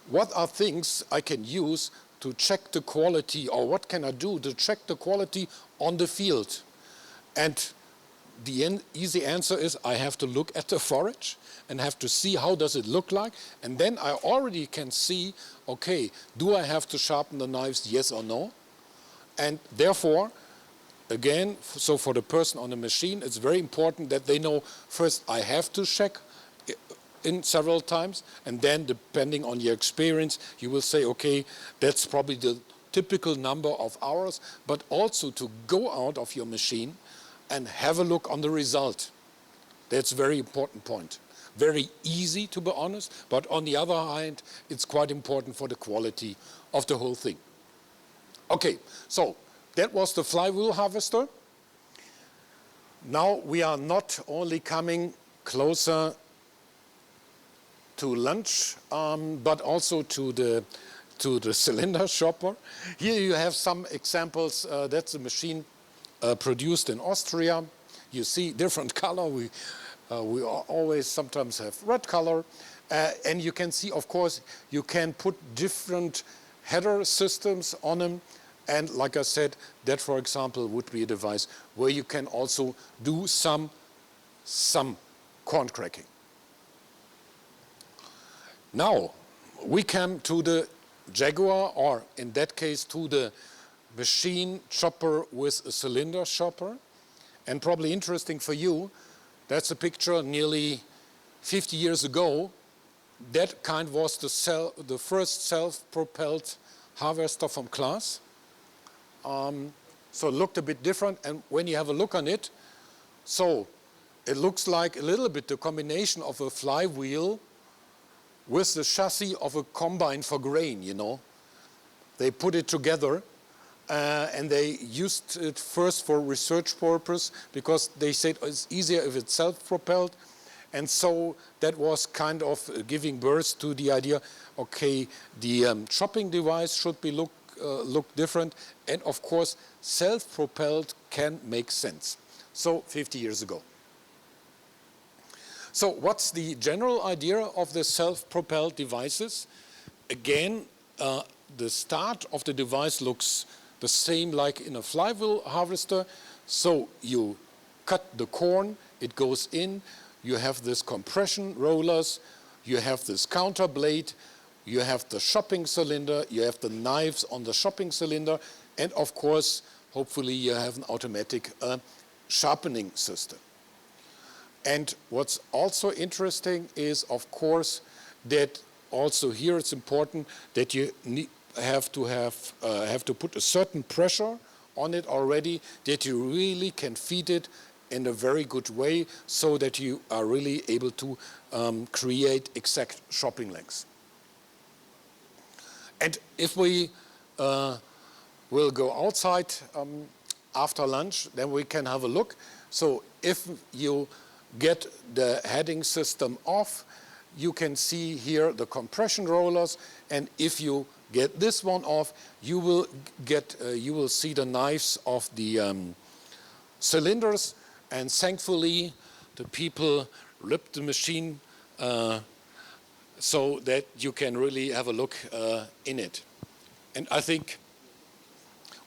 What are things I can use to check the quality, or what can I do to check the quality on the field? And the easy answer is I have to look at the forage and have to see how does it look like. And then I already can see, okay, do I have to sharpen the knives, yes or no? And therefore, again, so for the person on the machine, it's very important that they know first I have to check in several times, and then depending on your experience, you will say, okay, that's probably the typical number of hours, but also to go out of your machine and have a look on the result. That's a very important point. Very easy, to be honest, but on the other hand, it's quite important for the quality of the whole thing. Okay, so that was the flywheel harvester. Now we are not only coming closer to lunch, but also to the cylinder shopper. Here you have some examples. That's a machine produced in Austria. You see different color. We always sometimes have red color. And you can see, of course, you can put different header systems on them. And like I said, that, for example, would be a device where you can also do some corn cracking. Now, we come to the Jaguar, or in that case, to the machine chopper with a cylinder shopper. And probably interesting for you, that's a picture nearly 50 years ago. That kind was the first self-propelled harvester from CLAAS. So it looked a bit different, and when you have a look on it, so it looks like a little bit the combination of a flywheel with the chassis of a combine for grain, you know. They put it together and they used it first for research purpose because they said it's easier if it's self-propelled. And so that was kind of giving birth to the idea, okay, the chopping device should be look different. And of course, self-propelled can make sense. So 50 years ago. So what's the general idea of the self-propelled devices? Again, the start of the device looks the same like in a flywheel harvester. So you cut the corn, it goes in, you have this compression rollers, you have this counter blade, you have the shopping cylinder, you have the knives on the shopping cylinder, and of course, hopefully you have an automatic sharpening system. And what's also interesting is, of course, that also here it's important that you have to put a certain pressure on it already, that you really can feed it in a very good way so that you are really able to create exact shopping lengths. And if we will go outside after lunch, then we can have a look. So if you get the heading system off, you can see here the compression rollers, and if you get this one off, you will see the knives of the cylinders, and thankfully the people ripped the machine so that you can really have a look in it. And I think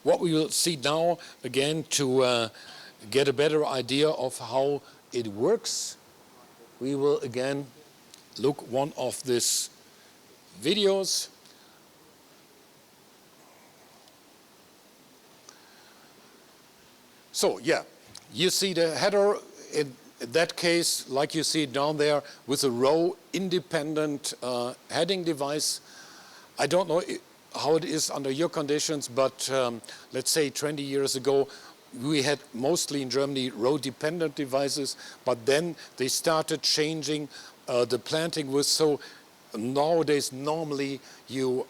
what we will see now, again, to get a better idea of how it works, we will again look one of these videos. So yeah, you see the header In that case, like you see down there, with a row independent heading device, I don't know how it is under your conditions, but let's say 20 years ago, we had mostly in Germany row-dependent devices, but then they started changing the planting width. So nowadays, normally you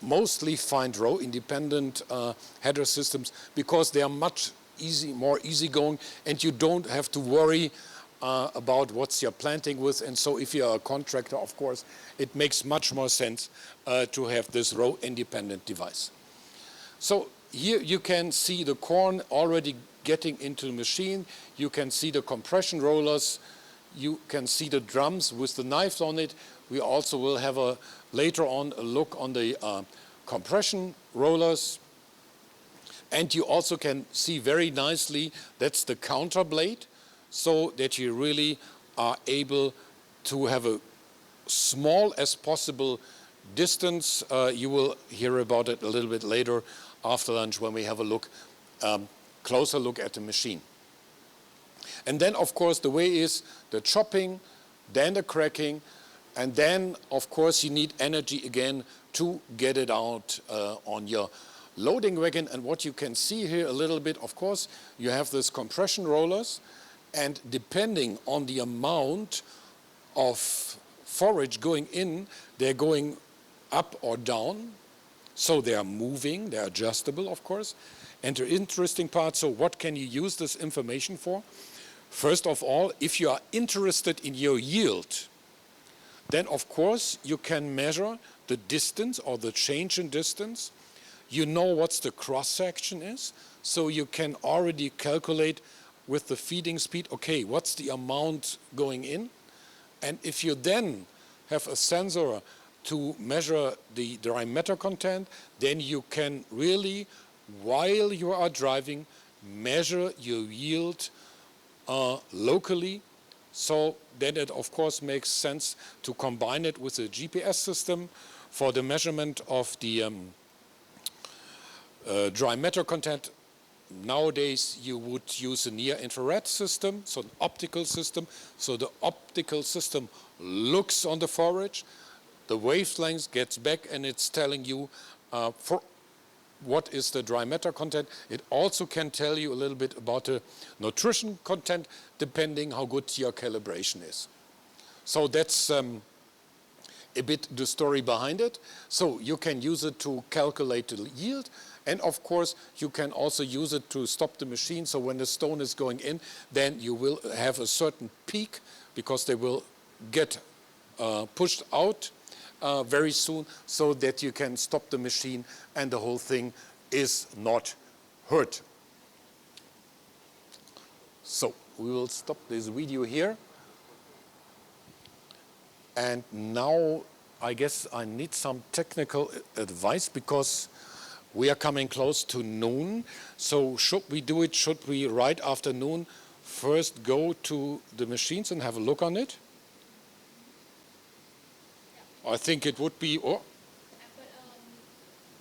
mostly find row-independent header systems because they are much more easygoing, and you don't have to worry about what's your planting width. And so if you're a contractor, of course, it makes much more sense to have this row-independent device. So here you can see the corn already getting into the machine. You can see the compression rollers. You can see the drums with the knives on it. We also will have later on a look on the compression rollers. And you also can see very nicely that's the counter blade, so that you really are able to have a small as possible distance. You will hear about it a little bit later after lunch when we have a look, closer look at the machine. And then, of course, the way is the chopping, then the cracking, and then, of course, you need energy again to get it out on your loading wagon. And what you can see here a little bit, of course, you have this compression rollers, and depending on the amount of forage going in, they're going up or down. So they are moving, they're adjustable, of course. And the interesting part, so what can you use this information for? First of all, if you are interested in your yield, then of course you can measure the distance or the change in distance. You know what the cross-section is, so you can already calculate with the feeding speed, okay, what's the amount going in? And if you then have a sensor to measure the dry matter content, then you can really, while you are driving, measure your yield locally. So then it, of course, makes sense to combine it with a GPS system for the measurement of the dry matter content. Nowadays, you would use a near-infrared system, so an optical system. So the optical system looks on the forage, the wavelength gets back, and it's telling you for what is the dry matter content. It also can tell you a little bit about the nutrition content, depending how good your calibration is. So that's a bit the story behind it. So you can use it to calculate the yield. And of course, you can also use it to stop the machine. So when the stone is going in, then you will have a certain peak because they will get pushed out very soon, so that you can stop the machine and the whole thing is not hurt. So we will stop this video here. And now I guess I need some technical advice because we are coming close to noon. So should we do it, should we right after noon first go to the machines and have a look on it? I think it would be, But we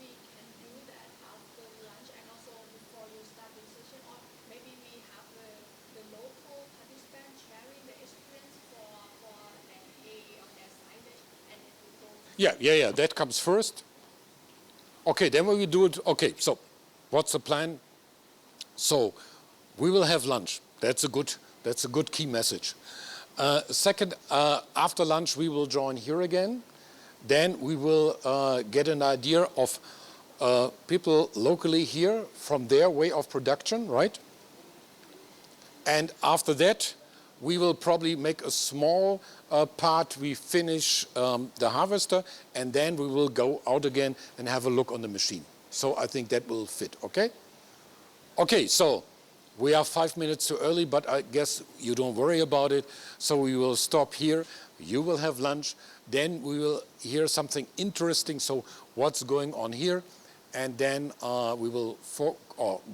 can do that after lunch and also before you start the session, or maybe we have the local participants sharing the experience for their hay or their silage, and it will go. Yeah, that comes first. Okay, then we will do it. Okay, so what's the plan? So we will have lunch. That's a good key message. Second, after lunch, we will join here again. Then we will get an idea of people locally here from their way of production, right? And after that, we will probably make a small part. We finish the harvester, and then we will go out again and have a look on the machine. So I think that will fit, okay? Okay, so we are 5 minutes too early, but I guess you don't worry about it. So we will stop here. You will have lunch. Then we will hear something interesting. So what's going on here? And then we will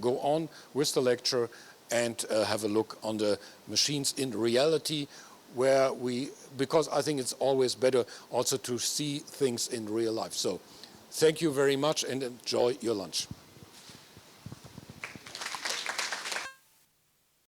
go on with the lecture and have a look on the machines in reality, because I think it's always better also to see things in real life. So thank you very much and enjoy your lunch.